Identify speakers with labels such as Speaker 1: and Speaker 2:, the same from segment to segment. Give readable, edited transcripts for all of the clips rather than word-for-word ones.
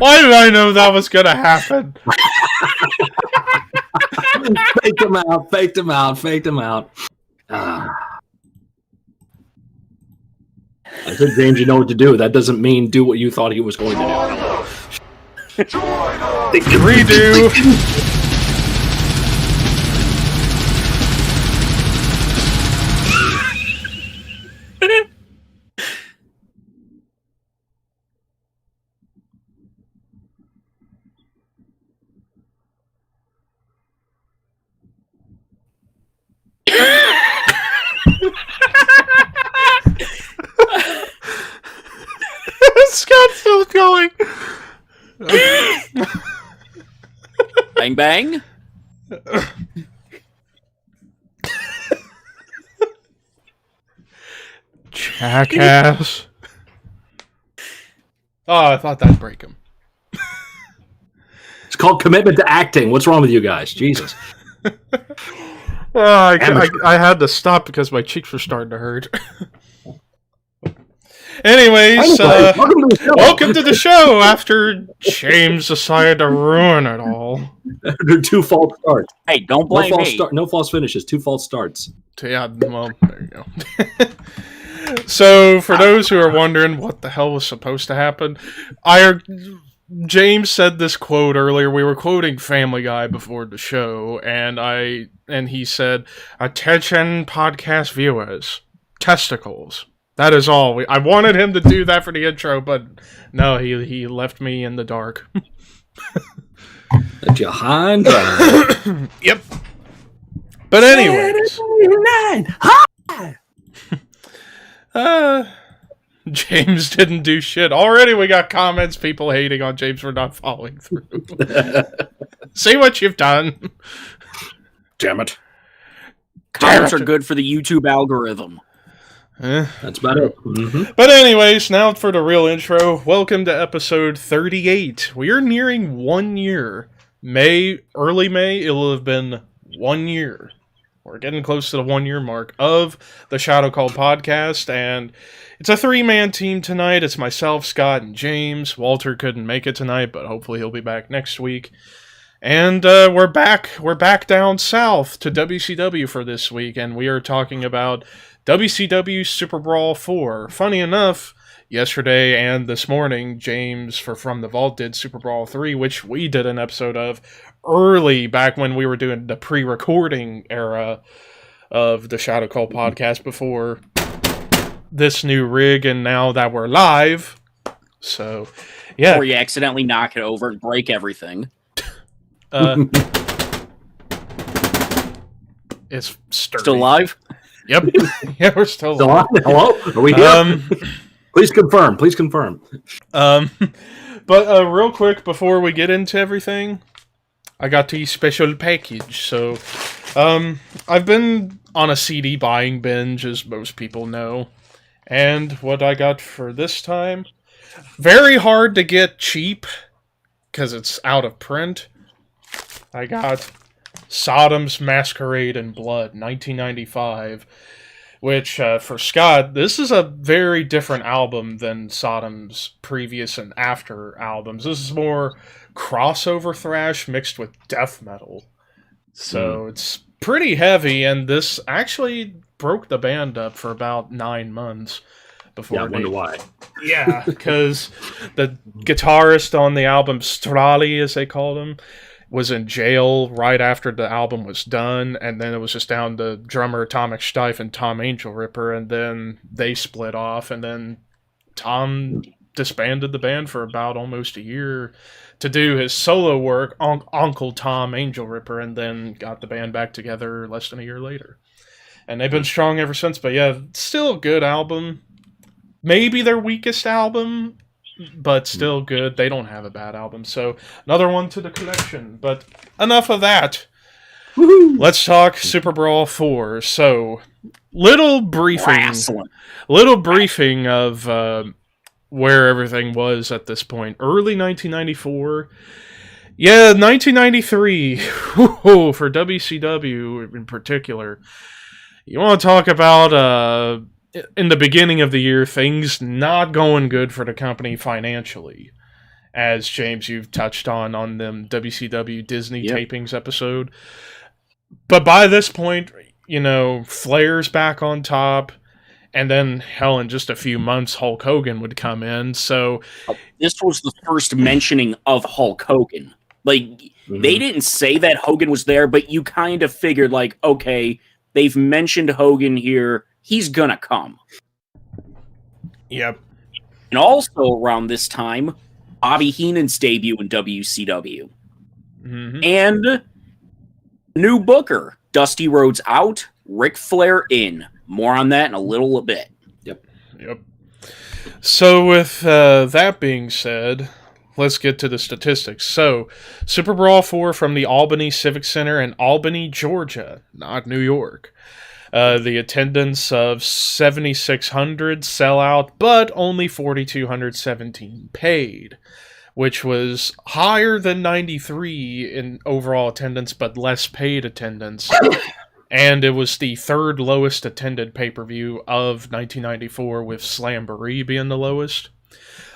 Speaker 1: Why did I know that was going to happen?
Speaker 2: Faked him out. I said, James, you know what to do. That doesn't mean do what you thought he was going to do.
Speaker 1: Redo. Scott's still going.
Speaker 3: Bang bang.
Speaker 1: Jackass. Oh, I thought that'd break him.
Speaker 2: It's called commitment to acting. What's wrong with you guys? Jesus.
Speaker 1: I had to stop because my cheeks were starting to hurt. Anyways, welcome to the show after James decided to ruin it all.
Speaker 2: After 2 false starts.
Speaker 3: Hey, don't blame me.
Speaker 2: No false finishes, 2 false starts.
Speaker 1: Yeah, well, there you go. So, for those who are wondering what the hell was supposed to happen, James said this quote earlier. We were quoting Family Guy before the show, and he said, "Attention, podcast viewers, testicles." That is all. I wanted him to do that for the intro, but no, he left me in the dark.
Speaker 2: Let you high and dry.
Speaker 1: Yep. But anyways. James didn't do shit. Already we got comments, people hating on James for not following through. See what you've done.
Speaker 2: Damn it.
Speaker 3: Comments are good for the YouTube algorithm.
Speaker 2: That's about it. Mm-hmm.
Speaker 1: But anyways, now for the real intro. Welcome to episode 38. We are nearing 1 year. Early May, it'll have been 1 year. We're getting close to the 1 year mark of the Shadow Call podcast, and it's a 3-man team tonight. It's myself, Scott, and James. Walter couldn't make it tonight, but hopefully he'll be back next week. And we're back down south to WCW for this week, and we are talking about WCW SuperBrawl IV. Funny enough, yesterday and this morning, James From the Vault did SuperBrawl III, which we did an episode of early back when we were doing the pre-recording era of the Shadow Call podcast before this new rig, and now that we're live. So, yeah.
Speaker 3: Or you accidentally knock it over and break everything.
Speaker 1: It's sturdy.
Speaker 3: Still live?
Speaker 1: Yep. Yeah, we're still live.
Speaker 2: Hello? Are we here? Please confirm.
Speaker 1: But real quick, before we get into everything, I got the special package. So, I've been on a CD buying binge, as most people know. And what I got for this time, very hard to get cheap, because it's out of print. I got Sodom's Masquerade in Blood, 1995, which, for Scott, this is a very different album than Sodom's previous and after albums. This is more crossover thrash mixed with death metal. So it's pretty heavy, and this actually broke the band up for about 9 months before.
Speaker 2: Yeah, I wonder why.
Speaker 1: Yeah, because the guitarist on the album, Strali, as they called him, was in jail right after the album was done, and then it was just down to drummer Atomic Stife and Tom Angel Ripper, and then they split off, and then Tom disbanded the band for about almost a year to do his solo work, Uncle Tom Angel Ripper, and then got the band back together less than a year later. And they've been strong ever since, but yeah, still a good album. Maybe their weakest album, but still good. They don't have a bad album, so another one to the collection. But enough of that.
Speaker 2: Woo-hoo.
Speaker 1: Let's talk SuperBrawl IV. So, little briefing of where everything was at this point. Early 1994. Yeah, 1993 for WCW in particular. You want to talk about in the beginning of the year, things not going good for the company financially. as James, you've touched on them WCW Disney tapings episode. But by this point, Flair's back on top, and then, hell, in just a few months, Hulk Hogan would come in, so...
Speaker 3: This was the first mentioning of Hulk Hogan. They didn't say that Hogan was there, but you kind of figured, okay, they've mentioned Hogan here, he's gonna come.
Speaker 1: Yep.
Speaker 3: And also around this time, Bobby Heenan's debut in WCW. And new booker, Dusty Rhodes out, Ric Flair in. More on that in a little bit.
Speaker 1: Yep. So with that being said, let's get to the statistics. So, SuperBrawl IV from the Albany Civic Center in Albany, Georgia, not New York. The attendance of 7,600 sellout, but only 4,217 paid, which was higher than 93 in overall attendance, but less paid attendance. And it was the third lowest attended pay-per-view of 1994, with Slamboree being the lowest.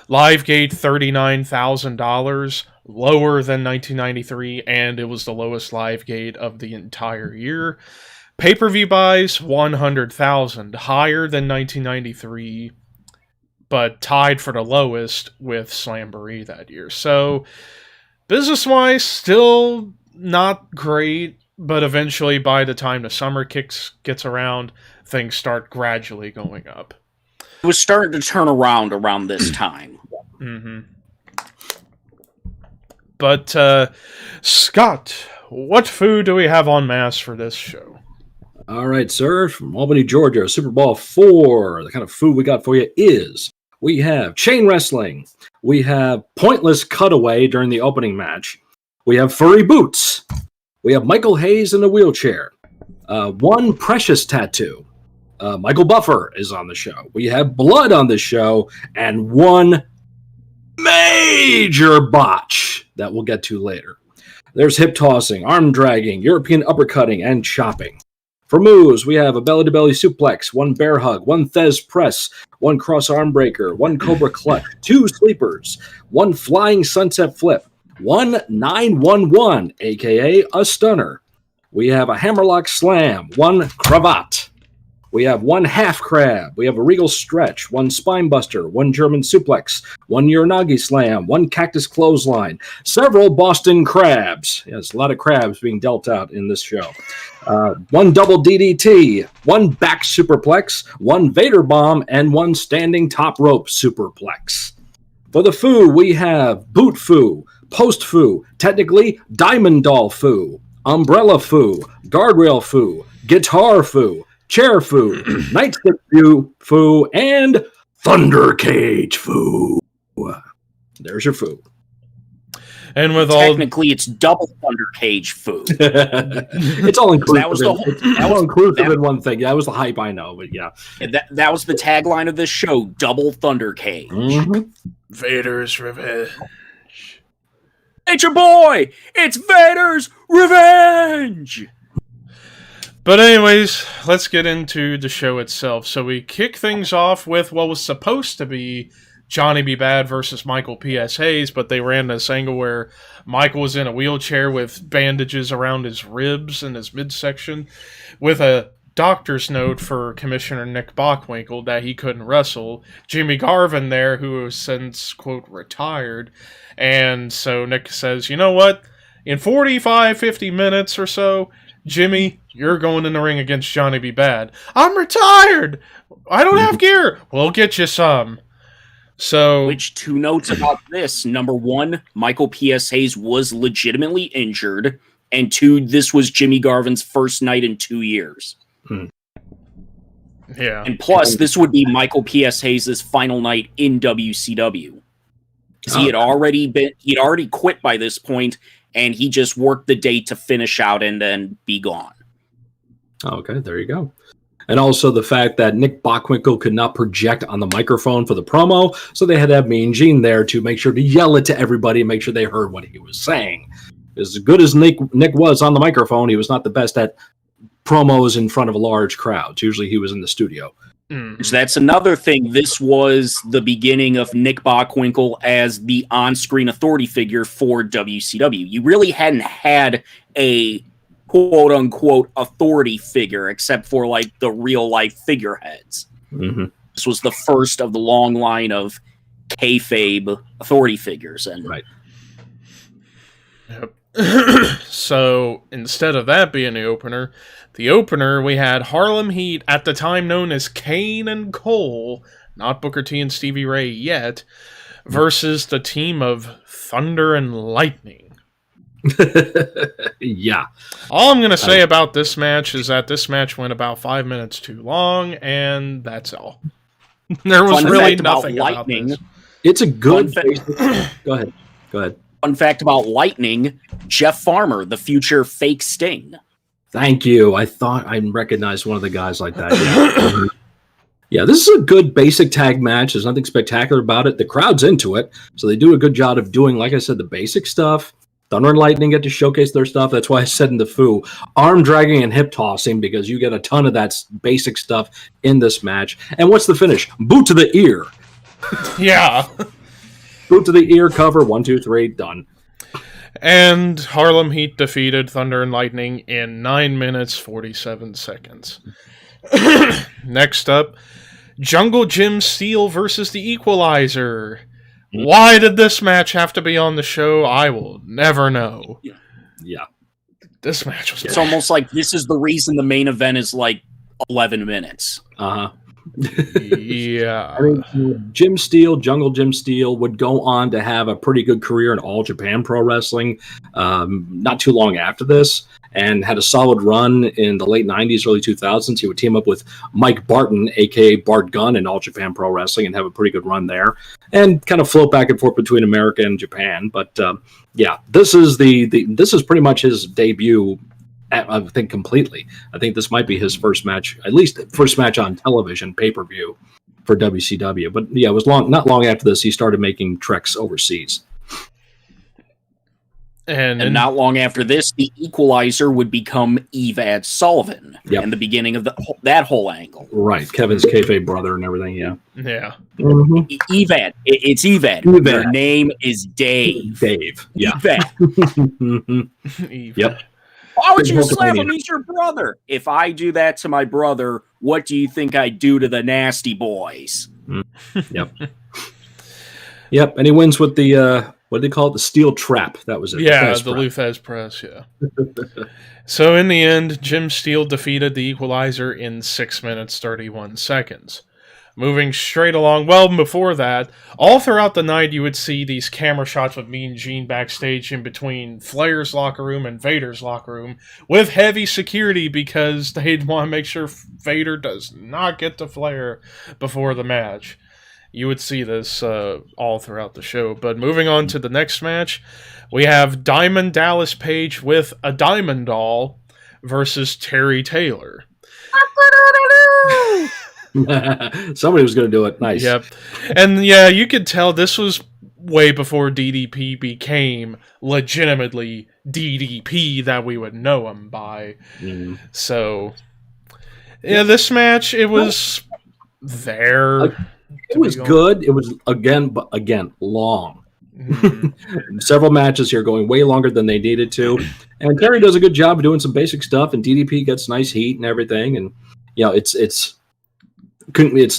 Speaker 1: Live gate, $39,000, lower than 1993, and it was the lowest live gate of the entire year. Pay-per-view buys, 100,000, higher than 1993, but tied for the lowest with Slamboree that year. So, business-wise, still not great, but eventually, by the time the summer gets around, things start gradually going up.
Speaker 3: It was starting to turn around this time.
Speaker 1: But, Scott, what food do we have en masse for this show?
Speaker 2: All right, sir. From Albany, Georgia, SuperBrawl IV. The kind of food we got for you is we have chain wrestling. We have pointless cutaway during the opening match. We have furry boots. We have Michael Hayes in a wheelchair. One precious tattoo. Michael Buffer is on the show. We have blood on the show. And one major botch that we'll get to later. There's hip tossing, arm dragging, European uppercutting, and chopping. For moves, we have a belly-to-belly suplex, one bear hug, one Thez press, one cross arm breaker, one cobra clutch, two sleepers, one flying sunset flip, one 911, a.k.a. a stunner. We have a hammerlock slam, one cravat. We have one half crab. We have a regal stretch, one spine buster, one German suplex, one Uranagi slam, one cactus clothesline, several Boston crabs. Yes, a lot of crabs being dealt out in this show. One double DDT, one back superplex, one Vader bomb, and one standing top rope superplex. For the foo, we have boot foo, post foo, technically diamond doll foo, umbrella foo, guardrail foo, guitar foo, chair foo, nightstick foo, and Thundercage foo. There's your foo.
Speaker 1: And with
Speaker 3: technically, it's double Thundercage foo.
Speaker 2: It's all inclusive.
Speaker 3: That was the whole.
Speaker 2: That was inclusive in one thing. That was the hype, I know, but yeah.
Speaker 3: That was the tagline of this show: double Thundercage.
Speaker 1: Vader's Revenge.
Speaker 3: It's your boy. It's Vader's Revenge.
Speaker 1: But anyways, let's get into the show itself. So we kick things off with what was supposed to be Johnny B. Bad versus Michael Psays, but they ran this angle where Michael was in a wheelchair with bandages around his ribs and his midsection, with a doctor's note for Commissioner Nick Bockwinkel that he couldn't wrestle. Jimmy Garvin there, who has since, quote, retired. And so Nick says, you know what? In 50 minutes or so, Jimmy, you're going in the ring against Johnny B. Bad. I'm retired! I don't have gear! We'll get you some. So,
Speaker 3: which, two notes about this. Number one, Michael Psays was legitimately injured. And two, this was Jimmy Garvin's first night in 2 years.
Speaker 1: Yeah.
Speaker 3: And plus, this would be Michael Psays' final night in WCW. Because he'd already quit by this point, and he just worked the date to finish out and then be gone.
Speaker 2: Okay, there you go. And also the fact that Nick Bockwinkel could not project on the microphone for the promo, so they had to have Mean Gene there to make sure to yell it to everybody and make sure they heard what he was saying. As good as Nick was on the microphone, he was not the best at promos in front of a large crowd. Usually he was in the studio.
Speaker 3: So that's another thing. This was the beginning of Nick Bockwinkel as the on-screen authority figure for WCW. You really hadn't had a quote-unquote authority figure except for like the real-life figureheads. This was the first of the long line of kayfabe authority figures. And
Speaker 2: Right.
Speaker 1: Yep. So instead of that being the opener we had Harlem Heat, at the time known as Kane and Cole, not Booker T and Stevie Ray yet, versus the team of Thunder and Lightning.
Speaker 2: Yeah.
Speaker 1: All I'm going to say about this match is that this match went about 5 minutes too long, and that's all. There was really nothing about this.
Speaker 2: It's a good... Go ahead.
Speaker 3: Fun fact about Lightning, Jeff Farmer, the future fake Sting.
Speaker 2: Thank you. I thought I recognized one of the guys like that. Yeah. Yeah, this is a good basic tag match. There's nothing spectacular about it. The crowd's into it, so they do a good job of doing, like I said, the basic stuff. Thunder and Lightning get to showcase their stuff. That's why I said in the foo, arm dragging and hip tossing, because you get a ton of that basic stuff in this match. And what's the finish? Boot to the ear.
Speaker 1: Yeah.
Speaker 2: Boot to the ear, cover, 1, 2, 3, done.
Speaker 1: And Harlem Heat defeated Thunder and Lightning in 9 minutes, 47 seconds. Next up, Jungle Jim Steel versus the Equalizer. Why did this match have to be on the show? I will never know.
Speaker 2: Yeah.
Speaker 1: This match was...
Speaker 3: It's almost like this is the reason the main event is like 11 minutes.
Speaker 2: Uh-huh.
Speaker 1: Yeah.
Speaker 2: I mean, Jungle Jim Steel would go on to have a pretty good career in All Japan Pro Wrestling not too long after this, and had a solid run in the late 90s, early 2000s. He would team up with Mike Barton, a.k.a. Bart Gunn, in All Japan Pro Wrestling, and have a pretty good run there, and kind of float back and forth between America and Japan. But yeah, this is this is pretty much his debut, I think, completely. I think this might be his first match, at least first match on television, pay-per-view for WCW. But yeah, it was not long after this he started making treks overseas.
Speaker 3: And not long after this, the Equalizer would become Evad Sullivan, and the beginning of that whole angle.
Speaker 2: Right, Kevin's kayfabe brother and everything, yeah.
Speaker 1: Yeah.
Speaker 3: Mm-hmm. Evad. It's Evad. Your name is Dave.
Speaker 2: Dave, yeah.
Speaker 3: Evad.
Speaker 2: Yep.
Speaker 3: Why would you slap him? He's your brother. If I do that to my brother, what do you think I do to the Nasty Boys?
Speaker 2: Yep. Yep, and he wins with the... what did they call it? The steel trap. That was it.
Speaker 1: Yeah, the Luthez press, yeah. So in the end, Jim Steele defeated the Equalizer in 6 minutes, 31 seconds. Moving straight along, well, before that, all throughout the night you would see these camera shots of Mean Gene backstage in between Flair's locker room and Vader's locker room with heavy security because they'd want to make sure Vader does not get to Flair before the match. You would see this all throughout the show. But moving on to the next match, we have Diamond Dallas Page with a Diamond Doll versus Terry Taylor.
Speaker 2: Somebody was going to do it. Nice.
Speaker 1: Yep. And yeah, you could tell this was way before DDP became legitimately DDP that we would know him by. So, yeah, this match, it was there.
Speaker 2: It was good. It was, again, long. Several matches here going way longer than they needed to. And Terry does a good job of doing some basic stuff, and DDP gets nice heat and everything. And, you know, it's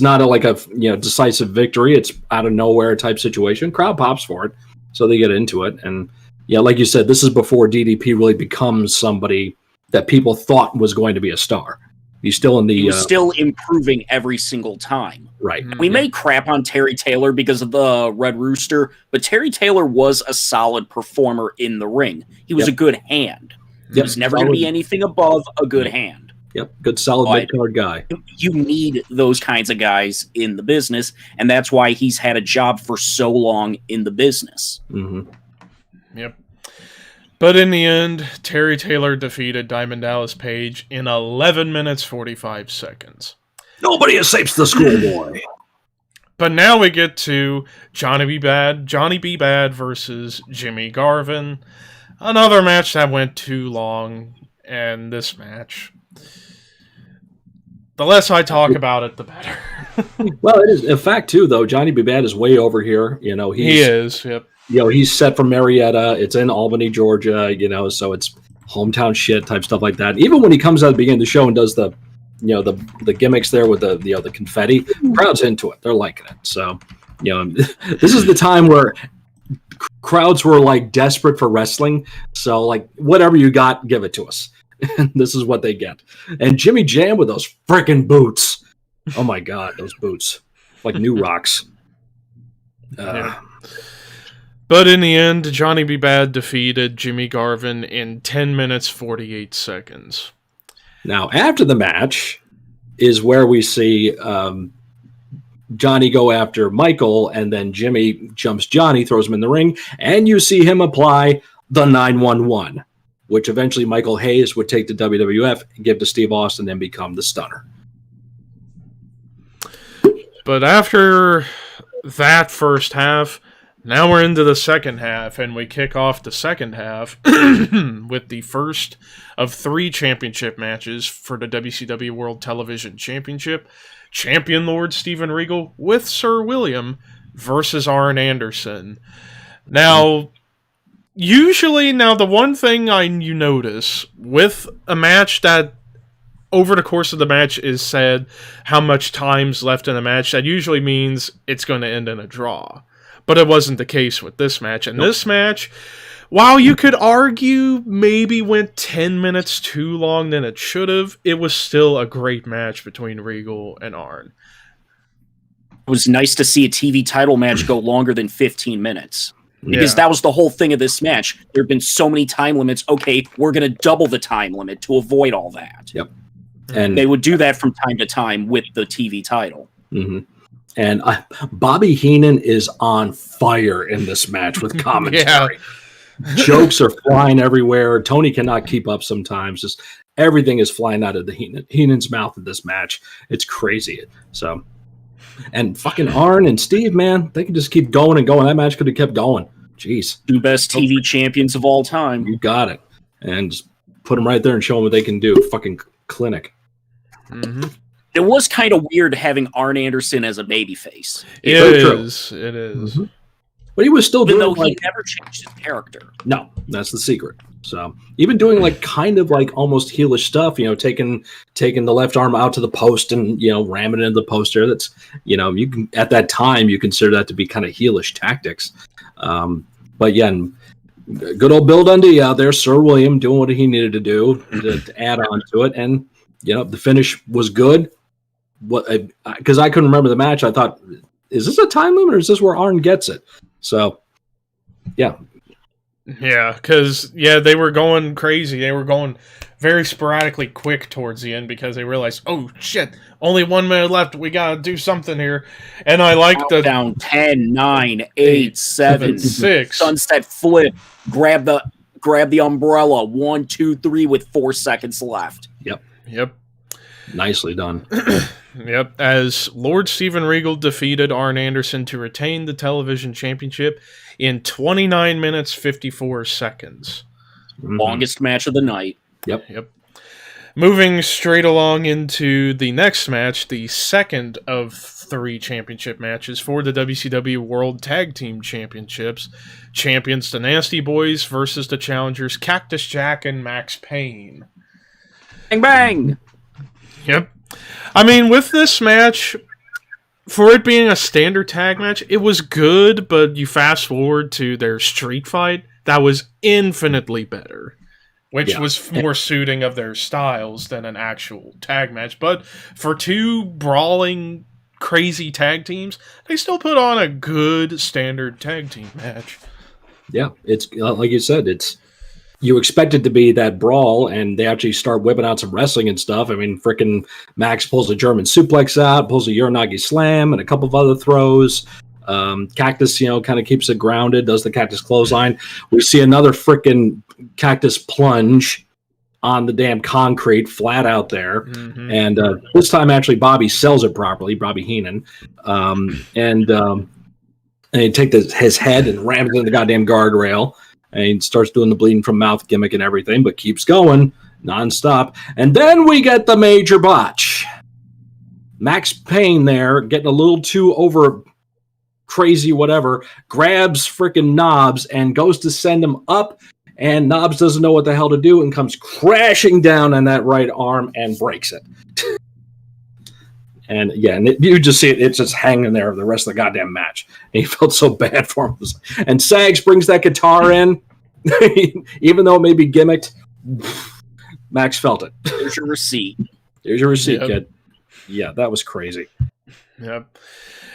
Speaker 2: not like a decisive victory. It's out of nowhere type situation. Crowd pops for it, so they get into it. And, yeah, like you said, this is before DDP really becomes somebody that people thought was going to be a star. He's still in the...
Speaker 3: He was still improving every single time.
Speaker 2: Right.
Speaker 3: We may crap on Terry Taylor because of the Red Rooster, but Terry Taylor was a solid performer in the ring. He was a good hand. He was never going to be anything above a good hand.
Speaker 2: Yep, good solid mid-card guy.
Speaker 3: You need those kinds of guys in the business, and that's why he's had a job for so long in the business.
Speaker 1: Yep. But in the end, Terry Taylor defeated Diamond Dallas Page in 11 minutes, 45 seconds.
Speaker 2: Nobody escapes the schoolboy.
Speaker 1: But now we get to Johnny B. Bad versus Jimmy Garvin. Another match that went too long, and this match... The less I talk about it, the better.
Speaker 2: Well, it is a fact too, though. Johnny B. Bad is way over here.
Speaker 1: He is. Yep.
Speaker 2: He's set from Marietta. It's in Albany, Georgia. So it's hometown shit type stuff like that. Even when he comes out at the beginning of the show and does the gimmicks there with the confetti, crowd's into it. They're liking it. So, this is the time where crowds were like desperate for wrestling. So like whatever you got, give it to us. And this is what they get. And Jimmy Jam with those freaking boots. Oh my God, those boots. Like new rocks.
Speaker 1: Yeah. But in the end, Johnny B. Bad defeated Jimmy Garvin in 10 minutes, 48 seconds.
Speaker 2: Now, after the match is where we see Johnny go after Michael, and then Jimmy jumps Johnny, throws him in the ring, and you see him apply the 911, which eventually Michael Hayes would take to WWF, give to Steve Austin, and become the Stunner.
Speaker 1: But after that first half, now we're into the second half, and we kick off the second half with the first of 3 championship matches for the WCW World Television Championship. Champion Lord Steven Regal with Sir William versus Arn Anderson. Now, the one thing you notice with a match that over the course of the match is said how much time's left in the match, that usually means it's going to end in a draw. But it wasn't the case with this match. And this match, while you could argue maybe went 10 minutes too long than it should have, it was still a great match between Regal and Arn.
Speaker 3: It was nice to see a TV title match go longer than 15 minutes. Because that was the whole thing of this match. There have been so many time limits. Okay, we're going to double the time limit to avoid all that.
Speaker 2: Yep. And
Speaker 3: they would do that from time to time with the TV title.
Speaker 2: Mm-hmm. And Bobby Heenan is on fire in this match with commentary. Jokes are flying everywhere. Tony cannot keep up sometimes. Just everything is flying out of Heenan's mouth in this match. It's crazy. So, and fucking Arn and Steve, man, they can just keep going and going. That match could have kept going. Jeez.
Speaker 3: 2 best TV champions of all time.
Speaker 2: You got it. And just put them right there and show them what they can do. Fucking clinic.
Speaker 1: Mm-hmm.
Speaker 3: It was kind of weird having Arn Anderson as a babyface.
Speaker 1: It is. Mm-hmm.
Speaker 2: But he was still
Speaker 3: even
Speaker 2: doing
Speaker 3: though he never changed his character.
Speaker 2: No, that's the secret. So even doing like kind of like almost heelish stuff, taking the left arm out to the post and ramming it into the post there. That's you can at that time you consider that to be kind of heelish tactics. But yeah, and good old Bill Dundee out there, Sir William doing what he needed to do to add on to it, and the finish was good. Because I couldn't remember the match, I thought, is this a time limit or is this where Arn gets it? So, yeah.
Speaker 1: Yeah, because, they were going crazy. They were going very sporadically quick towards the end because they realized, oh, shit, only 1 minute left. We got to do something here. And I like the...
Speaker 3: Down 10, 9, 8, 7,
Speaker 1: 6.
Speaker 3: Sunset flip. Grab the umbrella. 1, 2, 3 with 4 seconds left.
Speaker 2: Yep. Nicely done.
Speaker 1: Yep, as Lord Steven Regal defeated Arn Anderson to retain the television championship in 29 minutes, 54 seconds.
Speaker 3: Longest match of the night.
Speaker 2: Yep.
Speaker 1: Moving straight along into the next match, the second of 3 championship matches for the WCW World Tag Team Championships. Champions the Nasty Boys versus the challengers Cactus Jack and Max Payne.
Speaker 3: Bang, bang!
Speaker 1: Yep. I mean, with this match, for it being a standard tag match, it was good, but you fast forward to their street fight, that was infinitely better. Which was more suiting of their styles than an actual tag match. But for 2 brawling, crazy tag teams, they still put on a good standard tag team match.
Speaker 2: Yeah, it's like you said, you expect it to be that brawl, and they actually start whipping out some wrestling and stuff. I mean, frickin' Max pulls a German suplex out, pulls a Uranagi slam, and a couple of other throws. Cactus, kind of keeps it grounded, does the Cactus clothesline. We see another frickin' Cactus plunge on the damn concrete, flat out there. Mm-hmm. And this time, actually, Bobby sells it properly, Bobby Heenan. And he takes his head and rams it in the goddamn guardrail. And he starts doing the bleeding from mouth gimmick and everything, but keeps going nonstop. And then we get the major botch. Max Payne there, getting a little too over crazy, whatever, grabs freaking Knobs and goes to send him up, and Knobs doesn't know what the hell to do and comes crashing down on that right arm and breaks it. And yeah, and you just see it's just hanging there the rest of the goddamn match. And he felt so bad for him. And Sags brings that guitar in, even though it may be gimmicked. Max felt it.
Speaker 3: There's your receipt.
Speaker 2: There's your receipt, kid. Yeah, that was crazy.
Speaker 1: Yep.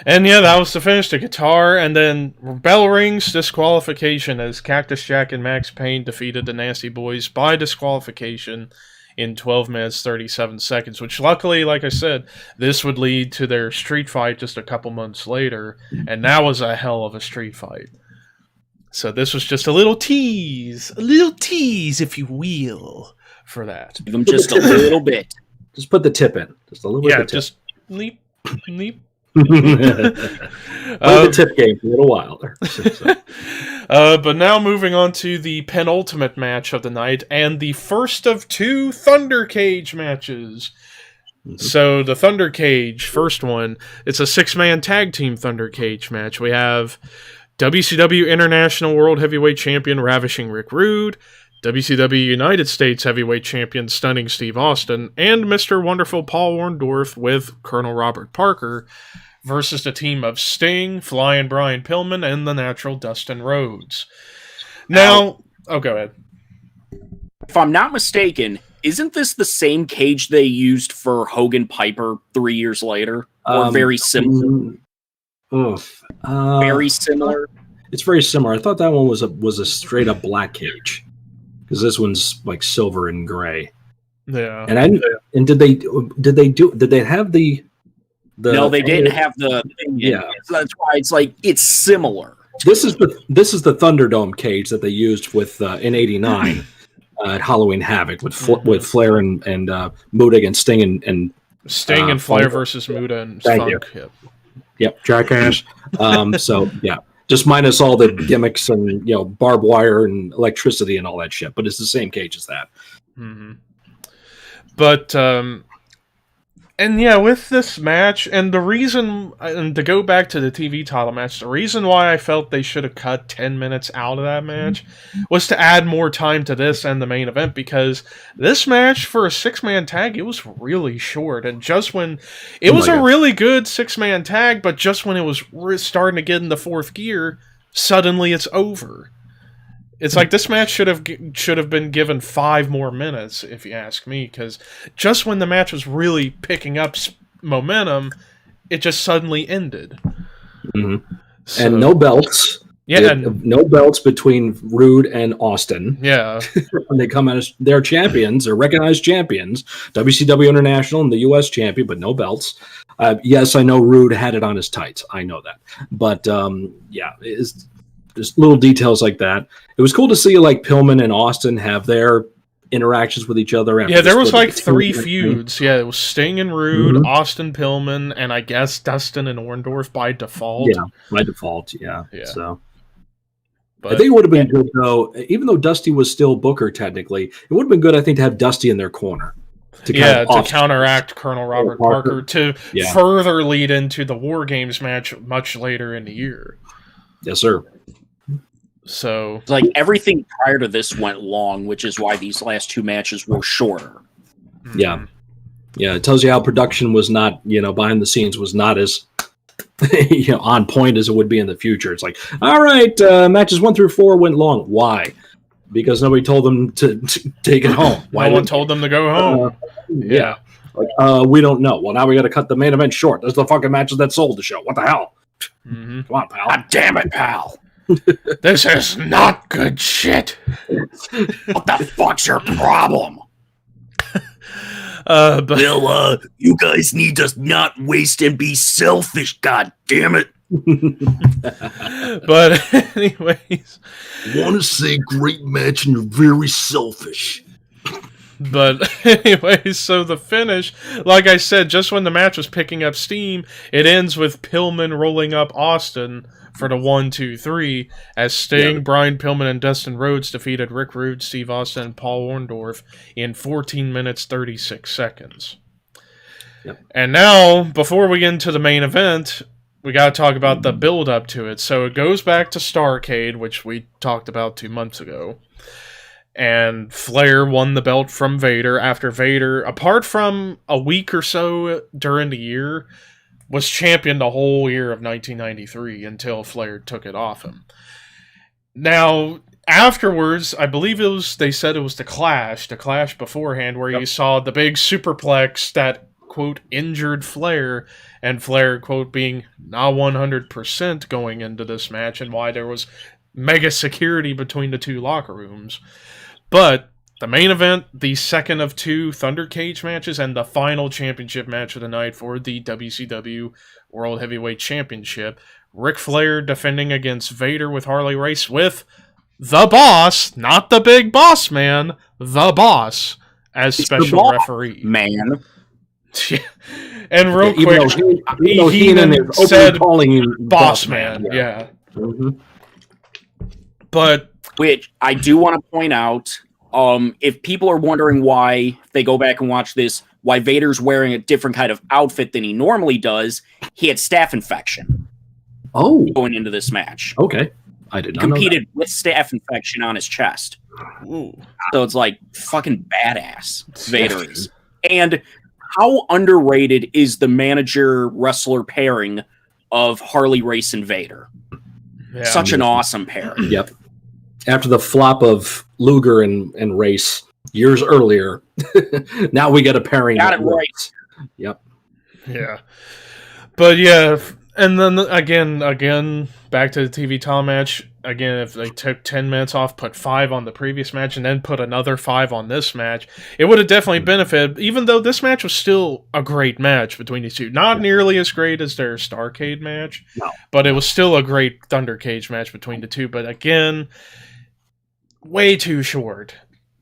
Speaker 1: And yeah, that was to finish the guitar, and then bell rings, disqualification, as Cactus Jack and Max Payne defeated the Nasty Boys by disqualification in 12 minutes 37 seconds, which luckily, like I said, this would lead to their street fight just a couple months later, and that was a hell of a street fight. So this was just a little tease, if you will, for that.
Speaker 3: Give them just a little bit.
Speaker 2: Just put the tip in. Just a little bit of the tip.
Speaker 1: Just leap.
Speaker 2: Play the tip game for a little while there.
Speaker 1: But now moving on to the penultimate match of the night and the first of two Thundercage matches. Mm-hmm. So the Thundercage, first one, it's a 6-man tag team Thundercage match. We have WCW International World Heavyweight Champion Ravishing Rick Rude, WCW United States Heavyweight Champion Stunning Steve Austin, and Mr. Wonderful Paul Orndorff with Colonel Robert Parker versus the team of Sting, Flying Brian Pillman, and the Natural Dustin Rhodes. Now, go ahead.
Speaker 3: If I'm not mistaken, isn't this the same cage they used for Hogan Piper 3 years later? Or very similar? Very similar?
Speaker 2: It's very similar. I thought that one was a straight up black cage. Because this one's like silver and gray.
Speaker 1: Yeah.
Speaker 2: And did they have the
Speaker 3: no, they didn't have the thing.
Speaker 2: Yeah.
Speaker 3: So that's why it's like it's similar.
Speaker 2: This is the Thunderdome cage that they used with in '89 at Halloween Havoc with Flair and Muda against Sting and
Speaker 1: Sting and Flair versus Muda and Funk.
Speaker 2: Yep, jackass. So yeah. Just minus all the gimmicks and barbed wire and electricity and all that shit, but it's the same cage as that.
Speaker 1: Mm-hmm. But and yeah, with this match, and the reason, and to go back to the TV title match, the reason why I felt they should have cut 10 minutes out of that match was to add more time to this and the main event, because this match for a 6-man tag, it was really short, and just when it was a really good 6-man tag, but just when it was starting to get into fourth gear, suddenly it's over. It's like this match should have been given 5 more minutes, if you ask me, because just when the match was really picking up momentum, it just suddenly ended.
Speaker 2: Mm-hmm. So, and no belts.
Speaker 1: Yeah,
Speaker 2: no belts between Rude and Austin.
Speaker 1: Yeah,
Speaker 2: when they come out as they're champions, they're recognized champions, WCW International and the U.S. champion, but no belts. Yes, I know Rude had it on his tights. I know that, but yeah, it's just little details like that. It was cool to see like Pillman and Austin have their interactions with each other.
Speaker 1: Yeah, there was like 3 feuds. Yeah, it was Sting and Rude, Austin Pillman, and I guess Dustin and Orndorff by default.
Speaker 2: Yeah, by default. Yeah. So.
Speaker 1: But,
Speaker 2: I think it would have been good though, even though Dusty was still Booker technically. It would have been good, I think, to have Dusty in their corner.
Speaker 1: To counteract Colonel Robert Parker to further lead into the War Games match much later in the year.
Speaker 2: Yes, sir.
Speaker 1: So,
Speaker 3: like everything prior to this went long, which is why these last 2 matches were shorter.
Speaker 2: Yeah. Yeah, it tells you how production was not, behind the scenes was not as on point as it would be in the future. It's like, all right, matches 1 through 4 went long. Why? Because nobody told them to take it home.
Speaker 1: No one told them to go home.
Speaker 2: Yeah. Like, we don't know. Well, now we got to cut the main event short. There's the fucking matches that sold the show. What the hell?
Speaker 1: Mm-hmm.
Speaker 2: Come on, pal.
Speaker 3: God damn it, pal.
Speaker 1: This is not good shit.
Speaker 3: What the fuck's your problem?
Speaker 1: But
Speaker 3: you guys need to not waste and be selfish, god damn it.
Speaker 1: But anyways,
Speaker 4: want to say great match and you're very selfish.
Speaker 1: But anyways, so the finish, like I said, just when the match was picking up steam, it ends with Pillman rolling up Austin for the 1, 2, 3, as Sting, Brian Pillman, and Dustin Rhodes defeated Rick Rude, Steve Austin, and Paul Orndorff in 14 minutes, 36 seconds.
Speaker 2: Yep.
Speaker 1: And now, before we get into the main event, we got to talk about the build-up to it. So it goes back to Starrcade, which we talked about 2 months ago. And Flair won the belt from Vader after Vader, apart from a week or so during the year, was champion the whole year of 1993 until Flair took it off him. Now, afterwards, I believe they said it was the Clash beforehand, where you saw the big superplex that, quote, injured Flair, and Flair, quote, being not 100% going into this match, and why there was mega security between the two locker rooms. But the main event, the second of 2 Thundercage matches, and the final championship match of the night for the WCW World Heavyweight Championship, Ric Flair defending against Vader with Harley Race with the Boss, not the Big Boss Man, the Boss, as special referee.
Speaker 3: Man.
Speaker 1: And real quick, Heenan said calling him Boss Man. Yeah.
Speaker 2: Mm-hmm.
Speaker 1: But
Speaker 3: which I do want to point out, if people are wondering why, if they go back and watch this, why Vader's wearing a different kind of outfit than he normally does, he had staph infection.
Speaker 2: Oh.
Speaker 3: Going into this match.
Speaker 2: Okay. I did not
Speaker 3: competed
Speaker 2: know that.
Speaker 3: with staph infection on his chest.
Speaker 1: Ooh.
Speaker 3: So it's like fucking badass Vader is. And how underrated is the manager-wrestler pairing of Harley Race and Vader?
Speaker 1: Yeah.
Speaker 3: Such an awesome pair.
Speaker 2: Yep. After the flop of Luger and Race years earlier, now we get a pairing.
Speaker 3: Got it right.
Speaker 2: Yep.
Speaker 1: Yeah. But yeah, and then again, back to the TV title match. Again, if they took 10 minutes off, put 5 on the previous match, and then put another 5 on this match, it would have definitely benefited, even though this match was still a great match between these two. Not nearly as great as their Starrcade match, but it was still a great Thundercage match between the two. But again, way too short.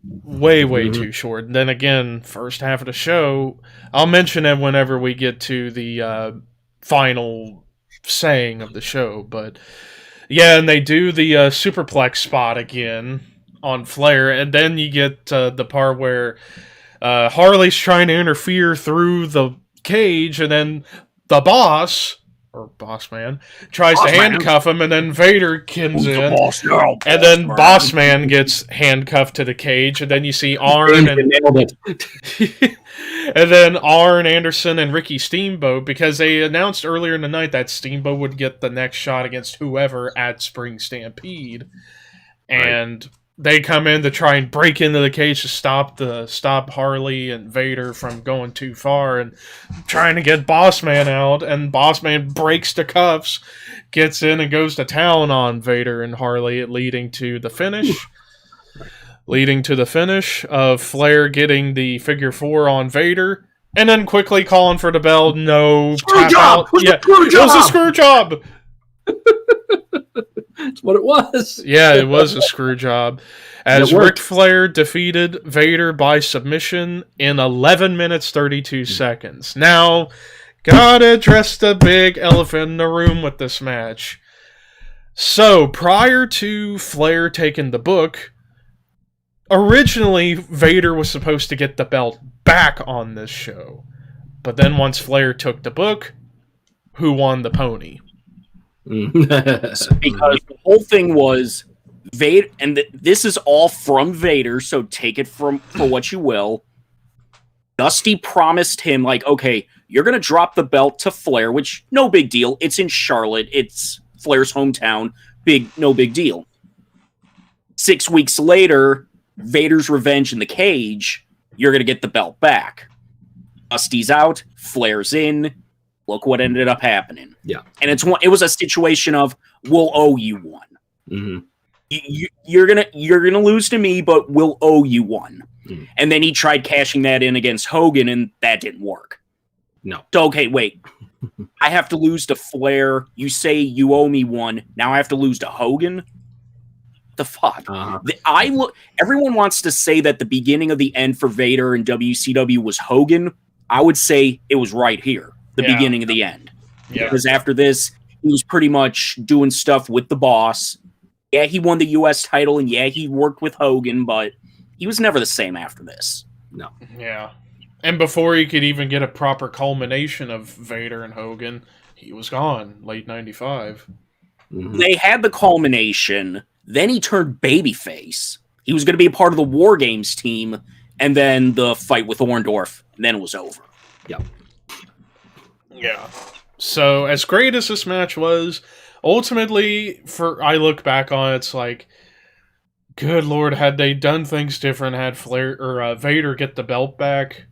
Speaker 1: Way too short. And then again, first half of the show, I'll mention it whenever we get to the final saying of the show, but yeah, and they do the superplex spot again on Flair, and then you get the part where Harley's trying to interfere through the cage, and then the Boss, or Boss Man, tries to handcuff him, and then Vader comes in, and then Boss Man gets handcuffed to the cage, and then you see Arn and then Arn Anderson and Ricky Steamboat, because they announced earlier in the night that Steamboat would get the next shot against whoever at Spring Stampede, and they come in to try and break into the cage to stop Harley and Vader from going too far and trying to get Boss Man out, and Boss Man breaks the cuffs, gets in and goes to town on Vader and Harley, leading to the finish. Leading to the finish of Flair getting the figure 4 on Vader, and then quickly calling for the bell. No,
Speaker 4: Screw job!
Speaker 1: It was a screw job!
Speaker 2: That's what it was.
Speaker 1: Yeah, it was a screw job. As Ric Flair defeated Vader by submission in 11 minutes 32 seconds. Now, gotta address the big elephant in the room with this match. So, prior to Flair taking the book, originally, Vader was supposed to get the belt back on this show. But then once Flair took the book, who won the pony?
Speaker 3: Because the whole thing was Vader, and this is all from Vader, so take it for what you will. Dusty promised him, like, okay, you're going to drop the belt to Flair, which, no big deal. It's in Charlotte. It's Flair's hometown. No big deal. 6 weeks later, Vader's revenge in the cage, you're going to get the belt back. Dusty's out, Flair's in. Look what ended up happening.
Speaker 2: Yeah.
Speaker 3: And it was a situation of, we'll owe you one.
Speaker 2: Mm-hmm.
Speaker 3: You're gonna lose to me, but we'll owe you one.
Speaker 2: Mm.
Speaker 3: And then he tried cashing that in against Hogan, and that didn't work.
Speaker 2: No.
Speaker 3: So, okay, wait. I have to lose to Flair. You say you owe me one. Now I have to lose to Hogan? The fuck? Everyone wants to say that the beginning of the end for Vader in WCW was Hogan. I would say it was right here. The beginning of the end.
Speaker 1: Yeah.
Speaker 3: Because after this, he was pretty much doing stuff with the Boss. Yeah, he won the U.S. title, and yeah, he worked with Hogan, but he was never the same after this.
Speaker 2: No.
Speaker 1: Yeah. And before he could even get a proper culmination of Vader and Hogan, he was gone, late 95.
Speaker 2: Mhm.
Speaker 3: They had the culmination, then he turned babyface. He was going to be a part of the War Games team, and then the fight with Orndorff, and then it was over.
Speaker 1: Yeah. So, as great as this match was, ultimately, I look back on it, it's like, good lord, had they done things different, had Flair or Vader get the belt back,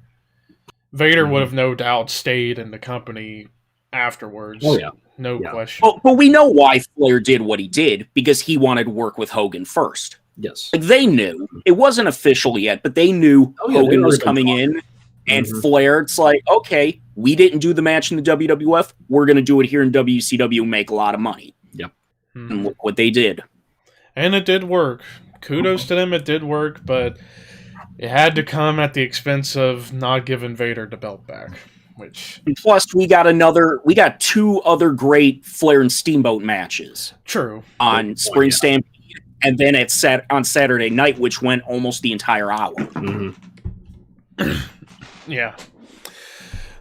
Speaker 1: Vader would have no doubt stayed in the company afterwards.
Speaker 2: Oh, yeah.
Speaker 1: No
Speaker 2: Yeah.
Speaker 1: question.
Speaker 3: But we know why Flair did what he did, because he wanted to work with Hogan first.
Speaker 2: Yes.
Speaker 3: Like, they knew. It wasn't official yet, but they knew Hogan was coming in, and Flair, it's like, okay, we didn't do the match in the WWF, we're going to do it here in WCW and make a lot of money.
Speaker 2: Yep.
Speaker 3: And look what they did.
Speaker 1: And it did work. Kudos to them, it did work, but it had to come at the expense of not giving Vader the belt back.
Speaker 3: And plus, we got two other great Flair and Steamboat matches.
Speaker 1: True.
Speaker 3: On Spring Stampede, and then on Saturday night, which went almost the entire hour.
Speaker 1: Yeah.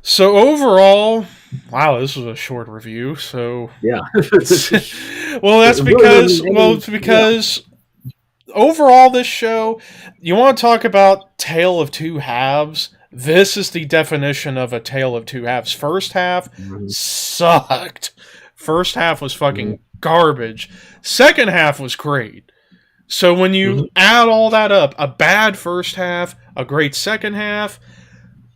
Speaker 1: So overall, wow, this was a short review. So
Speaker 2: yeah.
Speaker 1: Well, that's because overall, this show, you want to talk about tale of two halves. This is the definition of a tale of two halves. First half sucked. First half was fucking garbage. Second half was great. So when you add all that up, a bad first half, a great second half,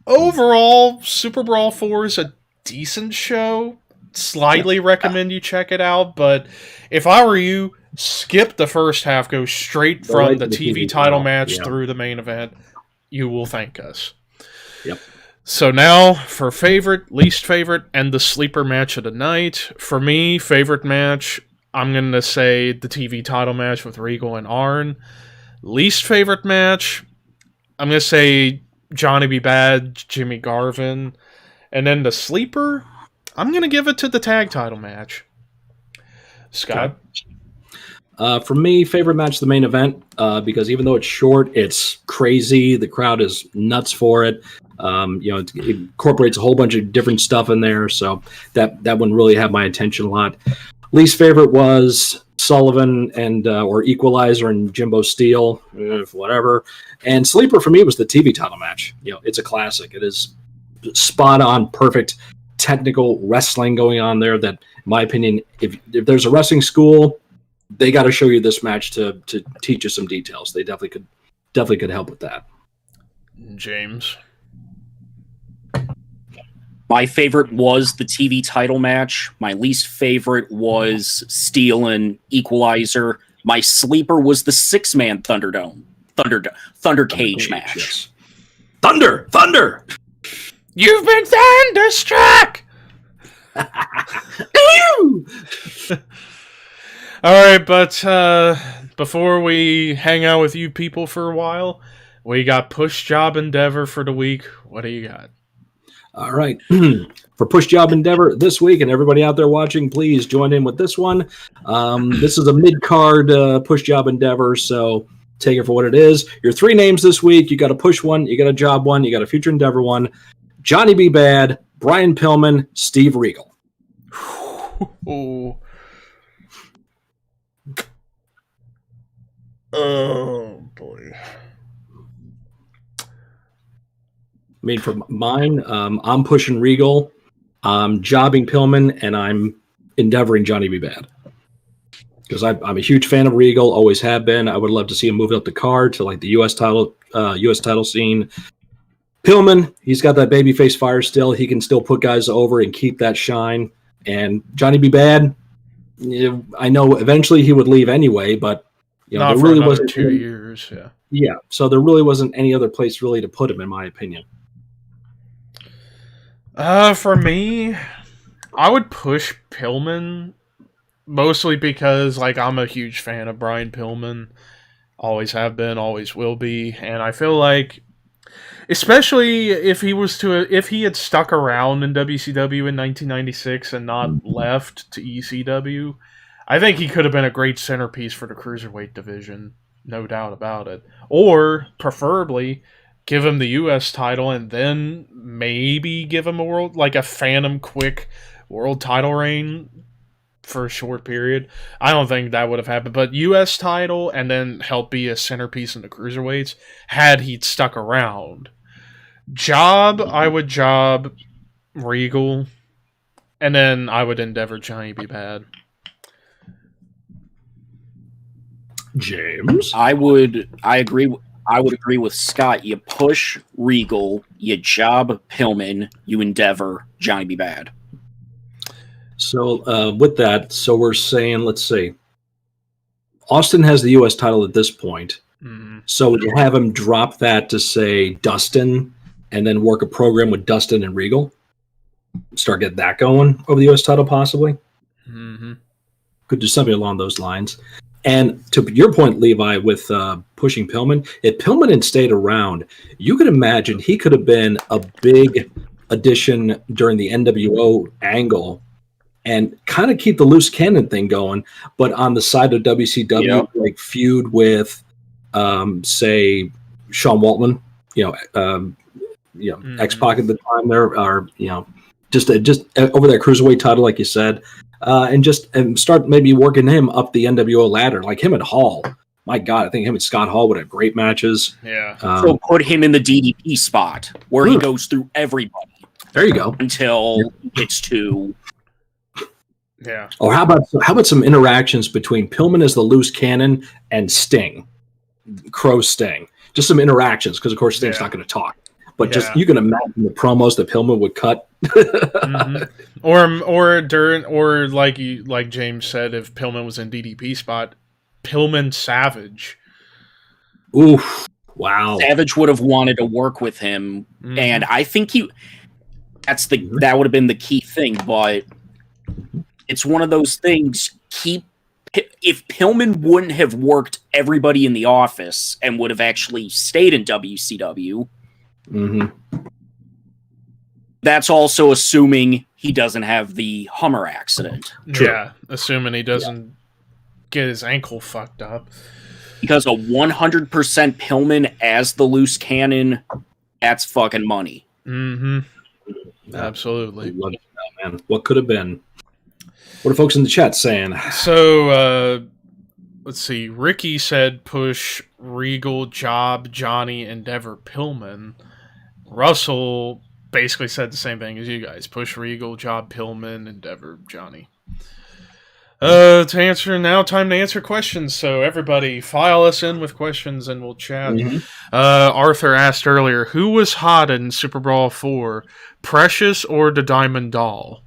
Speaker 1: overall, SuperBrawl IV is a decent show. Slightly recommend you check it out, but if I were you, skip the first half, go straight from the TV title match through the main event. You will thank us.
Speaker 2: Yep.
Speaker 1: So now for favorite, least favorite, and the sleeper match of the night. For me, favorite match, I'm going to say the TV title match with Regal and Arn. Least favorite match, I'm going to say Johnny B. Bad, Jimmy Garvin. And then the sleeper, I'm going to give it to the tag title match. Scott?
Speaker 2: For me, favorite match, the main event, because even though it's short, it's crazy. The crowd is nuts for it. It incorporates a whole bunch of different stuff in there, so that one really had my attention a lot. Least favorite was Sullivan and or Equalizer and Jimbo Steel, whatever. And sleeper for me was the TV title match. It's a classic. It is spot on, perfect technical wrestling going on there. That, in my opinion, if there's a wrestling school, they got to show you this match to teach you some details. They definitely could help with that.
Speaker 1: James?
Speaker 3: My favorite was the TV title match. My least favorite was Steel and Equalizer. My sleeper was the six-man Thundercage match.
Speaker 2: Yes. Thunder!
Speaker 1: You've been thunderstruck! Alright, but before we hang out with you people for a while, we got Push Job Endeavor for the week. What do you got?
Speaker 2: All right. For Push Job Endeavor this week, and everybody out there watching, please join in with this one. This is a mid-card Push Job Endeavor, so take it for what it is. Your three names this week, you got a Push one, you got a Job one, you got a Future Endeavor one. Johnny B. Bad, Brian Pillman, Steve Regal.
Speaker 1: Oh, boy.
Speaker 2: I mean, for mine, I'm pushing Regal, I'm jobbing Pillman, and I'm endeavoring Johnny B. Bad. Because I'm a huge fan of Regal, always have been. I would love to see him move up the card to like the U.S. title scene. Pillman, he's got that babyface fire still. He can still put guys over and keep that shine. And Johnny B. Bad, I know eventually he would leave anyway, but
Speaker 1: not
Speaker 2: there
Speaker 1: for
Speaker 2: really
Speaker 1: another
Speaker 2: wasn't
Speaker 1: 2 years.
Speaker 2: Yeah, so there really wasn't any other place really to put him, in my opinion.
Speaker 1: For me, I would push Pillman, mostly because I'm a huge fan of Brian Pillman. Always have been, always will be, and I feel like, especially if he had stuck around in WCW in 1996 and not left to ECW, I think he could have been a great centerpiece for the Cruiserweight division, no doubt about it. Or, preferably, give him the U.S. title, and then maybe give him a phantom quick world title reign for a short period. I don't think that would have happened, but U.S. title and then help be a centerpiece in the cruiserweights had he stuck around. I would job Regal, and then I would endeavor Johnny B. Bad.
Speaker 2: James?
Speaker 3: I would agree with Scott. You push Regal, you job Pillman, you endeavor Johnny B. Bad.
Speaker 2: So with that, so we're saying, let's see. Austin has the U.S. title at this point.
Speaker 1: Mm-hmm.
Speaker 2: So would you have him drop that to, say, Dustin, and then work a program with Dustin and Regal? Start getting that going over the U.S. title, possibly?
Speaker 1: Mm-hmm.
Speaker 2: Could do something along those lines. And to your point, Levi, with pushing Pillman, if Pillman had stayed around, you could imagine he could have been a big addition during the NWO angle and kind of keep the loose cannon thing going, but on the side of WCW, like feud with, say, Sean Waltman, X-Pac at the time there, or just over that cruiserweight title, like you said, and start maybe working him up the NWO ladder, like him and Hall. My God, I think him and Scott Hall would have great matches.
Speaker 1: Yeah.
Speaker 3: So put him in the DDP spot where he goes through everybody.
Speaker 2: There you go.
Speaker 3: Until he gets to.
Speaker 1: Yeah.
Speaker 2: Or how about some interactions between Pillman as the loose cannon and Sting, Crow Sting? Just some interactions, because of course Sting's not going to talk. But just you can imagine the promos that Pillman would cut.
Speaker 1: Mm-hmm. Or like James said, if Pillman was in DDP spot, Pillman Savage.
Speaker 2: Oof! Wow.
Speaker 3: Savage would have wanted to work with him, and I think that would have been the key thing. But it's one of those things. If Pillman wouldn't have worked everybody in the office and would have actually stayed in WCW.
Speaker 2: Mm-hmm.
Speaker 3: That's also assuming he doesn't have the Hummer accident.
Speaker 1: True. Yeah, assuming he doesn't get his ankle fucked up.
Speaker 3: Because a 100% Pillman as the loose cannon, that's fucking money.
Speaker 1: Mm-hmm. Absolutely.
Speaker 2: Love it, man. What could have been? What are folks in the chat saying?
Speaker 1: So, let's see. Ricky said push Regal, Job, Johnny, Endeavor, Pillman. Russell basically said the same thing as you guys. Push Regal, Job, Pillman, Endeavor, Johnny. Time to answer questions. So everybody file us in with questions and we'll chat.
Speaker 2: Mm-hmm.
Speaker 1: Arthur asked earlier, who was hot in SuperBrawl IV? Precious or the Diamond Doll?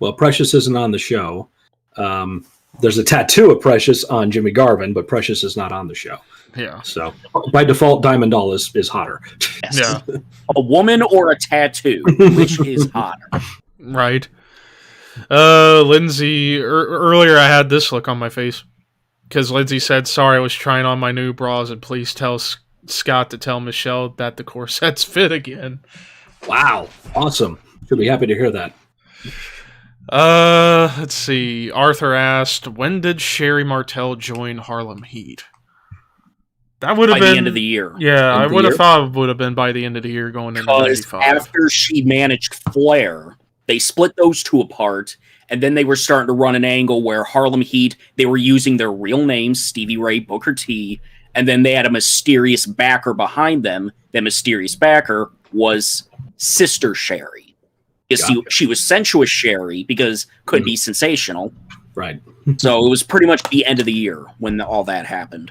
Speaker 2: Well, Precious isn't on the show. There's a tattoo of Precious on Jimmy Garvin, but Precious is not on the show.
Speaker 1: Yeah.
Speaker 2: So by default, Diamond Doll is hotter.
Speaker 3: Yes.
Speaker 1: Yeah.
Speaker 3: A woman or a tattoo, which is hotter.
Speaker 1: Right. Lindsay, earlier I had this look on my face because Lindsay said, sorry, I was trying on my new bras and please tell Scott to tell Michelle that the corsets fit again.
Speaker 2: Wow. Awesome. Should be happy to hear that.
Speaker 1: Let's see. Arthur asked, when did Sherry Martel join Harlem Heat? That would have been
Speaker 3: by the end of the year.
Speaker 1: Yeah, I would have thought it would have been by the end of the year going into 95.
Speaker 3: After she managed Flair, they split those two apart, and then they were starting to run an angle where Harlem Heat, they were using their real names, Stevie Ray, Booker T, and then they had a mysterious backer behind them. That mysterious backer was Sister Sherry. She was sensuous Sherry because could be sensational.
Speaker 2: Right.
Speaker 3: So it was pretty much the end of the year when all that happened.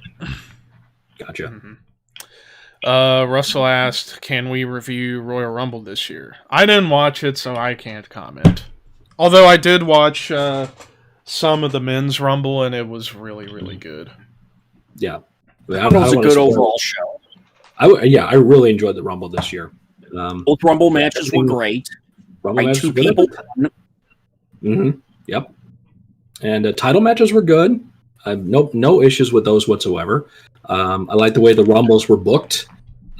Speaker 2: Gotcha.
Speaker 1: Mm-hmm. Russell asked, can we review Royal Rumble this year? I didn't watch it, so I can't comment. Although I did watch some of the men's Rumble, and it was really, really good.
Speaker 2: Yeah.
Speaker 3: It was a good overall show.
Speaker 2: I really enjoyed the Rumble this year.
Speaker 3: Both Rumble matches were great.
Speaker 2: Rumble matches
Speaker 3: two
Speaker 2: were good.
Speaker 3: people.
Speaker 2: Mm-hmm. Yep. And title matches were good. No issues with those whatsoever. I like the way the Rumbles were booked.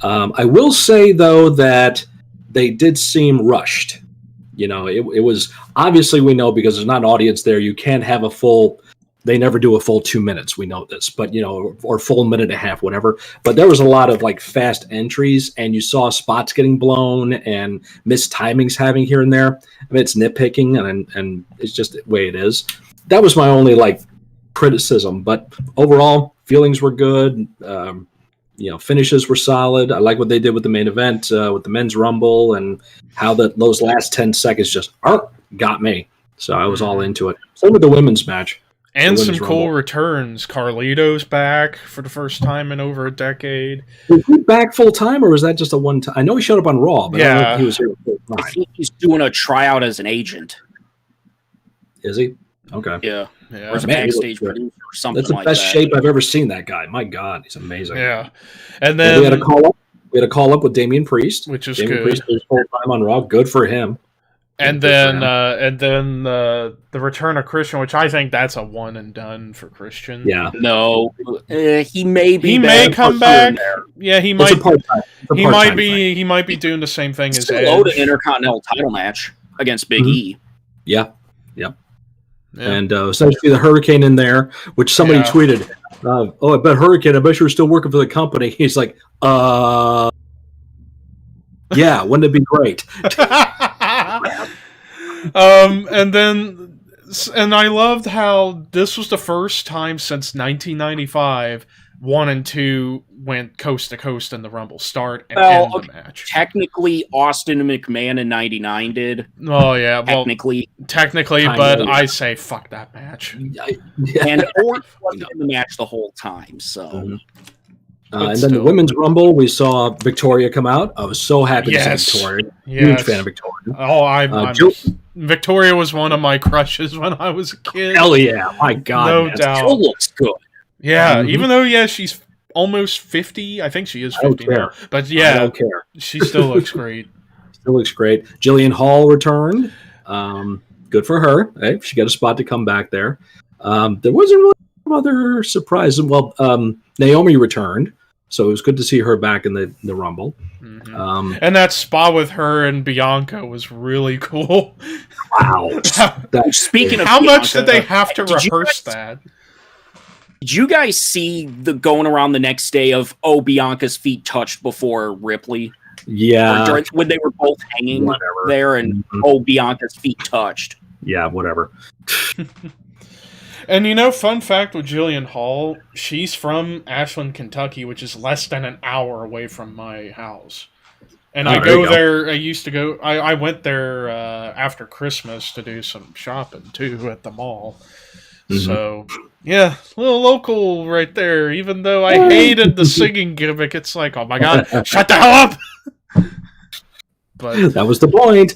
Speaker 2: I will say, though, that they did seem rushed. You know, it was obviously, we know, because there's not an audience there, you can't have a full They never do a full 2 minutes. We know this, but or full minute and a half, whatever. But there was a lot of like fast entries, and you saw spots getting blown and missed timings having here and there. I mean, it's nitpicking, and it's just the way it is. That was my only like criticism, but overall, feelings were good. Finishes were solid. I like what they did with the main event, with the men's rumble, and how those last 10 seconds just got me. So I was all into it. Same with the women's match.
Speaker 1: And some cool returns. Carlito's back for the first time in over a decade.
Speaker 2: Was he back full time, or was that just a one time? I know he showed up on Raw, but I don't know if he was here full time.
Speaker 3: I think he's doing a tryout as an agent.
Speaker 2: Is he? Okay.
Speaker 3: Yeah. Or as a backstage producer or something like that.
Speaker 2: That's the best shape I've ever seen that guy. My God, he's amazing.
Speaker 1: Yeah. And then
Speaker 2: we had a call up. We had a call up with Damian Priest,
Speaker 1: which is
Speaker 2: Damian
Speaker 1: good.
Speaker 2: Priest was full time on Raw. Good for him.
Speaker 1: And then the return of Christian, which I think that's a one and done for Christian.
Speaker 2: Yeah.
Speaker 3: No, he may be.
Speaker 1: He may come back. Yeah, he might. He might be doing the same thing as Edge.
Speaker 3: Owed an Intercontinental title match against Big E.
Speaker 2: Yeah. Yep. Yeah. And essentially the Hurricane in there, which somebody tweeted, I bet Hurricane, I bet you're still working for the company. He's like, yeah, wouldn't it be great?
Speaker 1: And I loved how this was the first time since 1995 1 and 2 went coast to coast in the Rumble start and end the match.
Speaker 3: Technically, Austin and McMahon in '99 did.
Speaker 1: Oh yeah,
Speaker 3: technically,
Speaker 1: but I say fuck that match.
Speaker 3: And Orton wasn't in the match the whole time, so.
Speaker 2: And then the women's rumble, we saw Victoria come out. I was so happy to see Victoria. Huge fan of Victoria.
Speaker 1: Oh, Victoria was one of my crushes when I was a kid.
Speaker 2: Hell yeah, my God,
Speaker 1: no doubt.
Speaker 3: Still looks good.
Speaker 1: Yeah, even though she's almost 50. I think she is 50 now. But yeah,
Speaker 2: I don't care.
Speaker 1: She still looks great.
Speaker 2: Still looks great. Jillian Hall returned. Good for her. Hey, she got a spot to come back there. There wasn't really other surprises. Well, Naomi returned, so it was good to see her back in the Rumble.
Speaker 1: Mm-hmm. And that spot with her and Bianca was really cool.
Speaker 2: Wow.
Speaker 3: Speaking of
Speaker 1: how
Speaker 3: Bianca,
Speaker 1: much did they have to rehearse that?
Speaker 3: Did you guys see the going around the next day of Bianca's feet touched before Ripley?
Speaker 2: Yeah.
Speaker 3: When they were both hanging there and Bianca's feet touched.
Speaker 2: Yeah, whatever.
Speaker 1: And fun fact with Jillian Hall, she's from Ashland, Kentucky, which is less than an hour away from my house. And I go there, I went there after Christmas to do some shopping, too, at the mall. Mm-hmm. So, yeah, a little local right there. Even though I hated the singing gimmick, it's like, oh my God, shut the hell up! But
Speaker 2: that was the point.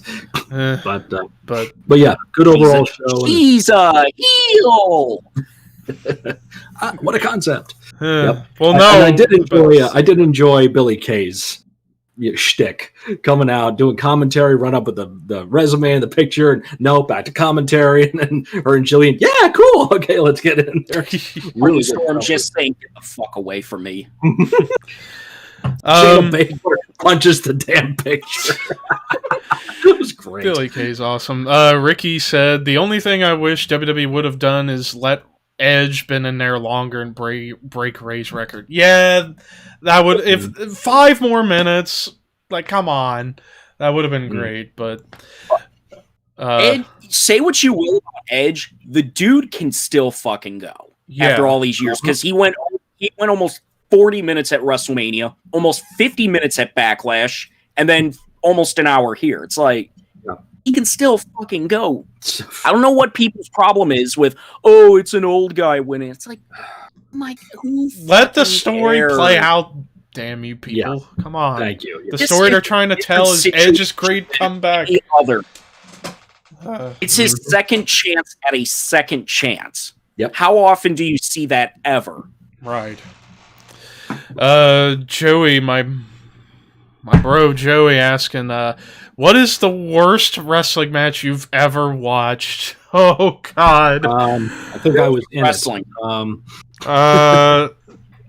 Speaker 2: But yeah, good overall show.
Speaker 3: He's a heel.
Speaker 2: What a concept!
Speaker 1: Well, no,
Speaker 2: and I did enjoy Billy Kay's shtick coming out, doing commentary, run up with the resume and the picture, and back to commentary, and then her and Jillian, yeah, cool, okay, let's get in there.
Speaker 3: Really I'm just saying, get the fuck away from me.
Speaker 2: Punches the damn picture. It was great.
Speaker 1: Billy Kay's awesome. Ricky said, the only thing I wish WWE would have done is let Edge been in there longer and break Ray's record. Yeah, that would, if 5 more minutes, like, come on, that would have been great, but
Speaker 3: Ed, say what you will about Edge, the dude can still fucking go after all these years, because he went almost 40 minutes at WrestleMania, almost 50 minutes at Backlash, and then almost an hour here. It's like, he can still fucking go. I don't know what people's problem is with, it's an old guy winning. It's like,
Speaker 1: let the story play out, damn you people. Yeah. Come on.
Speaker 2: Thank you.
Speaker 1: The story they're trying to tell is Edge's great comeback.
Speaker 3: It's his second chance at a second chance.
Speaker 2: Yep.
Speaker 3: How often do you see that ever?
Speaker 1: Right. Joey, my bro Joey asking, what is the worst wrestling match you've ever watched? Oh God.
Speaker 2: I think I was in
Speaker 3: wrestling.
Speaker 2: I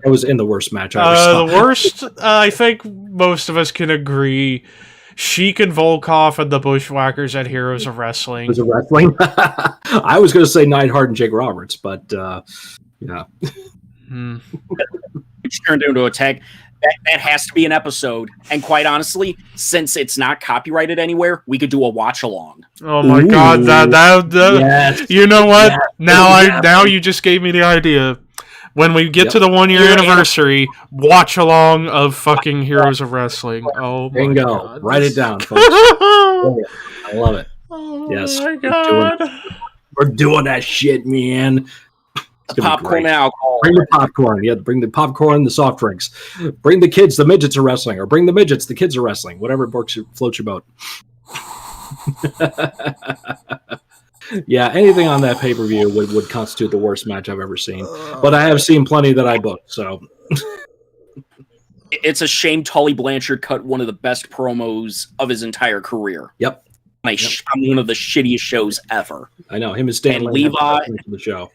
Speaker 2: was in the worst match I ever saw.
Speaker 1: The worst, I think most of us can agree, Sheik and Volkov and the Bushwhackers at Heroes of Wrestling.
Speaker 2: Was it wrestling? I was going to say Neidhart and Jake Roberts, but yeah.
Speaker 3: Which turned into a tag. That has to be an episode. And quite honestly, since it's not copyrighted anywhere, we could do a watch along.
Speaker 1: Oh my God!
Speaker 2: Yes.
Speaker 1: You know what?
Speaker 2: Yes.
Speaker 1: Now you just gave me the idea. When we get to the 1 year anniversary, watch along of fucking Heroes of Wrestling. Oh my
Speaker 2: Bingo.
Speaker 1: God!
Speaker 2: Write it down, folks. I love it.
Speaker 1: Oh
Speaker 2: Yes.
Speaker 1: my God!
Speaker 2: We're doing that shit, man.
Speaker 3: Popcorn and alcohol.
Speaker 2: Bring the popcorn. Yeah, bring the popcorn, the soft drinks. Bring the kids, the midgets are wrestling, or bring the midgets, the kids are wrestling. Whatever floats your boat. Yeah, anything on that pay-per-view would constitute the worst match I've ever seen. But I have seen plenty that I booked, so.
Speaker 3: It's a shame Tully Blanchard cut one of the best promos of his entire career.
Speaker 2: Yep.
Speaker 3: On one of the shittiest shows ever.
Speaker 2: I know, him and Stanley.
Speaker 3: And Levi.
Speaker 2: The show.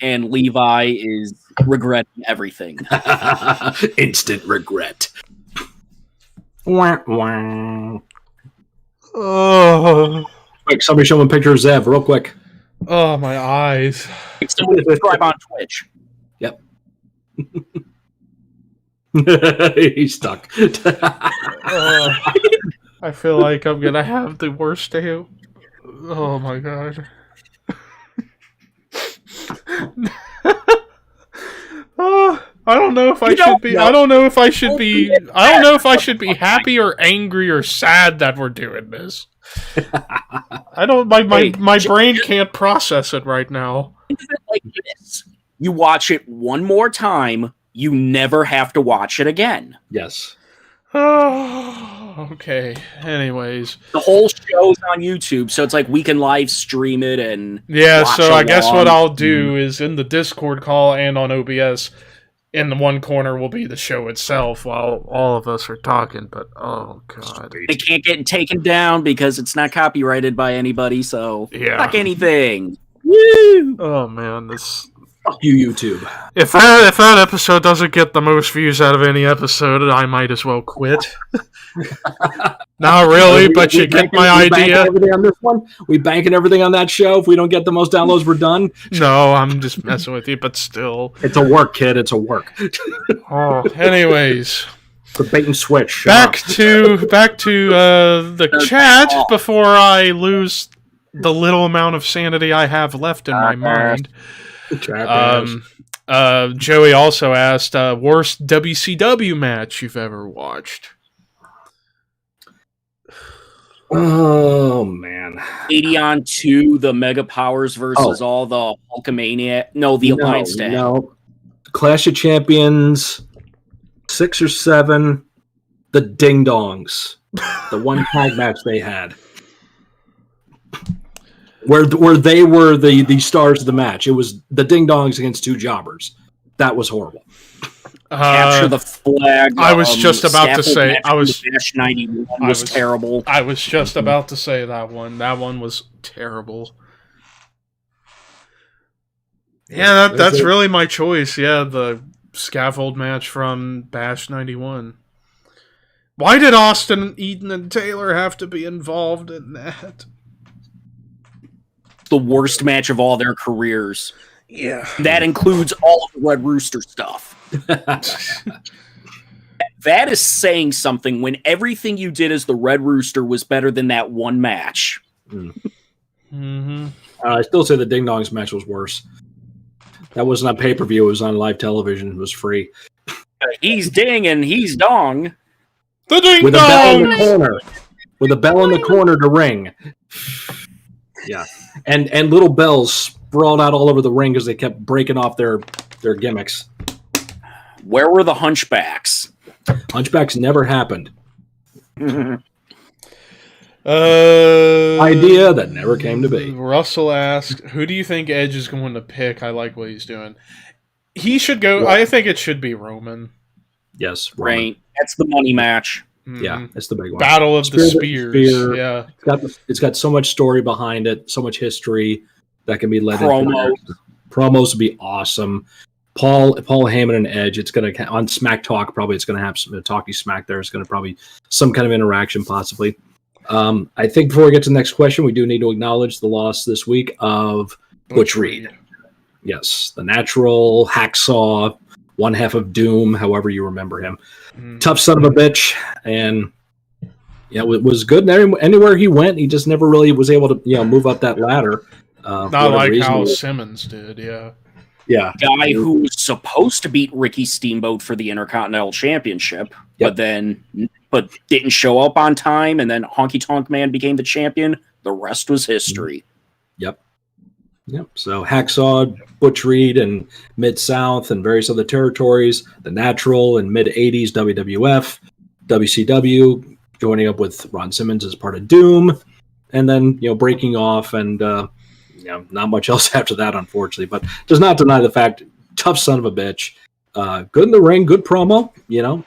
Speaker 3: And Levi is regretting everything.
Speaker 2: Instant regret. Wah, wah.
Speaker 1: Oh.
Speaker 2: Quick, somebody show me a picture of Zev, real quick.
Speaker 1: Oh, my eyes.
Speaker 3: Somebody subscribe on Twitch.
Speaker 2: Yep. He's stuck.
Speaker 1: I feel like I'm gonna have the worst day. Oh my God. I don't know if I should be. I don't know if I should be. I don't know if I should be happy or angry or sad that we're doing this. I don't. My brain can't process it right now.
Speaker 3: Like this, you watch it one more time, you never have to watch it again.
Speaker 2: Yes.
Speaker 1: Oh, okay. Anyways,
Speaker 3: the whole show's on YouTube, so it's like we can live stream it and
Speaker 1: so I guess what I'll do is in the Discord call and on OBS, in the one corner will be the show itself while all of us are talking. But oh God,
Speaker 3: it can't get taken down because it's not copyrighted by anybody. So fuck anything.
Speaker 1: Woo! Oh man, this.
Speaker 2: Fuck you, YouTube.
Speaker 1: If that episode doesn't get the most views out of any episode, I might as well quit. Not really, but you get my idea.
Speaker 2: Everything on this one? We banking everything on that show. If we don't get the most downloads, we're done.
Speaker 1: No, I'm just messing with you, but still,
Speaker 2: it's a work, kid. It's a work.
Speaker 1: Oh, anyways,
Speaker 2: the bait and switch.
Speaker 1: Back to the chat before I lose the little amount of sanity I have left in my mind. Joey also asked, worst WCW match you've ever watched.
Speaker 2: Oh man,
Speaker 3: 80-on-2, the Mega Powers versus all the Hulkamania. No, the Alliance Day.
Speaker 2: No, Clash of Champions 6 or 7, the Ding Dongs, the one tag match they had. Where they were the stars of the match. It was the Ding Dongs against 2 jobbers. That was horrible.
Speaker 3: Capture the Flag.
Speaker 1: I was just about to say.
Speaker 3: Dash 91 was terrible.
Speaker 1: I was just about to say that one. That one was terrible. Yeah, that's really my choice. Yeah, the scaffold match from Bash 91. Why did Austin, Eden, and Taylor have to be involved in that?
Speaker 3: The worst match of all their careers.
Speaker 1: Yeah.
Speaker 3: That includes all of the Red Rooster stuff. That is saying something when everything you did as the Red Rooster was better than that one match.
Speaker 1: Mm-hmm.
Speaker 2: I still say the Ding Dongs match was worse. That wasn't on pay-per-view. It was on live television. It was free.
Speaker 3: He's Ding and he's Dong.
Speaker 1: The Ding
Speaker 2: With a bell in
Speaker 1: Dong!
Speaker 2: the corner. With a bell in the corner to ring. Yeah. And little bells sprawled out all over the ring because they kept breaking off their gimmicks.
Speaker 3: Where were the Hunchbacks?
Speaker 2: Hunchbacks never happened.
Speaker 1: Idea
Speaker 2: that never came to be.
Speaker 1: Russell asked, who do you think Edge is going to pick? I like what he's doing. He should go. I think it should be Roman.
Speaker 2: Yes, Roman.
Speaker 3: Right. That's the money match.
Speaker 2: Yeah, that's the big one.
Speaker 1: Battle of the Spears. Yeah.
Speaker 2: It's got so much story behind it, so much history that can be led
Speaker 3: into.
Speaker 2: Promos would be awesome. Paul Heyman and Edge. It's going to on Smack Talk. Probably it's going to have some Talky Smack there. It's going to probably some kind of interaction possibly. I think before we get to the next question, we do need to acknowledge the loss this week of Butch Reed. Yes, the natural hacksaw, one half of Doom, however you remember him. Tough son of a bitch, and yeah, it was good. Anywhere he went, he just never really was able to move up that ladder.
Speaker 1: Not like how Simmons did, yeah.
Speaker 2: Yeah,
Speaker 3: guy who was supposed to beat Ricky Steamboat for the Intercontinental Championship, but didn't show up on time, and then Honky Tonk Man became the champion. The rest was history.
Speaker 2: Yep. So Hacksaw, Butch Reed, and Mid-South, and various other territories. The Natural and mid-'80s WWF, WCW, joining up with Ron Simmons as part of Doom, and then breaking off, and not much else after that, unfortunately. But does not deny the fact, tough son of a bitch. Good in the ring, good promo,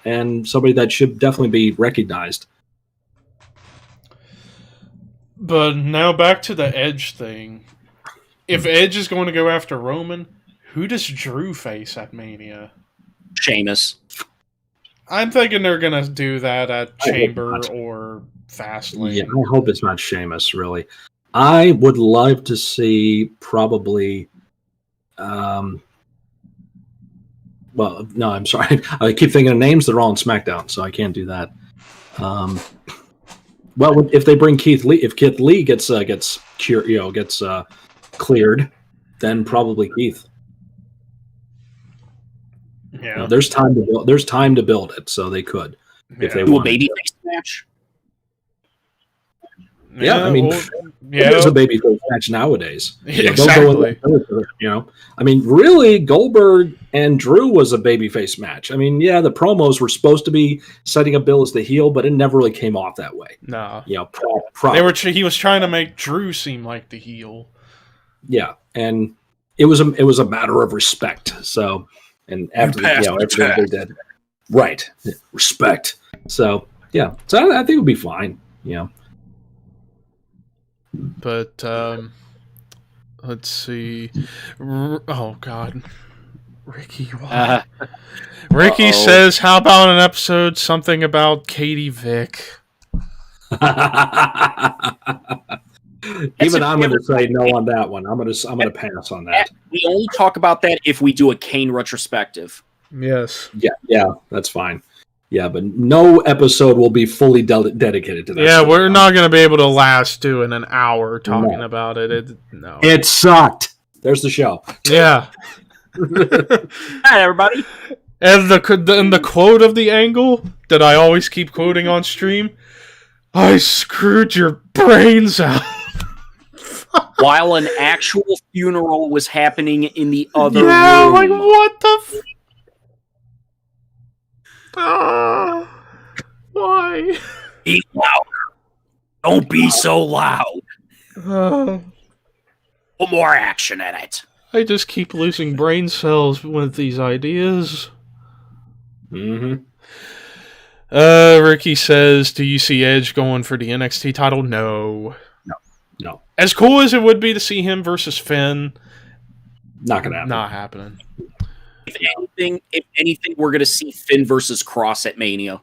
Speaker 2: and somebody that should definitely be recognized.
Speaker 1: But now back to the Edge thing. If Edge is going to go after Roman, who does Drew face at Mania?
Speaker 3: Sheamus.
Speaker 1: I'm thinking they're going to do that at Chamber or Fastlane.
Speaker 2: Yeah, I hope it's not Sheamus, really. I would love to see probably... well, no, I'm sorry. I keep thinking of names that are all on SmackDown, so I can't do that. Well, if they bring Keith Lee, if Keith Lee gets cleared, then probably Keith.
Speaker 1: Yeah,
Speaker 2: there's time to build. There's time to build it, so they could if they
Speaker 3: do a
Speaker 2: want.
Speaker 3: babyface match.
Speaker 2: Yeah, I mean, there's a babyface match nowadays.
Speaker 1: Exactly.
Speaker 2: I mean, really, Goldberg and Drew was a babyface match. I mean, yeah, the promos were supposed to be setting up Bill as the heel, but it never really came off that way.
Speaker 1: No, he was trying to make Drew seem like the heel.
Speaker 2: Yeah, and it was a matter of respect. So, and after everything they did, right, respect. So yeah, so I think it would be fine.
Speaker 1: But let's see. Oh God, Ricky. Why? Ricky says, "How about an episode something about Katie Vick?"
Speaker 2: Even I'm going to say no on that one. I'm going to pass on that.
Speaker 3: We only talk about that if we do a Kane retrospective.
Speaker 1: Yes.
Speaker 2: Yeah, that's fine. Yeah, but no episode will be fully dedicated to that.
Speaker 1: Yeah, we're not going to be able to last doing an hour talking about it. No.
Speaker 2: It sucked. There's the show.
Speaker 1: Yeah.
Speaker 3: Hi, everybody.
Speaker 1: And the quote of the angle that I always keep quoting on stream, I screwed your brains out.
Speaker 3: While an actual funeral was happening in the other room.
Speaker 1: Like, what the why?
Speaker 3: Be louder. Don't be so loud. Put more action in it.
Speaker 1: I just keep losing brain cells with these ideas.
Speaker 2: Mm-hmm.
Speaker 1: Ricky says, do you see Edge going for the NXT title? No. As cool as it would be to see him versus Finn,
Speaker 2: not gonna happen.
Speaker 1: Not happening.
Speaker 3: If anything, we're gonna see Finn versus Cross at Mania.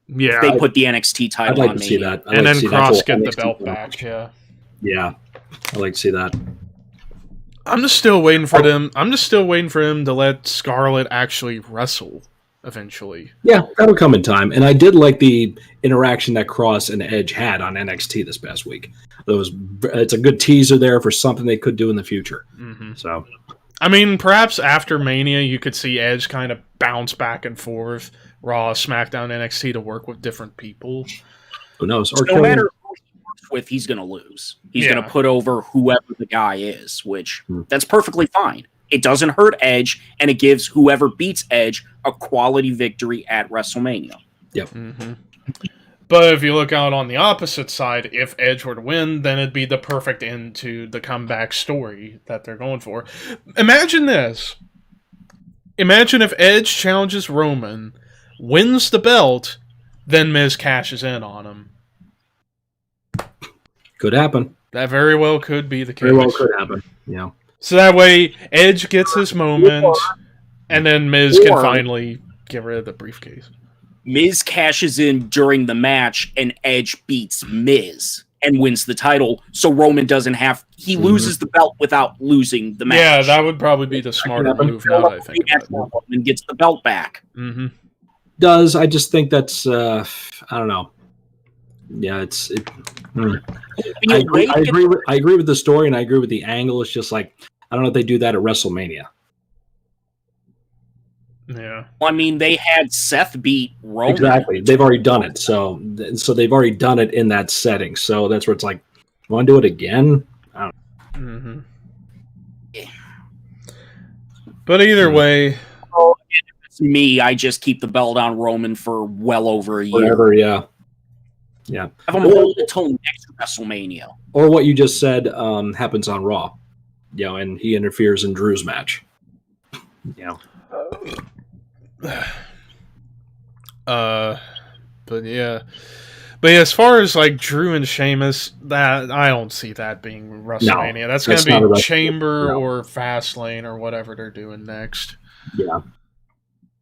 Speaker 1: Yeah,
Speaker 3: they put the NXT title
Speaker 2: I'd like
Speaker 3: on
Speaker 2: to
Speaker 3: Mania.
Speaker 2: see that.
Speaker 1: And then Cross get the belt back. Yeah,
Speaker 2: I'd like to see that.
Speaker 1: I'm just still waiting for them. I'm just still waiting for him to let Scarlett actually wrestle eventually.
Speaker 2: Yeah, that'll come in time. And I did like the interaction that Cross and Edge had on NXT this past week. It's a good teaser there for something they could do in the future.
Speaker 1: Mm-hmm.
Speaker 2: So,
Speaker 1: I mean, perhaps after Mania, you could see Edge kind of bounce back and forth, Raw, SmackDown, NXT to work with different people.
Speaker 2: Who knows?
Speaker 3: Or no matter who he works with, he's going to lose. He's going to put over whoever the guy is, which that's perfectly fine. It doesn't hurt Edge, and it gives whoever beats Edge a quality victory at WrestleMania.
Speaker 2: Yep.
Speaker 1: Mm-hmm. But if you look out on the opposite side, if Edge were to win, then it'd be the perfect end to the comeback story that they're going for. Imagine this. Imagine if Edge challenges Roman, wins the belt, then Miz cashes in on him.
Speaker 2: Could happen.
Speaker 1: That very well could be the case.
Speaker 2: Very well could happen. Yeah.
Speaker 1: So that way, Edge gets his moment, And then Miz can finally get rid of the briefcase.
Speaker 3: Miz cashes in during the match, and Edge beats Miz and wins the title. So Roman doesn't have... He loses the belt without losing the match.
Speaker 1: Yeah, that would probably be the smarter move now that I think about it.
Speaker 3: Roman gets the belt back.
Speaker 1: Mm-hmm.
Speaker 2: Does. I just think that's... I don't know. Yeah, I agree with the story, and I agree with the angle. It's just like, I don't know if they do that at WrestleMania.
Speaker 1: Yeah.
Speaker 3: Well, I mean, they had Seth beat Roman.
Speaker 2: Exactly. They've already done it. So they've already done it in that setting. So that's where it's like, want to do it again? I don't know.
Speaker 1: Mm-hmm. But either way...
Speaker 3: Oh, if it's me, I just keep the belt on Roman for well over a year.
Speaker 2: Whatever, yeah. Yeah.
Speaker 3: Have him hold it till next WrestleMania.
Speaker 2: Or what you just said happens on Raw. You know, and he interferes in Drew's match. You know.
Speaker 1: But yeah, as far as like Drew and Sheamus, that I don't see that being WrestleMania. That's going to be Chamber or Fastlane or whatever they're doing next.
Speaker 2: Yeah,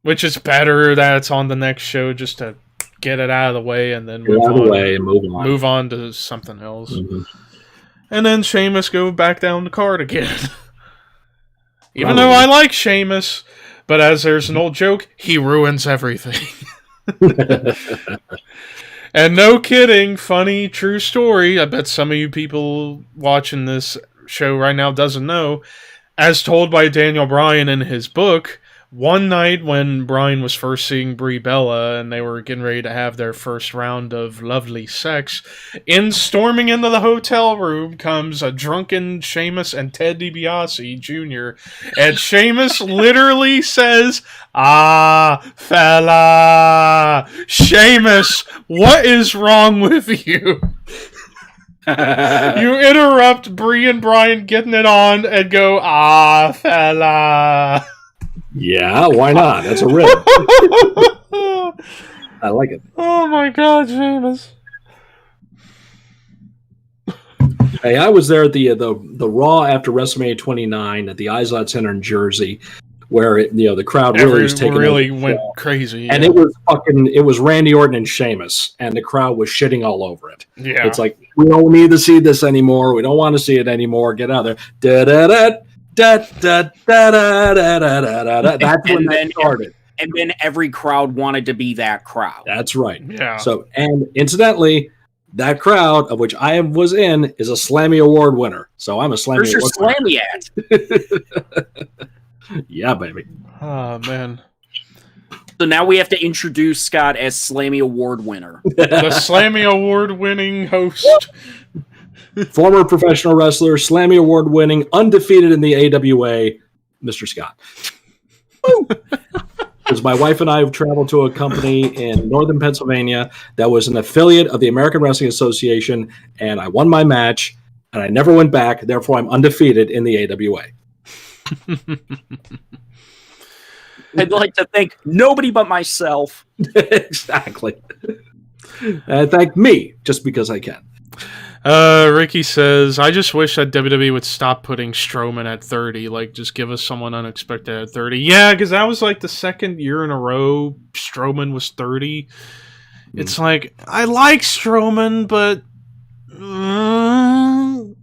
Speaker 1: which is better that it's on the next show just to get it out of the way and then move on to something else. Mm-hmm. And then Sheamus go back down the card again. Even though I like Sheamus, but as there's an old joke, he ruins everything. And no kidding, funny, true story, I bet some of you people watching this show right now doesn't know, as told by Daniel Bryan in his book, one night when Bryan was first seeing Brie Bella and they were getting ready to have their first round of lovely sex, storming into the hotel room comes a drunken Sheamus and Ted DiBiase Jr. And Sheamus literally says, "Ah, fella, Sheamus, what is wrong with you?" You interrupt Brie and Bryan getting it on and go, "Ah, fella."
Speaker 2: Yeah, why not? That's a rip. I like it.
Speaker 1: Oh my God, Sheamus.
Speaker 2: Hey, I was there at the Raw after WrestleMania 29 at the Izod Center in Jersey, where the crowd really
Speaker 1: went crazy,
Speaker 2: and it was Randy Orton and Sheamus, and the crowd was shitting all over it.
Speaker 1: Yeah,
Speaker 2: it's like, we don't need to see this anymore. We don't want to see it anymore. Get out of there. That's when that started.
Speaker 3: And then every crowd wanted to be that crowd.
Speaker 2: That's right.
Speaker 1: Yeah.
Speaker 2: So, and incidentally, that crowd, of which I was in, is a Slammy Award winner. So I'm a Slammy
Speaker 3: Where's your
Speaker 2: Award
Speaker 3: Slammy
Speaker 2: at? Yeah, baby.
Speaker 1: Oh, man.
Speaker 3: So now we have to introduce Scott as Slammy Award winner.
Speaker 1: The Slammy Award winning host.
Speaker 2: Former professional wrestler, Slammy Award winning, undefeated in the AWA, Mr. Scott. Because my wife and I have traveled to a company in northern Pennsylvania that was an affiliate of the American Wrestling Association, and I won my match, and I never went back. Therefore, I'm undefeated in the AWA.
Speaker 3: I'd like to thank nobody but myself.
Speaker 2: Exactly. Thank me, just because I can.
Speaker 1: Ricky says, I just wish that WWE would stop putting Strowman at 30. Like, just give us someone unexpected at 30. Yeah, because that was like the second year in a row Strowman was 30. It's like, I like Strowman, but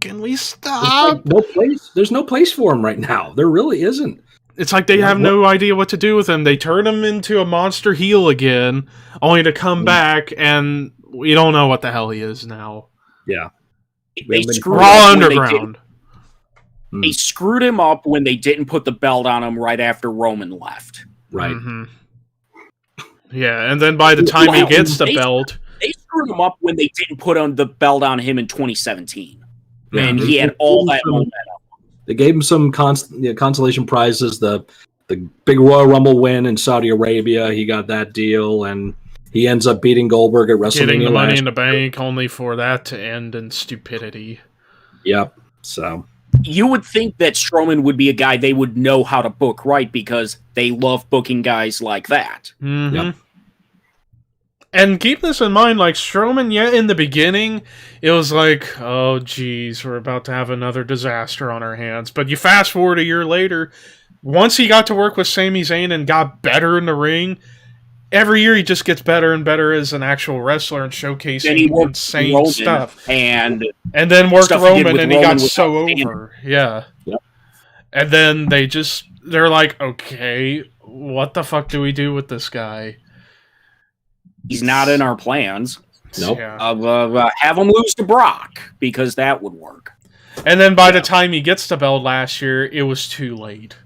Speaker 1: can we stop?
Speaker 2: There's no place for him right now. There really isn't.
Speaker 1: It's like they have no idea what to do with him. They turn him into a monster heel again, only to come back, and we don't know what the hell he is now.
Speaker 2: Yeah.
Speaker 3: They screwed
Speaker 1: Raw Underground.
Speaker 3: They screwed him up when they didn't put the belt on him right after Roman left.
Speaker 2: Right.
Speaker 1: Mm-hmm. Yeah, and then by the time he gets the belt...
Speaker 3: They screwed him up when they didn't put on the belt on him in 2017.
Speaker 2: Yeah,
Speaker 3: and he had all that momentum.
Speaker 2: They gave him some consolation prizes. The big Royal Rumble win in Saudi Arabia, he got that deal, and he ends up beating Goldberg at WrestleMania.
Speaker 1: Getting the Money in the Bank, only for that to end in stupidity.
Speaker 2: Yep. So
Speaker 3: you would think that Strowman would be a guy they would know how to book right, because they love booking guys like that.
Speaker 1: Mm-hmm.
Speaker 2: Yep.
Speaker 1: And keep this in mind, like Strowman, in the beginning, it was like, oh geez, we're about to have another disaster on our hands. But you fast forward a year later, once he got to work with Sami Zayn and got better in the ring, every year he just gets better and better as an actual wrestler and showcasing insane
Speaker 3: Roman
Speaker 1: stuff.
Speaker 3: And
Speaker 1: then worked Roman and he got
Speaker 3: Roman
Speaker 1: so over. Yeah.
Speaker 2: Yep.
Speaker 1: And then they're like, okay, what the fuck do we do with this guy?
Speaker 3: he's not in our plans.
Speaker 2: Nope.
Speaker 1: Yeah.
Speaker 3: Have him lose to Brock, because that would work.
Speaker 1: And then by the time he gets to belt last year, it was too late.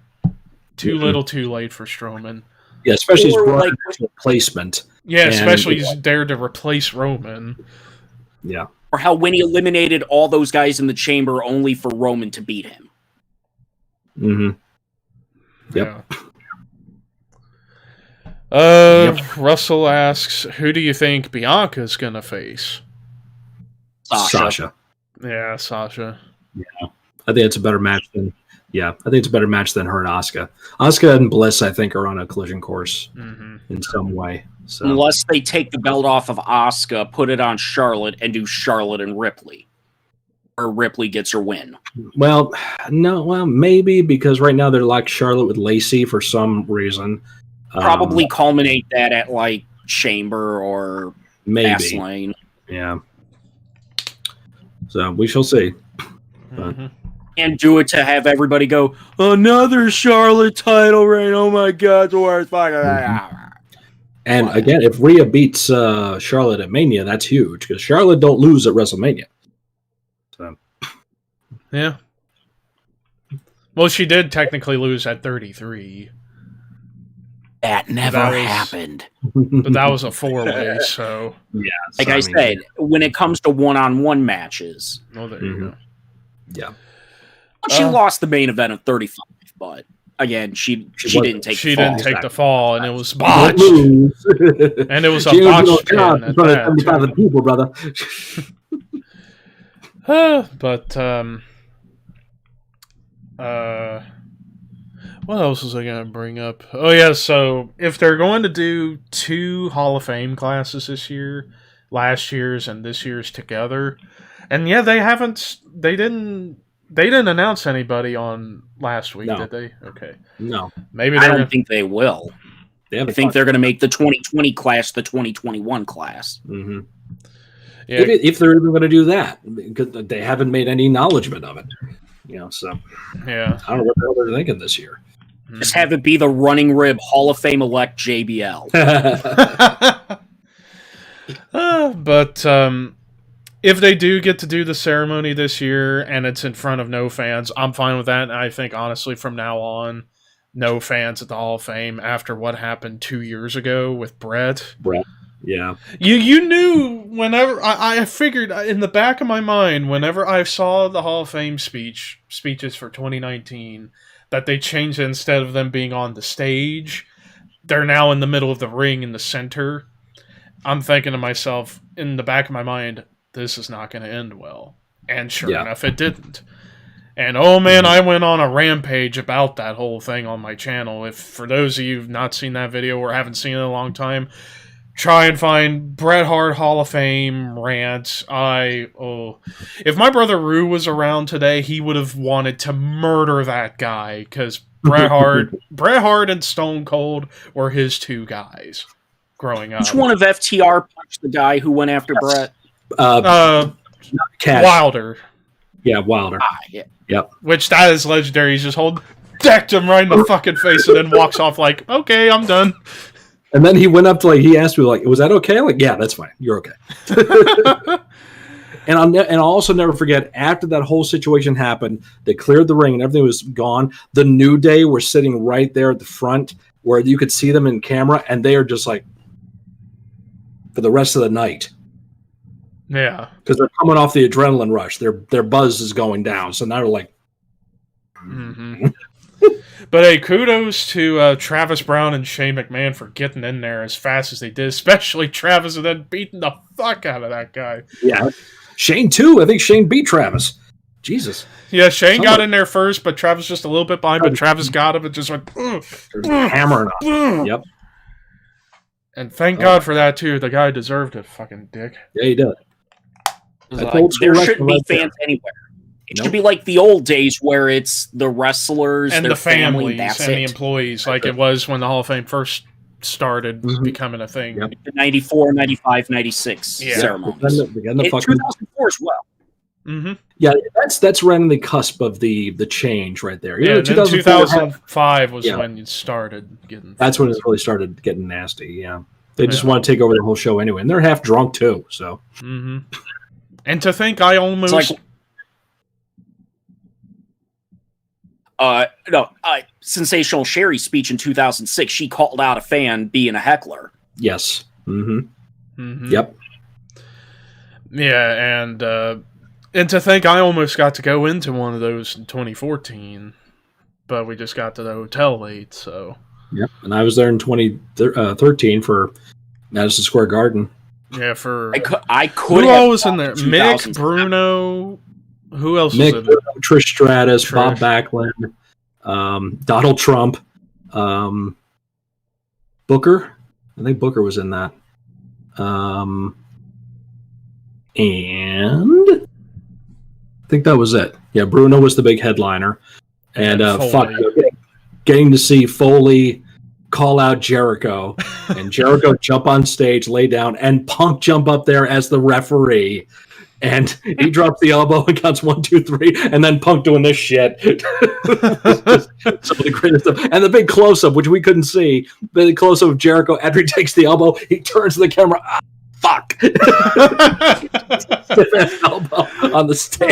Speaker 1: Too little too late for Strowman.
Speaker 2: Yeah, especially his
Speaker 3: Or, like,
Speaker 2: replacement.
Speaker 1: Yeah,
Speaker 2: And-
Speaker 1: especially he's dared to replace Roman.
Speaker 2: Yeah.
Speaker 3: Or how when he eliminated all those guys in the chamber only for Roman to beat him.
Speaker 2: Mm-hmm. Yep.
Speaker 1: Yeah. Russell asks, who do you think Bianca's gonna face?
Speaker 2: Sasha.
Speaker 1: Yeah, Sasha.
Speaker 2: I think it's a better match than. Yeah, I think it's a better match than her and Asuka. Asuka and Bliss, I think, are on a collision course in some way. So
Speaker 3: Unless they take the belt off of Asuka, put it on Charlotte, and do Charlotte and Ripley. Or Ripley gets her win.
Speaker 2: well, maybe because right now they're like Charlotte with Lacey for some reason.
Speaker 3: Probably culminate that at like Chamber or
Speaker 2: maybe.
Speaker 3: Fastlane.
Speaker 2: Yeah. So we shall see.
Speaker 3: And do it to have everybody go, another Charlotte title reign. Oh my God, the worst fucking.
Speaker 2: And again, if Rhea beats Charlotte at Mania, that's huge because Charlotte don't lose at WrestleMania. So
Speaker 1: Yeah. Well, she did technically lose at 33.
Speaker 3: That never happened.
Speaker 1: But that was a 4-way, so...
Speaker 2: yeah,
Speaker 3: Like I said, when it comes to one-on-one matches.
Speaker 1: Oh, there you go.
Speaker 2: Yeah.
Speaker 3: She lost the main event of 35, but again, she didn't take the fall.
Speaker 1: She didn't take the fall, and it was botched. And it was a botched pin at that,
Speaker 2: 75 people, brother.
Speaker 1: But, what else was I going to bring up? Oh, yeah, so if they're going to do 2 Hall of Fame classes this year, last year's and this year's together, and yeah, they didn't announce anybody on last week, did they? Okay.
Speaker 2: No.
Speaker 1: Maybe
Speaker 3: I don't think they will.
Speaker 2: I
Speaker 3: think they're going to make the 2020 class the 2021 class.
Speaker 2: Mm-hmm.
Speaker 1: Yeah.
Speaker 2: If they're even going to do that, because they haven't made any acknowledgement of it. So
Speaker 1: Yeah.
Speaker 2: I don't know what the hell they're thinking this year.
Speaker 3: Just have it be the running rib Hall of Fame elect JBL.
Speaker 1: But if they do get to do the ceremony this year and it's in front of no fans, I'm fine with that. And I think, honestly, from now on, no fans at the Hall of Fame after what happened 2 years ago with Brett.
Speaker 2: Yeah.
Speaker 1: You knew whenever... I figured in the back of my mind, whenever I saw the Hall of Fame speeches for 2019, that they changed it instead of them being on the stage. They're now in the middle of the ring in the center. I'm thinking to myself, in the back of my mind, this is not going to end well. And sure enough, it didn't. And oh man, I went on a rampage about that whole thing on my channel. If for those of you who've not seen that video or haven't seen it in a long time, try and find Bret Hart Hall of Fame rant. If my brother Rue was around today, he would have wanted to murder that guy because Bret Hart and Stone Cold were his 2 guys growing up.
Speaker 3: Which one of FTR punched the guy who went after Brett?
Speaker 1: Wilder.
Speaker 2: Yeah, Wilder.
Speaker 3: Yeah.
Speaker 2: Yep.
Speaker 1: Which that is legendary. He's just decked him right in the fucking face and then walks off like, okay, I'm done.
Speaker 2: And then he went up to he asked me was that okay? I'm like, yeah, that's fine. You're okay. And I'll also never forget, after that whole situation happened, they cleared the ring and everything was gone. The New Day were sitting right there at the front where you could see them in camera, and they are just like for the rest of the night.
Speaker 1: Yeah.
Speaker 2: Because they're coming off the adrenaline rush. Their buzz is going down. So now they're like...
Speaker 1: Mm-hmm. But hey, kudos to Travis Brown and Shane McMahon for getting in there as fast as they did, especially Travis, and then beating the fuck out of that guy.
Speaker 2: Yeah. Shane, too. I think Shane beat Travis. Jesus.
Speaker 1: Yeah, Shane got in there first, but Travis just a little bit behind, but Travis got him and just went...
Speaker 2: hammering on. Yep.
Speaker 1: And thank God for that, too. The guy deserved it, fucking dick.
Speaker 2: Yeah, he did.
Speaker 3: There shouldn't be fans anywhere. It should be like the old days where it's the wrestlers
Speaker 1: and
Speaker 3: their
Speaker 1: the families
Speaker 3: that's
Speaker 1: and
Speaker 3: it.
Speaker 1: the employees, like it was when the Hall of Fame first started becoming a thing.
Speaker 2: Yep.
Speaker 3: The 94, 95, 96 ceremonies.
Speaker 2: Again,
Speaker 3: In 2004 as well.
Speaker 1: Mm-hmm.
Speaker 2: Yeah, that's right on the cusp of the change right there.
Speaker 1: Yeah, and then
Speaker 2: 2004
Speaker 1: 2005 was when it started getting...
Speaker 2: That's when it really started getting nasty, yeah. They just want to take over the whole show anyway, and they're half drunk too, so...
Speaker 1: Mm-hmm. And to think I almost...
Speaker 3: Sensational Sherry's speech in 2006, she called out a fan being a heckler.
Speaker 2: Yes. Mm-hmm.
Speaker 1: Mm-hmm.
Speaker 2: Yep.
Speaker 1: Yeah, and to think I almost got to go into one of those in 2014, but we just got to the hotel late, so...
Speaker 2: Yep, and I was there in 2013 for Madison Square Garden.
Speaker 1: Yeah, for...
Speaker 3: I could
Speaker 1: who all was in there? Mick, Bruno... Who else was in there?
Speaker 2: Trish Stratus, Bob Backlund, Donald Trump, Booker. I think Booker was in that. And I think that was it. Yeah, Bruno was the big headliner. And getting to see Foley call out Jericho, and Jericho jump on stage, lay down, and Punk jump up there as the referee. And he drops the elbow and counts 1, 2, 3, and then Punk doing this shit. Some of the greatest stuff. And the big close-up, which we couldn't see, but the close-up of Jericho after he takes the elbow, he turns to the camera. Ah, fuck! Stiff elbow on the stage.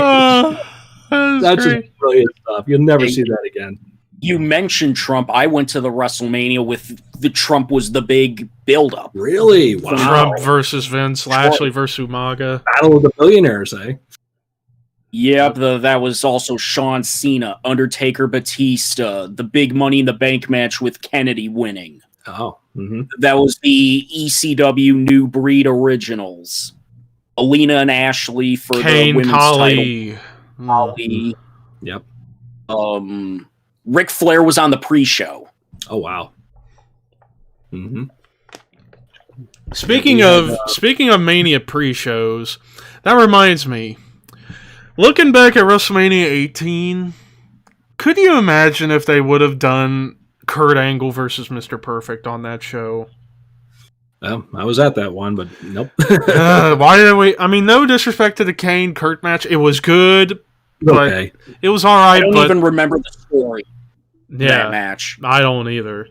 Speaker 2: That's just brilliant stuff. You'll never see that again.
Speaker 3: You mentioned Trump. I went to the WrestleMania with the Trump was the big build-up.
Speaker 2: Really? Wow.
Speaker 1: Trump versus Vince, Lashley versus Umaga.
Speaker 2: Battle of the Billionaires, eh?
Speaker 3: Yep, that was also Shawn Cena, Undertaker, Batista, the big Money in the Bank match with Kennedy winning.
Speaker 2: Oh. Mm-hmm.
Speaker 3: That was the ECW New Breed Originals. Alina and Ashley for
Speaker 1: Kane,
Speaker 3: the women's
Speaker 1: Khali.
Speaker 3: title. Khali.
Speaker 2: Yep.
Speaker 3: Ric Flair was on the pre-show.
Speaker 2: Oh, wow. Mm-hmm.
Speaker 1: Speaking of Mania pre-shows, that reminds me. Looking back at WrestleMania 18, could you imagine if they would have done Kurt Angle versus Mr. Perfect on that show?
Speaker 2: Well, I was at that one, but nope.
Speaker 1: Why didn't we? I mean, no disrespect to the Kane Kurt match, it was good.
Speaker 2: Okay.
Speaker 1: It was all right.
Speaker 3: I don't even remember the story. That match.
Speaker 1: I don't either.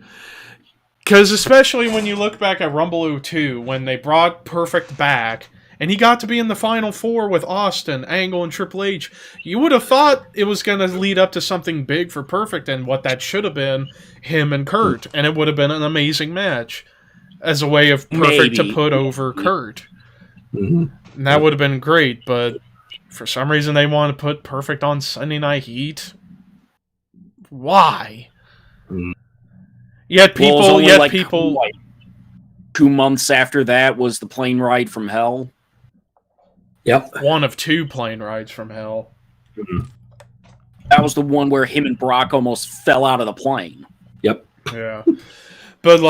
Speaker 1: Because especially when you look back at Rumble 02, when they brought Perfect back, and he got to be in the Final Four with Austin, Angle, and Triple H, you would have thought it was going to lead up to something big for Perfect, and what that should have been, him and Kurt, and it would have been an amazing match as a way of Perfect to put over Kurt.
Speaker 2: Mm-hmm.
Speaker 1: And that would have been great, but for some reason they want to put Perfect on Sunday Night Heat. Why? Yet people,
Speaker 3: 2 months after that was the plane ride from hell.
Speaker 2: Yep.
Speaker 1: One of 2 plane rides from hell.
Speaker 2: Mm-hmm.
Speaker 3: That was the one where him and Brock almost fell out of the plane.
Speaker 2: Yep.
Speaker 1: Yeah. But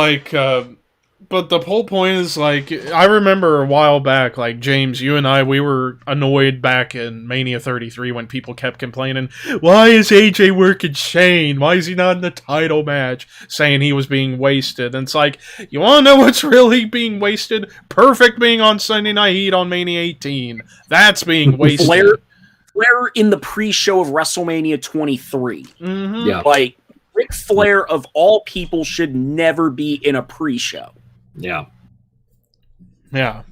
Speaker 1: but the whole point is, I remember a while back, James, you and I, we were annoyed back in Mania 33 when people kept complaining, why is AJ working Shane? Why is he not in the title match? Saying he was being wasted. And it's you want to know what's really being wasted? Perfect being on Sunday Night Heat on Mania 18. That's being wasted.
Speaker 3: Flair in the pre-show of WrestleMania 23.
Speaker 1: Mm-hmm.
Speaker 2: Yeah.
Speaker 3: Ric Flair, of all people, should never be in a pre-show.
Speaker 2: Yeah.
Speaker 1: Yeah.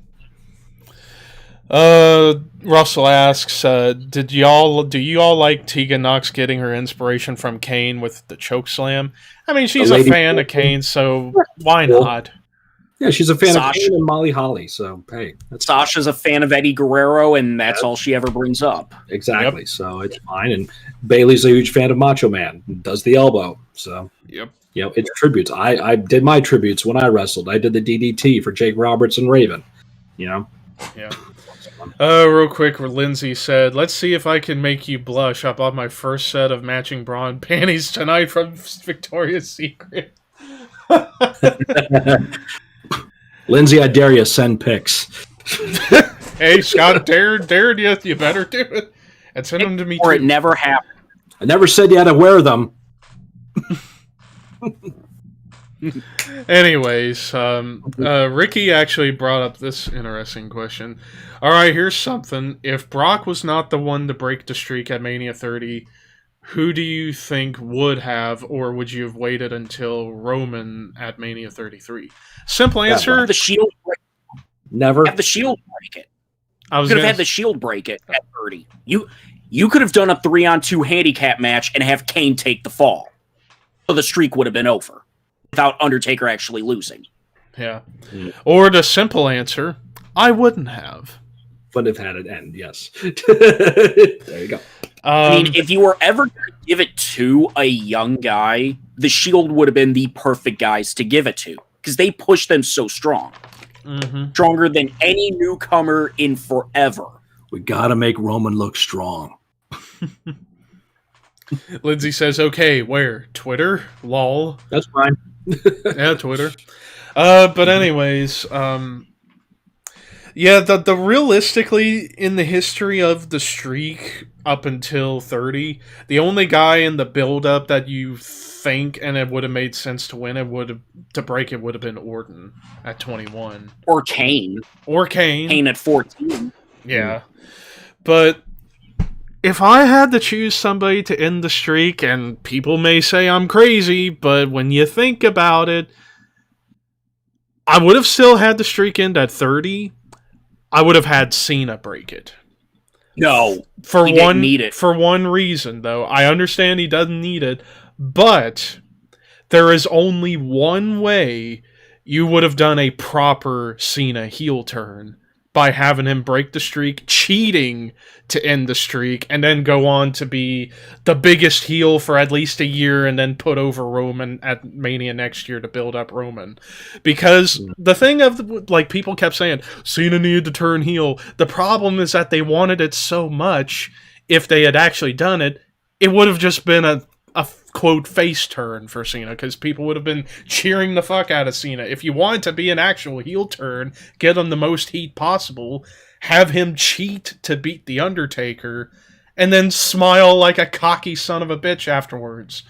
Speaker 1: Russell asks, do you all like Tegan Knox getting her inspiration from Kane with the choke slam? I mean, she's a fan of Kane, so why not?
Speaker 2: Yeah, she's a fan of Kane and Molly Holly, so hey.
Speaker 3: Sasha's a fan of Eddie Guerrero, and that's all she ever brings up.
Speaker 2: Exactly, so it's fine. And Bayley's a huge fan of Macho Man, does the elbow, so.
Speaker 1: Yep.
Speaker 2: It's tributes. I did my tributes when I wrestled. I did the DDT for Jake Roberts and Raven,
Speaker 1: Yeah. Real quick, Lindsay said, let's see if I can make you blush. I bought my first set of matching bra and panties tonight from Victoria's Secret.
Speaker 2: Lindsay, I dare you, send pics.
Speaker 1: Hey, Scott, dared you. You better do it. And send them to me
Speaker 3: or
Speaker 1: too.
Speaker 3: it never happened.
Speaker 2: I never said you had to wear them.
Speaker 1: Anyways, Ricky actually brought up this interesting question. All right, here's something. If Brock was not the one to break the streak at Mania 30, who do you think would have, or would you have waited until Roman at Mania 33? Simple answer.
Speaker 3: Have the Shield
Speaker 2: Never.
Speaker 3: have the Shield break it.
Speaker 1: I was
Speaker 3: Could have
Speaker 1: gonna
Speaker 3: had the Shield break it at 30. You could have done a 3-on-2 handicap match and have Kane take the fall. So the streak would have been over without Undertaker actually losing.
Speaker 1: Yeah. Or the simple answer, I wouldn't have.
Speaker 2: Wouldn't have had it end, yes. There you go.
Speaker 3: I mean, if you were ever going to give it to a young guy, the Shield would have been the perfect guys to give it to because they push them so strong. Stronger than any newcomer in forever.
Speaker 2: We got to make Roman look strong.
Speaker 1: Lindsay says, okay, where? Twitter? Lol.
Speaker 2: That's fine.
Speaker 1: Yeah, Twitter. But anyways, yeah, the realistically, in the history of the streak up until 30, the only guy in the build-up that you think, and it would have made sense to win it, to break it, would have been Orton at 21.
Speaker 3: Or Kane.
Speaker 1: Kane
Speaker 3: at 14.
Speaker 1: Yeah. But if I had to choose somebody to end the streak, and people may say I'm crazy, but when you think about it, I would have still had the streak end at 30. I would have had Cena break it.
Speaker 3: No.
Speaker 1: He
Speaker 3: didn't need it.
Speaker 1: For one reason, though. I understand he doesn't need it, but there is only one way you would have done a proper Cena heel turn. By having him break the streak, cheating to end the streak, and then go on to be the biggest heel for at least a year, and then put over Roman at Mania next year to build up Roman. Because the thing of, like, people kept saying, Cena needed to turn heel. The problem is that they wanted it so much, if they had actually done it, it would have just been a quote face turn for Cena, because people would have been cheering the fuck out of Cena. If you want it to be an actual heel turn, get him the most heat possible, have him cheat to beat The Undertaker, and then smile like a cocky son of a bitch afterwards.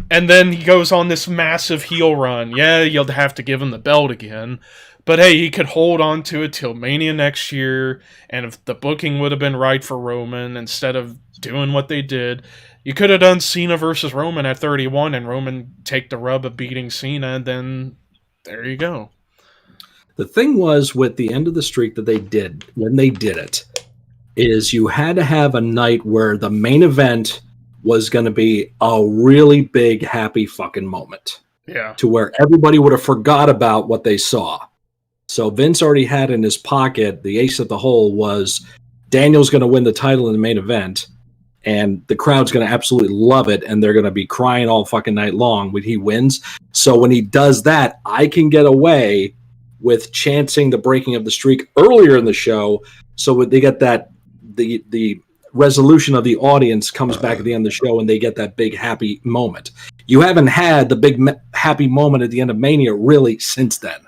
Speaker 1: And then he goes on this massive heel run. Yeah, you'll have to give him the belt again, but hey, he could hold on to it till Mania next year, and if the booking would have been right for Roman, instead of doing what they did, you could have done Cena versus Roman at 31 and Roman take the rub of beating Cena, and then there you go.
Speaker 2: The thing was, with the end of the streak that they did, when they did it, is you had to have a night where the main event was going to be a really big, happy fucking moment.
Speaker 1: Yeah.
Speaker 2: To where everybody would have forgot about what they saw. So Vince already had in his pocket, the ace of the hole was Daniel's going to win the title in the main event, and the crowd's going to absolutely love it, and they're going to be crying all fucking night long when he wins. So when he does that, I can get away with chancing the breaking of the streak earlier in the show, so they get that the resolution of the audience comes back at the end of the show, and they get that big happy moment. You haven't had the big happy moment at the end of Mania really since then.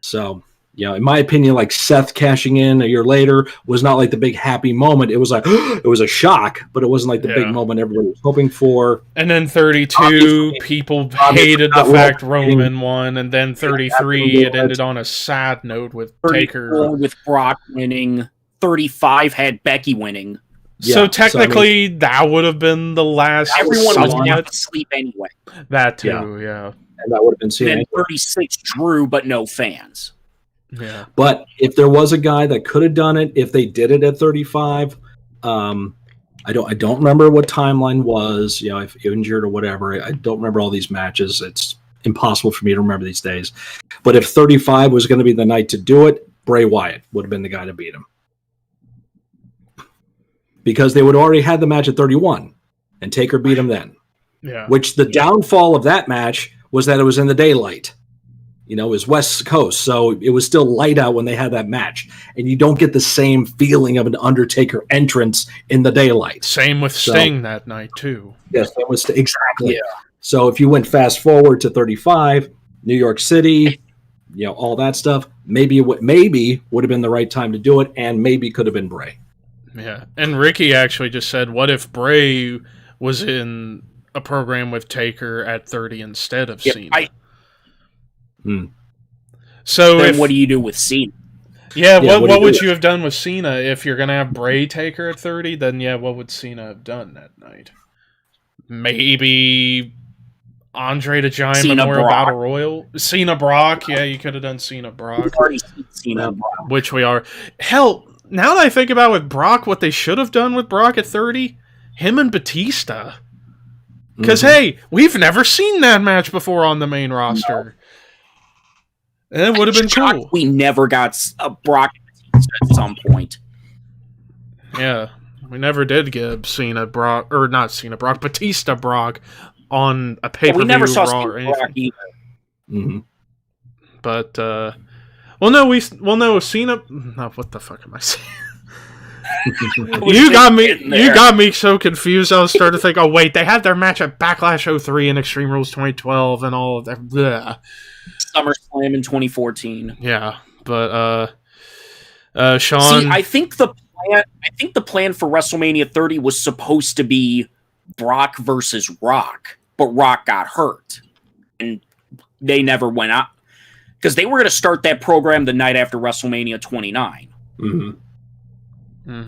Speaker 2: So, in my opinion, like Seth cashing in a year later was not like the big happy moment. It was like, it was a shock, but it wasn't like the big moment everybody was hoping for.
Speaker 1: And then 32, people hated the fact Roman won, and then 33, it ended on a sad note with Taker.
Speaker 3: With Brock winning, 35 had Becky winning.
Speaker 1: So technically, that would have been the last.
Speaker 3: Everyone was going to have to sleep anyway.
Speaker 1: That too, yeah.
Speaker 2: And that would have been seen.
Speaker 3: Then 36 drew, but no fans.
Speaker 1: Yeah.
Speaker 2: But if there was a guy that could have done it, if they did it at 35, I don't remember what timeline was, if injured or whatever. I don't remember all these matches. It's impossible for me to remember these days. But if 35 was going to be the night to do it, Bray Wyatt would have been the guy to beat him. Because they would have already had the match at 31, and Taker beat him then.
Speaker 1: Yeah.
Speaker 2: Which the downfall of that match was that it was in the daylight. It was West Coast, so it was still light out when they had that match. And you don't get the same feeling of an Undertaker entrance in the daylight.
Speaker 1: Same with Sting that night, too.
Speaker 2: Yes, that was exactly.
Speaker 3: Yeah.
Speaker 2: So if you went fast forward to 35, New York City, all that stuff, maybe would have been the right time to do it, and maybe could have been Bray.
Speaker 1: Yeah, and Ricky actually just said, what if Bray was in a program with Taker at 30 instead of Cena? So
Speaker 3: then what do you do with Cena?
Speaker 1: Yeah, what would you have done with Cena if you're going to have Bray Taker at 30? Then, yeah, what would Cena have done that night? Maybe Andre the Giant
Speaker 3: Cena
Speaker 1: Memorial
Speaker 3: Brock.
Speaker 1: Battle Royal? Cena Brock, yeah, you could have done Cena Brock.
Speaker 3: We've already seen Cena Brock.
Speaker 1: Which we are. Hell, now that I think about with Brock, what they should have done with Brock at 30, him and Batista. Because, hey, we've never seen that match before on the main roster. And it would have been cool.
Speaker 3: We never got a Brock at some point.
Speaker 1: Yeah, we never did get Cena Brock, or not Cena Brock, Batista Brock on a pay-per-view
Speaker 3: We never saw
Speaker 1: Raw or
Speaker 3: Cena Brock
Speaker 1: anything.
Speaker 3: either.
Speaker 1: But, no, Cena... No, what the fuck am I saying? You got me so confused. I was starting to think, oh wait, they had their match at Backlash 03 and Extreme Rules 2012 and all of that. Bleh.
Speaker 3: SummerSlam in 2014.
Speaker 1: Yeah, but Sean,
Speaker 3: See, I think the plan for WrestleMania 30 was supposed to be Brock versus Rock, but Rock got hurt, and they never went out because they were going to start that program the night after WrestleMania 29.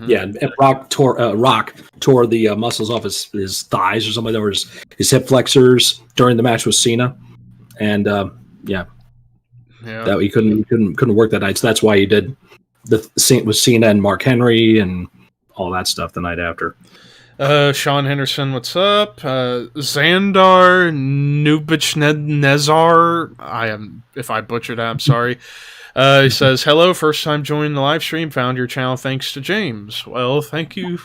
Speaker 2: Yeah, and Rock tore the muscles off his thighs or something. There was his hip flexors during the match with Cena, and that he couldn't work that night. So that's why he did the scene with Cena and Mark Henry and all that stuff the night after.
Speaker 1: Sean Henderson, what's up? Xandar Nubichnezar. If I butchered that, I'm sorry. He says, hello, first time joining the live stream, found your channel thanks to James. Well, thank you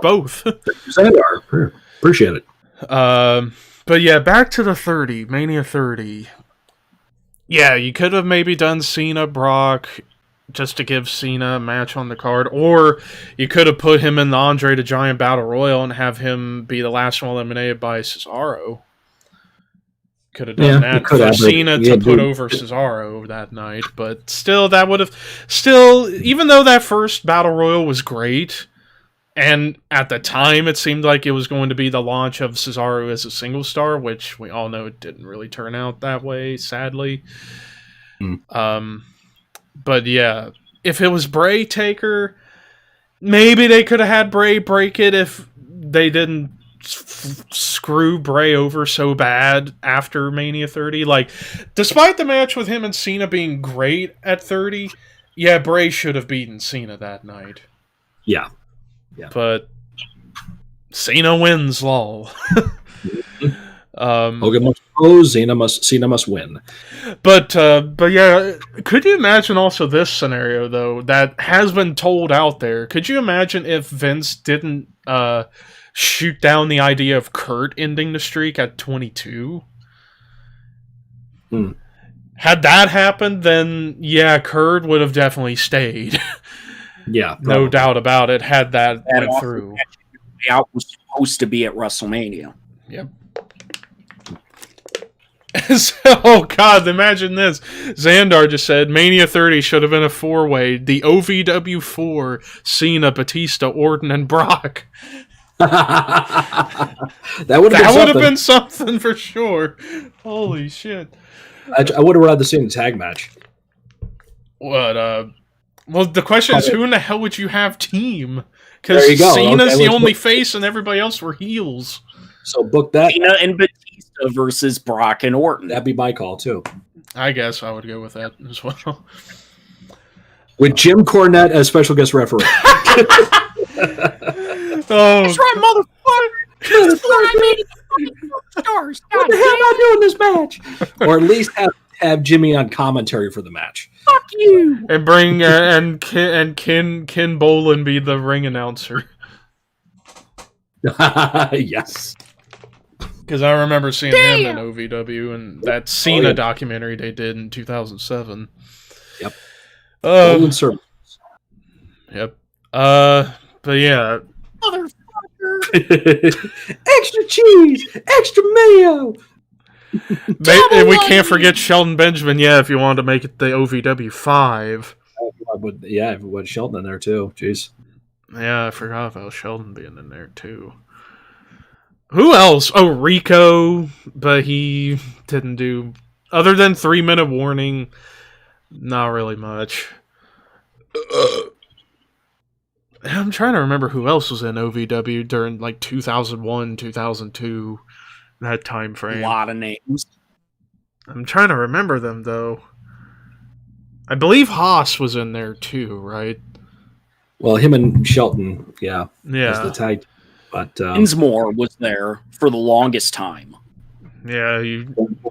Speaker 1: both.
Speaker 2: Xandar, appreciate it.
Speaker 1: But yeah, back to the 30, Mania 30. Yeah, you could have maybe done Cena, Brock, just to give Cena a match on the card, or you could have put him in the Andre the Giant Battle Royal and have him be the last one eliminated by Cesaro. Could have done that for Cena to put over Cesaro that night, but still, that would have even though that first Battle Royal was great, and at the time it seemed like it was going to be the launch of Cesaro as a single star, which we all know it didn't really turn out that way, sadly. But yeah, if it was Bray Taker, maybe they could have had Bray break it if they didn't screw Bray over so bad after Mania 30. Like, despite the match with him and Cena being great at 30, yeah, Bray should have beaten Cena that night.
Speaker 2: Yeah.
Speaker 1: But Cena wins, lol.
Speaker 2: Hogan must lose, Cena must win.
Speaker 1: But yeah, could you imagine also this scenario though that has been told out there? Could you imagine if Vince didn't shoot down the idea of Kurt ending the streak at 22? Had that happened, then yeah, Kurt would have definitely stayed.
Speaker 2: Yeah,
Speaker 1: no doubt about it. Had that went through,
Speaker 3: out was supposed to be at WrestleMania.
Speaker 1: Yep. So, oh god, imagine this. Xandar just said Mania 30 should have been a 4-way. The OVW4, Cena, Batista, Orton, and Brock.
Speaker 2: that would have been
Speaker 1: something for sure. Holy shit.
Speaker 2: I would have rather seen the tag match.
Speaker 1: What, well, the question is, who in the hell would you have team? Because Cena's the only face and everybody else were heels.
Speaker 2: So book that.
Speaker 3: Cena and Batista versus Brock and Orton.
Speaker 2: That'd be my call, too.
Speaker 1: I guess I would go with that as well.
Speaker 2: With Jim Cornette as special guest referee.
Speaker 1: That's
Speaker 3: right, motherfucker! That's right, stars.
Speaker 2: What the hell am I doing this match? Or at least have Jimmy on commentary for the match.
Speaker 3: Fuck you!
Speaker 1: And bring Ken Bolin be the ring announcer.
Speaker 2: Yes.
Speaker 1: Because I remember seeing him in OVW and that Cena documentary they did in 2007.
Speaker 2: Yep.
Speaker 1: Yep. But yeah.
Speaker 3: Motherfucker!
Speaker 2: Extra cheese! Extra mayo!
Speaker 1: And we can't forget Sheldon Benjamin, if you wanted to make it the OVW 5.
Speaker 2: Yeah, with Sheldon in there too. Jeez.
Speaker 1: Yeah, I forgot about Sheldon being in there, too. Who else? Oh, Rico, but he didn't do... Other than 3-minute warning, not really much. I'm trying to remember who else was in OVW during, 2001, 2002, that time frame.
Speaker 3: A lot of names.
Speaker 1: I'm trying to remember them, though. I believe Haas was in there, too, right?
Speaker 2: Well, him and Shelton, yeah.
Speaker 1: Yeah.
Speaker 2: Was the tag. But
Speaker 3: Dinsmore was there for the longest time.
Speaker 1: Yeah,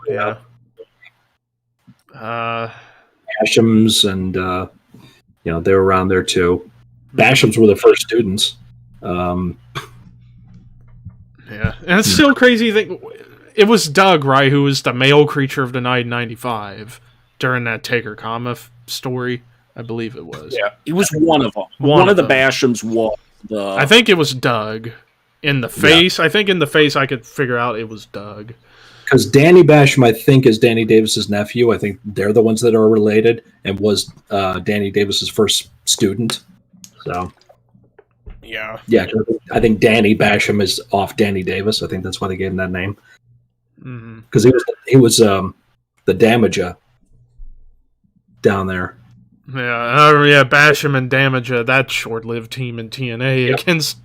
Speaker 1: yeah.
Speaker 2: Basham's and they were around there too. Basham's were the first students.
Speaker 1: Yeah, and it's still crazy that it was Doug, right, who was the male creature of the night in '95 during that Taker Kama story. I believe it was.
Speaker 3: Yeah, he was one of them. One of the Bashams was the.
Speaker 1: I think it was Doug. In the face, yeah. I think in the face I could figure out it was Doug.
Speaker 2: Because Danny Basham, I think, is Danny Davis's nephew. I think they're the ones that are related, and was Danny Davis's first student. So,
Speaker 1: yeah,
Speaker 2: I think Danny Basham is off Danny Davis. I think that's why they gave him that name. Because he was the Damager down there.
Speaker 1: Yeah, Basham and Damager, that short-lived team in TNA against.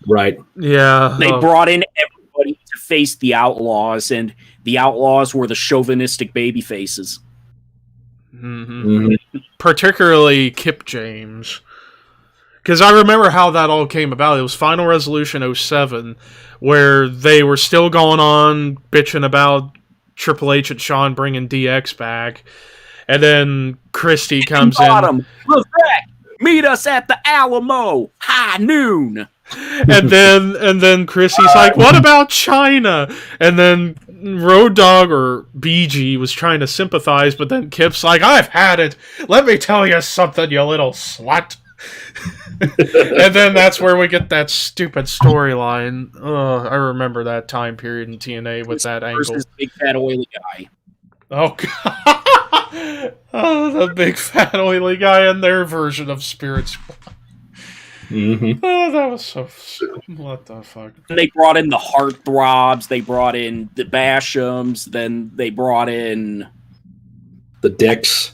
Speaker 2: Right.
Speaker 1: Yeah.
Speaker 3: They brought in everybody to face the Outlaws, and the Outlaws were the chauvinistic baby faces.
Speaker 1: Particularly Kip James. Because I remember how that all came about. It was Final Resolution 07, where they were still going on bitching about Triple H and Shawn bringing DX back. And then Christie comes in.
Speaker 3: Meet us at the Alamo, high noon.
Speaker 1: And then Chrissy's like, what about China? And then Road Dogg or BG was trying to sympathize, but then Kip's like, I've had it. Let me tell you something, you little slut. And then that's where we get that stupid storyline. I remember that time period in TNA with that angle.
Speaker 3: Big fat oily guy.
Speaker 1: Oh, God. Oh, the big fat oily guy and their version of Spirit Squad. Oh, that was so... What the fuck?
Speaker 3: And they brought in the Heartthrobs, they brought in the Bashams, then they brought in...
Speaker 2: the Dicks.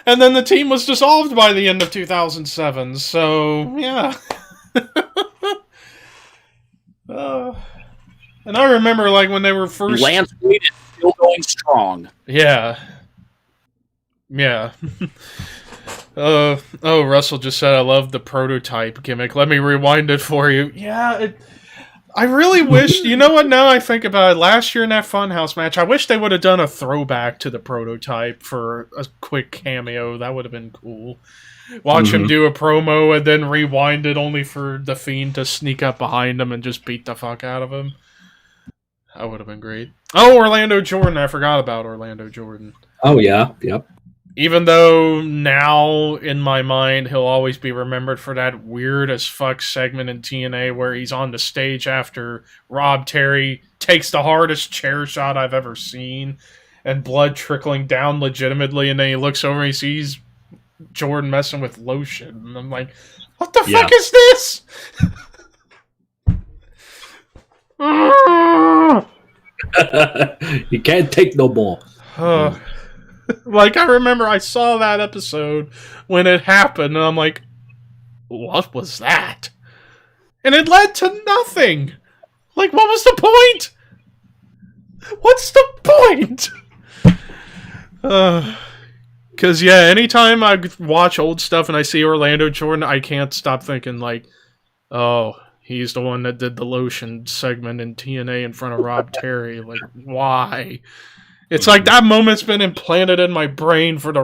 Speaker 1: And then the team was dissolved by the end of 2007, so, yeah. And I remember, when they were first...
Speaker 3: Lance Wade is still going strong.
Speaker 1: Yeah. Yeah. Russell just said, I love the prototype gimmick. Let me rewind it for you. Yeah, I really wish... You know what, now I think about it, last year in that Funhouse match, I wish they would have done a throwback to the prototype for a quick cameo. That would have been cool. Watch him do a promo and then rewind it only for The Fiend to sneak up behind him and just beat the fuck out of him. That would have been great. Oh, Orlando Jordan. I forgot about Orlando Jordan.
Speaker 2: Oh, yeah. Yep.
Speaker 1: Even though now, in my mind, he'll always be remembered for that weird as fuck segment in TNA where he's on the stage after Rob Terry takes the hardest chair shot I've ever seen and blood trickling down legitimately, and then he looks over and he sees Jordan messing with lotion. And I'm like, what the fuck is this?
Speaker 2: You can't take no more.
Speaker 1: I remember I saw that episode when it happened, and I'm like, what was that? And it led to nothing. What was the point? What's the point? Because, anytime I watch old stuff and I see Orlando Jordan, I can't stop thinking, oh, he's the one that did the lotion segment in TNA in front of Rob Terry. Why? It's that moment's been implanted in my brain for the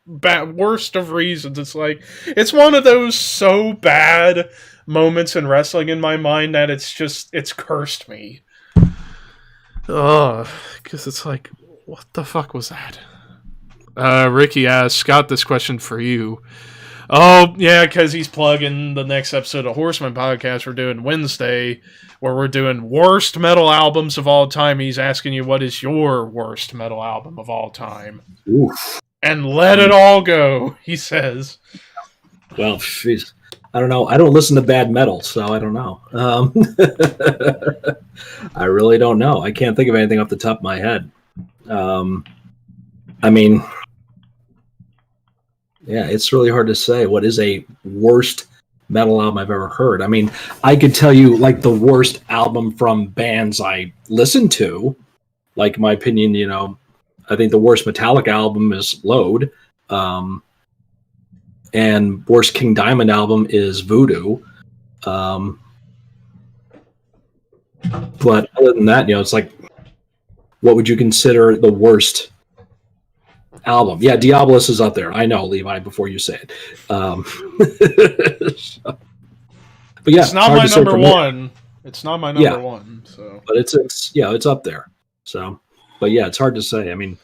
Speaker 1: worst of reasons. It's one of those so bad moments in wrestling in my mind that it's cursed me. Because it's what the fuck was that? Ricky asks, Scott, this question for you. Oh, yeah, because he's plugging the next episode of Horseman Podcast we're doing Wednesday, where we're doing worst metal albums of all time. He's asking you, what is your worst metal album of all time?
Speaker 2: Oof.
Speaker 1: and let it all go, he says.
Speaker 2: Well, jeez. I don't know. I don't listen to bad metal, so I don't know. I really don't know. I can't think of anything off the top of my head. I mean, yeah, it's really hard to say what is a worst metal album I've ever heard. I mean, I could tell you like the worst album from bands I listen to. Like, my opinion, you know, I think the worst Metallica album is Load. And worst King Diamond album is Voodoo. But other than that, you know, it's like, what would you consider the worst album? Yeah, Diabolus is up there. I know, Levi, before you say it. But yeah,
Speaker 1: it's not my number one. It's not my number one. So,
Speaker 2: but it's up there. So, but yeah, it's hard to say. I mean,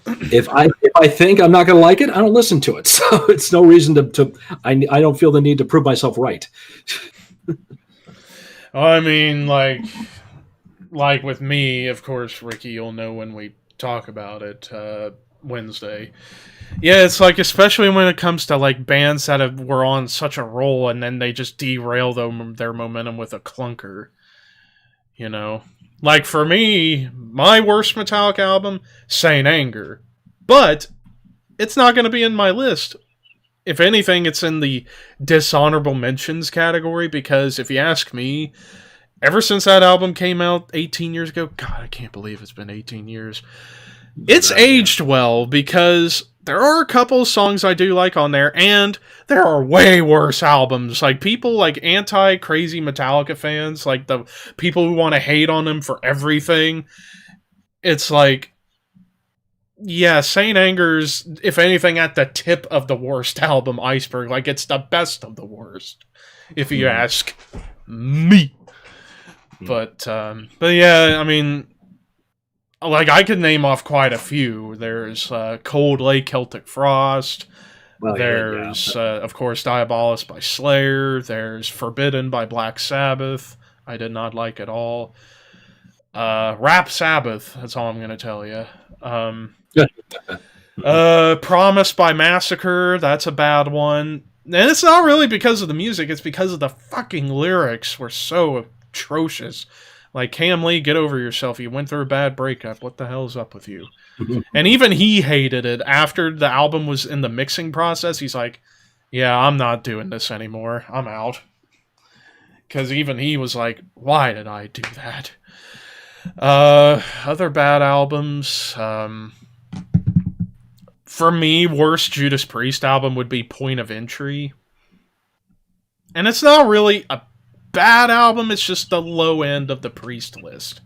Speaker 2: if I think I'm not going to like it, I don't listen to it. So it's no reason to I don't feel the need to prove myself right.
Speaker 1: I mean, like with me, of course, Ricky, you'll know when we talk about it Wednesday. Yeah, it's like, especially when it comes to like bands that were on such a roll and then they just derail their momentum with a clunker. You know? Like, for me, my worst Metallica album, Saint Anger. But it's not going to be in my list. If anything, it's in the dishonorable mentions category, because if you ask me, ever since that album came out 18 years ago, God, I can't believe it's been 18 years. It's aged well, because there are a couple songs I do like on there, and there are way worse albums. Like, people like anti-crazy Metallica fans, like the people who want to hate on them for everything. It's like, yeah, Saint Anger's, if anything, at the tip of the worst album iceberg. Like, it's the best of the worst, if you ask me. But yeah, I mean, like, I could name off quite a few. There's Cold Lake Celtic Frost. Well, there's, of course, Diabolus by Slayer. There's Forbidden by Black Sabbath. I did not like at all. Rap Sabbath, that's all I'm going to tell you. Promise by Massacre, that's a bad one. And it's not really because of the music, it's because of the fucking lyrics were so atrocious. Like, Cam Lee, get over yourself. You went through a bad breakup. What the hell's up with you? And even he hated it. After the album was in the mixing process, he's like, yeah, I'm not doing this anymore. I'm out. Because even he was like, why did I do that? Other bad albums. For me, worst Judas Priest album would be Point of Entry. And it's not really a bad album, it's just the low end of the Priest list.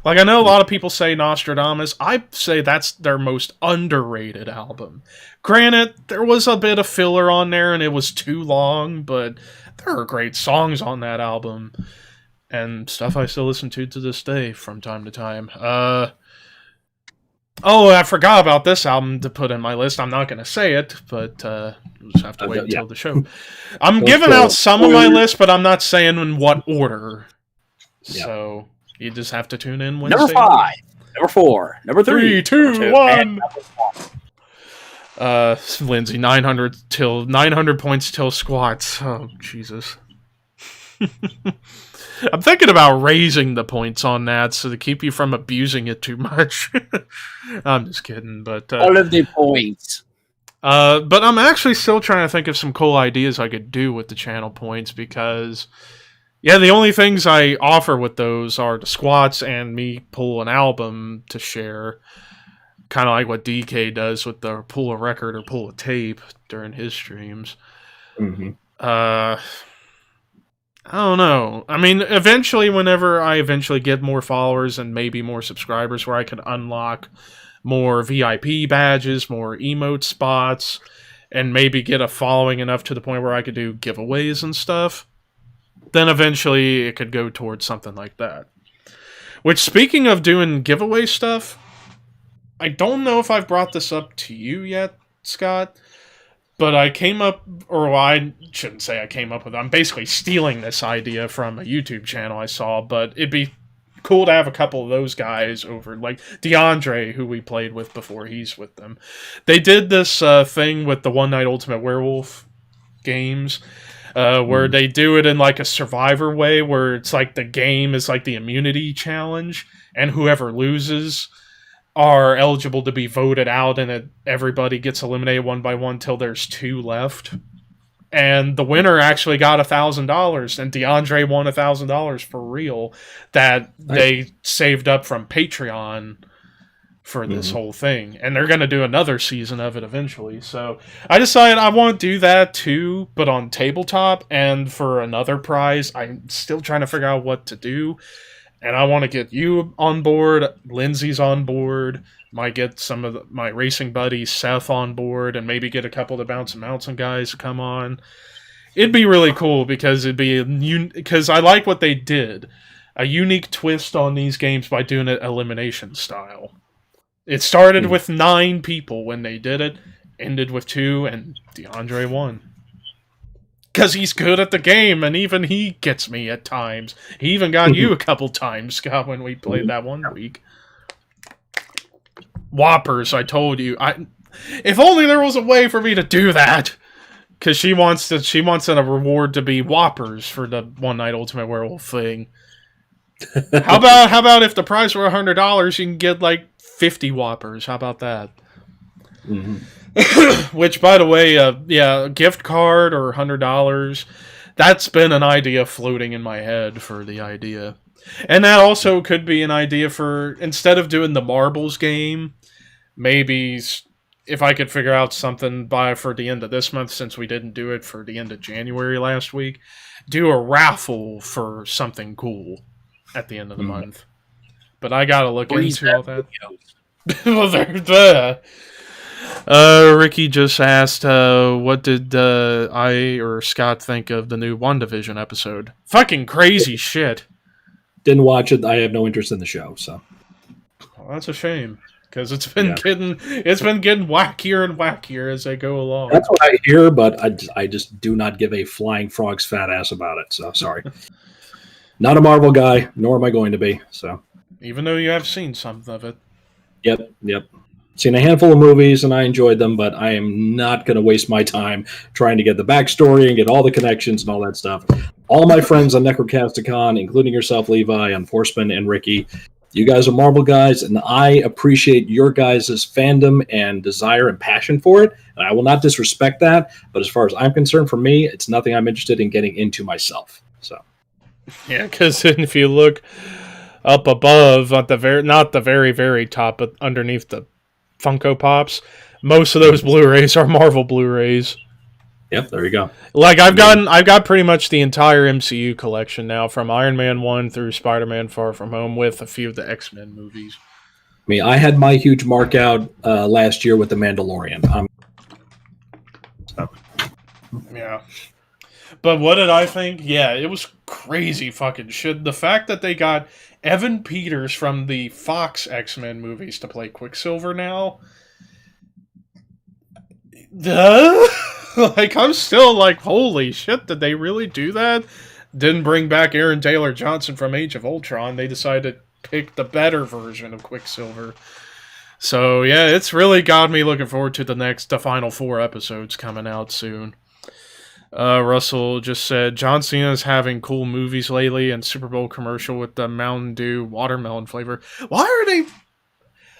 Speaker 1: Like, I know a lot of people say Nostradamus. I say that's their most underrated album. Granted, there was a bit of filler on there and it was too long, but there are great songs on that album. And stuff I still listen to this day from time to time. Oh, I forgot about this album to put in my list. I'm not going to say it, but we'll just have to wait until the show. I'm giving out some of my list, but I'm not saying in what order. So you just have to tune in Wednesday.
Speaker 3: Number 5, number 4, number 3,
Speaker 1: 2, 1. Lindsay, 900 points till squats. Oh, Jesus. I'm thinking about raising the points on that so to keep you from abusing it too much. I'm just kidding, but
Speaker 3: all of the points.
Speaker 1: But I'm actually still trying to think of some cool ideas I could do with the channel points, because yeah, the only things I offer with those are the squats and me pull an album to share, kind of like what DK does with the pull a record or pull a tape during his streams. I don't know. I mean, eventually, whenever I get more followers and maybe more subscribers, where I could unlock more VIP badges, more emote spots, and maybe get a following enough to the point where I could do giveaways and stuff, then eventually it could go towards something like that. Which, speaking of doing giveaway stuff, I don't know if I've brought this up to you yet, Scott, but I came up, or well, I shouldn't say I came up with it. I'm basically stealing this idea from a YouTube channel I saw, but it'd be cool to have a couple of those guys over, like DeAndre, who we played with before. He's with them. They did this thing with the One Night Ultimate Werewolf games, where they do it in like a survivor way, where it's like the game is like the immunity challenge, and whoever loses are eligible to be voted out, and everybody gets eliminated one by one till there's 2 left. And the winner actually got $1,000, and DeAndre won $1,000 for real that they saved up from Patreon for this whole thing. And they're going to do another season of it eventually. So I decided I want to do that too, but on tabletop. And for another prize, I'm still trying to figure out what to do. And I want to get you on board, Lindsay's on board, might get some of my racing buddies, Seth, on board, and maybe get a couple of the Bounce and Mountain guys to come on. It'd be really cool because because I like what they did. A unique twist on these games by doing it elimination style. It started with 9 people when they did it, ended with 2, and DeAndre won. Because he's good at the game, and even he gets me at times. He even got you a couple times, Scott, when we played that one week. Whoppers, I told you. If only there was a way for me to do that. Because she wants a reward to be Whoppers for the One Night Ultimate Werewolf thing. How about if the prize were $100, you can get like 50 Whoppers? How about that? Which, by the way, a gift card or $100. That's been an idea floating in my head for the idea. And that also could be an idea for, instead of doing the marbles game, maybe if I could figure out something for the end of this month, since we didn't do it for the end of January last week, do a raffle for something cool at the end of the month. But I gotta look into all that. Well, there's Ricky just asked, what did I or Scott think of the new WandaVision episode? Fucking crazy shit.
Speaker 2: Didn't watch it. I have no interest in the show, so.
Speaker 1: Well, that's a shame, because it's been getting wackier and wackier as they go along.
Speaker 2: That's what I hear, but I just do not give a flying frog's fat ass about it. So sorry. Not a Marvel guy, nor am I going to be. So.
Speaker 1: Even though you have seen some of it.
Speaker 2: Yep. Seen a handful of movies, and I enjoyed them, but I am not going to waste my time trying to get the backstory and get all the connections and all that stuff. All my friends on Necrocasticon, including yourself, Levi, on Forceman, and Ricky, you guys are Marvel guys, and I appreciate your guys' fandom and desire and passion for it, and I will not disrespect that, but as far as I'm concerned, for me, it's nothing I'm interested in getting into myself. So,
Speaker 1: yeah, because if you look up above, at the not the very, very top, but underneath the Funko Pops, most of those Blu-rays are Marvel Blu-rays.
Speaker 2: Yep, there you go.
Speaker 1: Like I've got pretty much the entire MCU collection now, from Iron Man 1 through Spider-Man Far From Home, with a few of the X-Men movies.
Speaker 2: I mean, I had my huge mark out last year with The Mandalorian.
Speaker 1: Yeah. But what did I think? Yeah, it was crazy fucking shit. The fact that they got Evan Peters from the Fox X-Men movies to play Quicksilver now. Like, I'm still like, holy shit, did they really do that? Didn't bring back Aaron Taylor Johnson from Age of Ultron. They decided to pick the better version of Quicksilver. So, yeah, it's really got me looking forward to the final 4 episodes coming out soon. Russell just said, John Cena's having cool movies lately, and Super Bowl commercial with the Mountain Dew watermelon flavor. Why are they...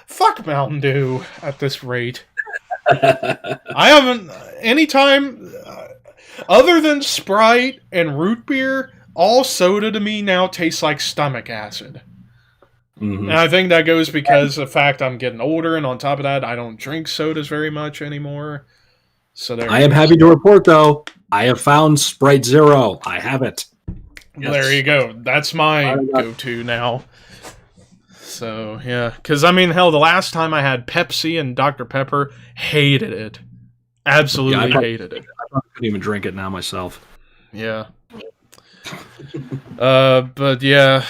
Speaker 1: Fuck Mountain Dew at this rate. I haven't... Anytime... other than Sprite and root beer, all soda to me now tastes like stomach acid. Mm-hmm. And I think that goes because of the fact I'm getting older, and on top of that, I don't drink sodas very much anymore. So I
Speaker 2: am happy to report, though, I have found Sprite Zero. I have it.
Speaker 1: Yes. There you go. That's my go-to now. So, yeah. Because, I mean, hell, the last time I had Pepsi and Dr. Pepper, hated it. Absolutely hated it.
Speaker 2: I probably couldn't even drink it now myself.
Speaker 1: Yeah. But, yeah.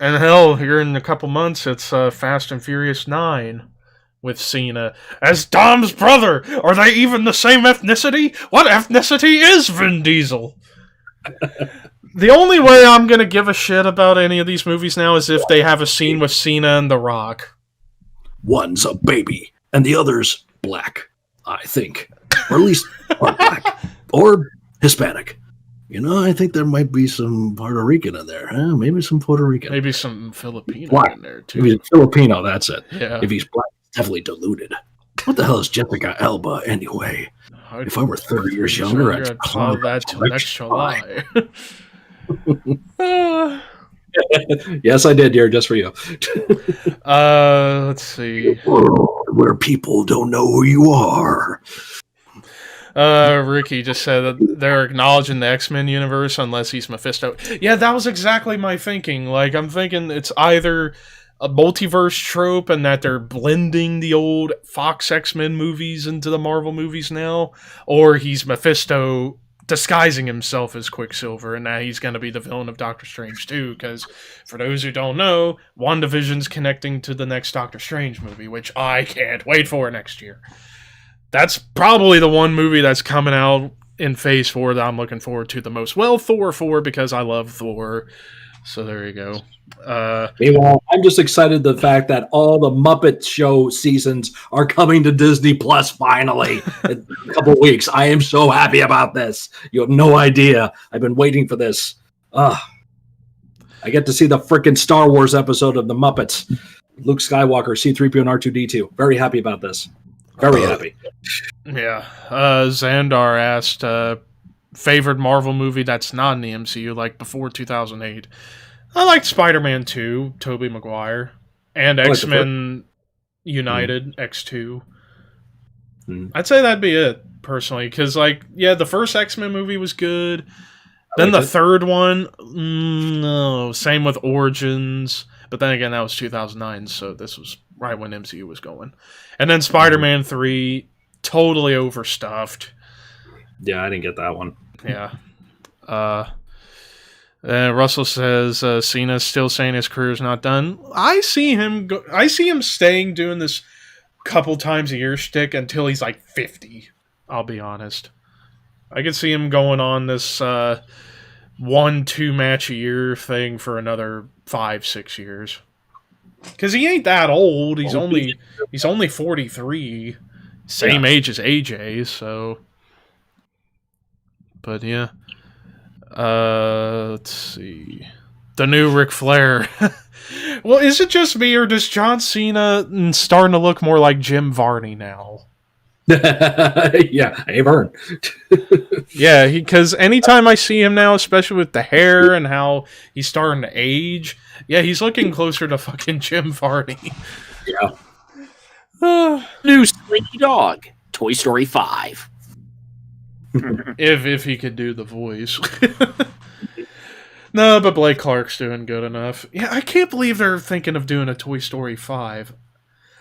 Speaker 1: And, hell, here in a couple months, it's Fast and Furious 9. With Cena as Dom's brother. Are they even the same ethnicity? What ethnicity is Vin Diesel? The only way I'm going to give a shit about any of these movies now is if they have a scene with Cena and The Rock.
Speaker 2: One's a baby, and the other's black, I think. Or at least part black. Or Hispanic. You know, I think there might be some Puerto Rican in there. Huh? Maybe some Puerto Rican.
Speaker 1: Maybe some Filipino
Speaker 2: black.
Speaker 1: In there, too.
Speaker 2: If he's Filipino, that's it.
Speaker 1: Yeah.
Speaker 2: If he's black, it's definitely diluted. What the hell is Jessica Alba, anyway? If I were 30 years younger, I'd
Speaker 1: call that till next July.
Speaker 2: Yes, I did, dear, just for you.
Speaker 1: Let's see.
Speaker 2: Where people don't know who you are.
Speaker 1: Ricky just said that they're acknowledging the X-Men universe unless he's Mephisto. Yeah, that was exactly my thinking. Like, I'm thinking it's either a multiverse trope and that they're blending the old Fox X-Men movies into the Marvel movies now, or he's Mephisto disguising himself as Quicksilver, and now he's going to be the villain of Doctor Strange too, because for those who don't know, WandaVision's connecting to the next Doctor Strange movie, which I can't wait for next year. That's probably the one movie that's coming out in Phase 4 that I'm looking forward to the most. Well, Thor 4, because I love Thor. So there you go.
Speaker 2: Meanwhile, I'm just excited the fact that all the Muppet Show seasons are coming to Disney Plus finally in a couple weeks. I am so happy about this. You have no idea. I've been waiting for this. I get to see the freaking Star Wars episode of the Muppets. Luke Skywalker, C-3PO, and R2-D2. Very happy about this. Very happy.
Speaker 1: Yeah. Xandar asked, favorite Marvel movie that's not in the MCU, like before 2008. I liked Spider-Man 2, Tobey Maguire, and X-Men United, X2. I'd say that'd be it, personally, because, like, yeah, the first X-Men movie was good. Then the third one, no, same with Origins. But then again, that was 2009, so this was right when MCU was going. And then Spider-Man 3, totally overstuffed.
Speaker 2: Yeah, I didn't get that one.
Speaker 1: Yeah. Russell says Cena's still saying his career's not done. I see him staying doing this couple times a year shtick until he's like 50. I'll be honest. I could see him going on this 1-2 match a year thing for another 5-6 years. Because he ain't that old. He's only 43. Same age as AJ, so. But yeah. Let's see. The new Ric Flair. Well, is it just me, or does John Cena starting to look more like Jim Varney now?
Speaker 2: Yeah, hey, Vern.
Speaker 1: Yeah, because anytime I see him now, especially with the hair and how he's starting to age, yeah, he's looking closer to fucking Jim Varney.
Speaker 2: Yeah.
Speaker 3: New Slinky Dog, Toy Story 5.
Speaker 1: if he could do the voice. No, but Blake Clark's doing good enough. Yeah, I can't believe they're thinking of doing a Toy Story 5.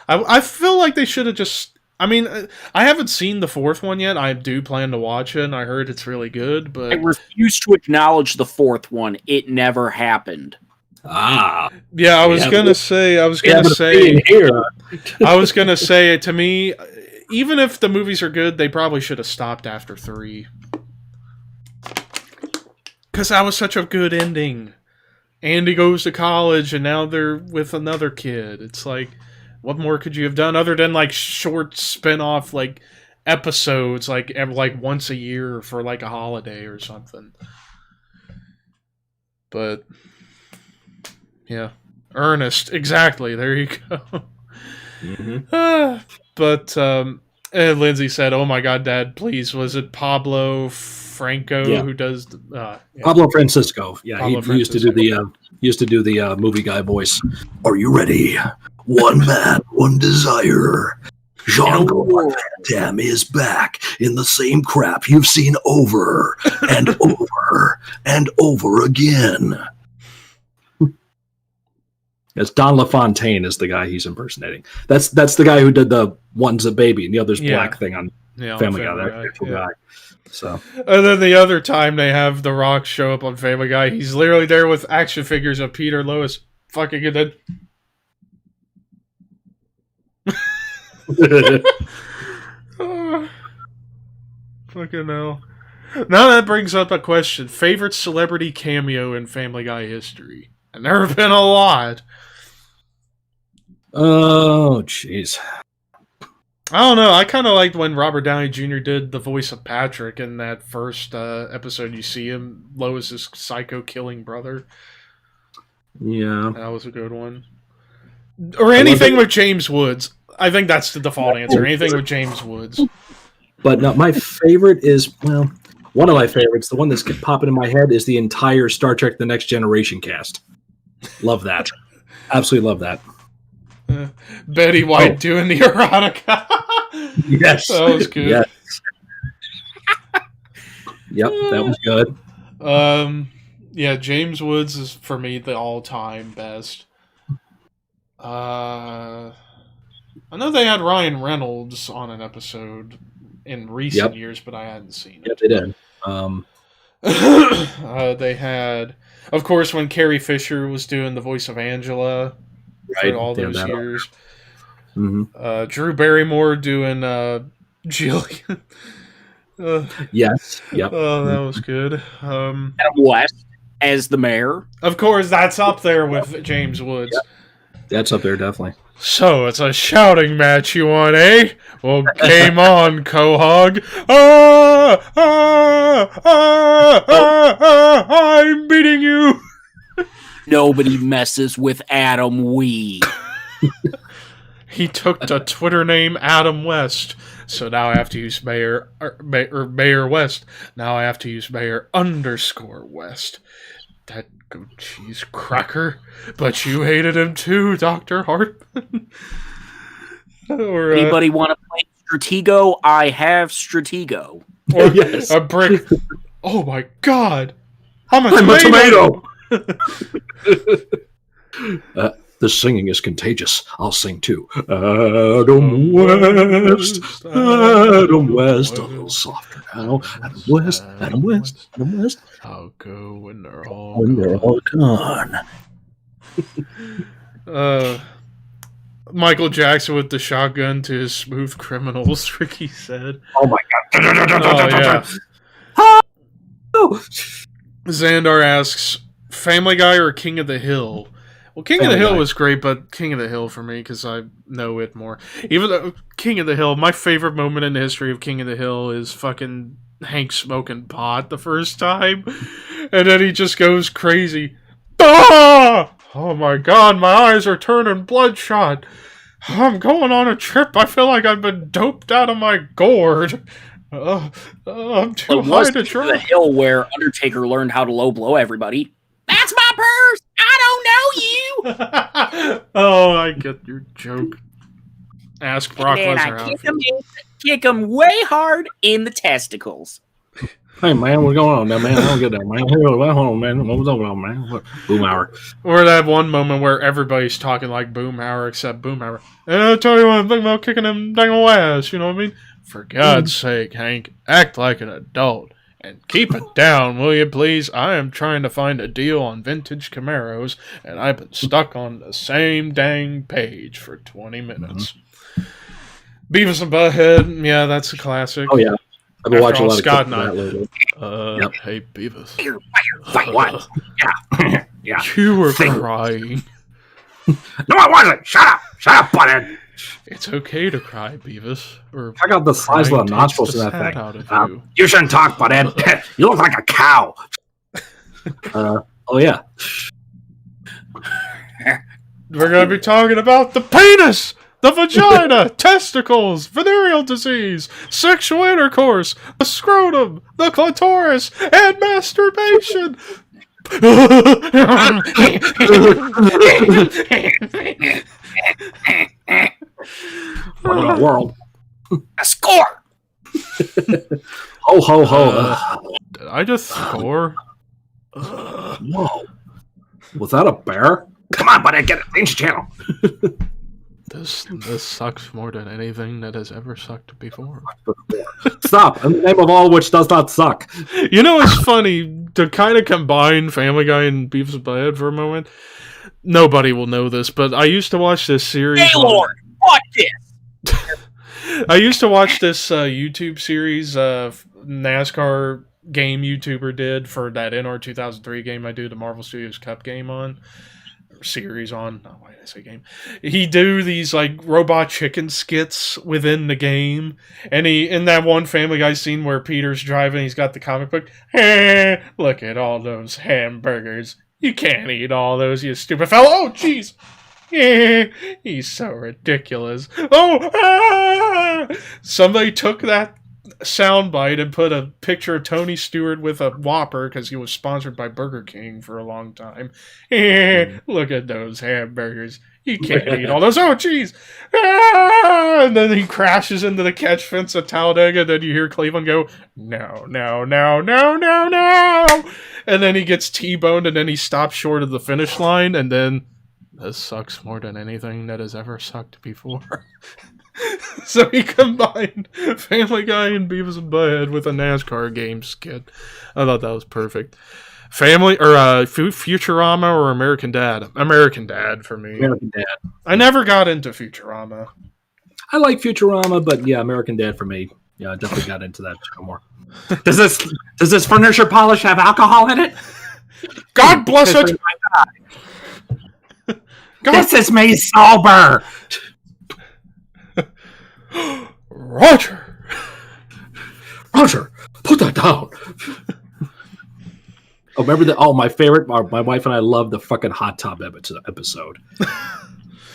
Speaker 1: I feel like they should have just... I mean, I haven't seen the fourth one yet. I do plan to watch it, and I heard it's really good, but...
Speaker 3: I refuse to acknowledge the fourth one. It never happened.
Speaker 1: Yeah, I was gonna say, to me, even if the movies are good, they probably should have stopped after 3. Because that was such a good ending. Andy goes to college, and now they're with another kid. It's like, what more could you have done other than like short spin-off like episodes, like once a year for like a holiday or something? But yeah, Ernest, exactly. There you go. But and Lindsay said, "Oh my God, Dad, please, was it Pablo Franco who does
Speaker 2: Pablo Francisco? Yeah,
Speaker 1: Pablo
Speaker 2: he used to do the movie guy voice.
Speaker 4: Are you ready? One man, one desire. Jean-Claude Van Damme is back in the same crap you've seen over and over and over again.
Speaker 2: Yes, Don LaFontaine is the guy he's impersonating. That's the guy who did the One's a Baby and the other's black thing on Family Guy. That guy. So,
Speaker 1: and then the other time they have The Rock show up on Family Guy, he's literally there with action figures of Peter Lewis. Fucking good. Fucking hell. Now that brings up a question. Favorite celebrity cameo in Family Guy history? And there have been a lot.
Speaker 2: Oh, jeez.
Speaker 1: I don't know. I kind of liked when Robert Downey Jr. did the voice of Patrick in that first episode. You see him, Lois's psycho-killing brother.
Speaker 2: Yeah.
Speaker 1: That was a good one. Or anything with James Woods. I think that's the default answer. Anything with James Woods.
Speaker 2: But no, my favorite is, well, one of my favorites, the one that's popping in my head, is the entire Star Trek The Next Generation cast. Love that. Absolutely love that.
Speaker 1: Betty White doing the erotica.
Speaker 2: Yes.
Speaker 1: That was good.
Speaker 2: Yes. Yep, that was good.
Speaker 1: Yeah, James Woods is, for me, the all-time best. I know they had Ryan Reynolds on an episode in recent years, but I hadn't seen it.
Speaker 2: Yep, they did.
Speaker 1: They had, of course, when Carrie Fisher was doing the voice of Angela for all those years.
Speaker 2: Mm-hmm.
Speaker 1: Drew Barrymore doing Jillian.
Speaker 2: Yes. Yep.
Speaker 1: Oh, that was good.
Speaker 3: Adam West as the mayor.
Speaker 1: Of course, that's up there with James Woods.
Speaker 2: Yep. That's up there, definitely.
Speaker 1: So, it's a shouting match you want, eh? Well, game on, Quahog. I'm beating you!
Speaker 3: Nobody messes with Adam Wee.
Speaker 1: He took the Twitter name Adam West. So now I have to use Mayor West. Now I have to use Mayor _West. That goat cheese cracker. But you hated him too, Dr. Hartman. Or,
Speaker 3: anybody want to play Stratego? I have Stratego.
Speaker 1: Or a brick. Oh my god! I'm a
Speaker 2: tomato! The singing is contagious. I'll sing too. Adam West, Adam West. A little softer now. Adam West, Adam West, Adam West.
Speaker 1: I'll go when they're all
Speaker 2: gone.
Speaker 1: Michael Jackson with the shotgun to his smooth criminals, Ricky said.
Speaker 2: Oh my god.
Speaker 1: Oh, yeah. Xandar asks, Family Guy or King of the Hill? Well, King of the Hill was great, but King of the Hill for me, because I know it more. Even though King of the Hill, my favorite moment in the history of King of the Hill is fucking Hank smoking pot the first time, and then he just goes crazy. Ah! Oh my god, my eyes are turning bloodshot. I'm going on a trip. I feel like I've been doped out of my gourd. I'm too high to try.
Speaker 3: The hill where Undertaker learned how to low blow everybody. That's my purse. I don't know you.
Speaker 1: Oh, I get your joke. Ask Brock Lesnar how.
Speaker 3: Kick him way hard in the testicles.
Speaker 2: Hey man, what's going on now, man? I don't get that, man. Hold on, man. What's going on, man? Boomhauer.
Speaker 1: Or that one moment where everybody's talking like Boomhauer except Boomhauer. And I'll tell you one thing about kicking him dang ass, you know what I mean? For God's sake, Hank, act like an adult. And keep it down, will you please? I am trying to find a deal on vintage Camaros, and I've been stuck on the same dang page for 20 minutes. Beavis and Butthead, yeah, that's a classic.
Speaker 2: Oh, yeah. I've been watching a lot
Speaker 1: Scott
Speaker 2: of
Speaker 1: and
Speaker 2: that lately.
Speaker 1: Hey, Beavis.
Speaker 3: What?
Speaker 2: Yeah.
Speaker 1: You were crying.
Speaker 2: No, I wasn't. Shut up. Shut up, Butthead.
Speaker 1: It's okay to cry, Beavis. Or
Speaker 2: check out the size of the nostrils in that
Speaker 1: thing.
Speaker 2: You shouldn't talk, Butthead. You look like a cow. Oh, yeah.
Speaker 1: We're going to be talking about the penis, the vagina, testicles, venereal disease, sexual intercourse, the scrotum, the clitoris, and masturbation.
Speaker 2: What in the world?
Speaker 3: A score!
Speaker 2: Ho, ho, ho.
Speaker 1: Did I just score?
Speaker 2: Whoa. Was that a bear? Come on, buddy, get it. Change the channel.
Speaker 1: This sucks more than anything that has ever sucked before.
Speaker 2: Stop. In the name of all which does not suck.
Speaker 1: You know, it's funny to kind of combine Family Guy and Beavis and Butthead for a moment. Nobody will know this, but I used to watch this series.
Speaker 3: Hey, Lord, fuck this!
Speaker 1: I used to watch this YouTube series of NASCAR game YouTuber did for that NR 2003 game I do the Marvel Studios Cup game on. Series on. Oh, why did I say game? He do these like robot chicken skits within the game, and he in that one Family Guy scene where Peter's driving, he's got the comic book. Hey, look at all those hamburgers. You can't eat all those, you stupid fellow. Oh, jeez. He's so ridiculous. Oh, somebody took that soundbite and put a picture of Tony Stewart with a Whopper because he was sponsored by Burger King for a long time. Look at those hamburgers. You can't eat all those. Oh, jeez. And then he crashes into the catch fence of Talladega. And then you hear Cleveland go, no, no, no, no, no, no. And then he gets T-boned and then he stops short of the finish line. And then this sucks more than anything that has ever sucked before. So he combined Family Guy and Beavis and Butthead with a NASCAR game skit. I thought that was perfect. Family or Futurama or American Dad? American Dad for me.
Speaker 2: American Dad.
Speaker 1: I never got into Futurama.
Speaker 2: I like Futurama, but yeah, American Dad for me. Yeah, I definitely got into that show more.
Speaker 5: Does this furniture polish have alcohol in it?
Speaker 1: God bless it.
Speaker 5: This is me sober.
Speaker 1: Roger,
Speaker 2: put that down. Oh, remember that? Oh, my favorite. My wife and I love the fucking hot tub episode.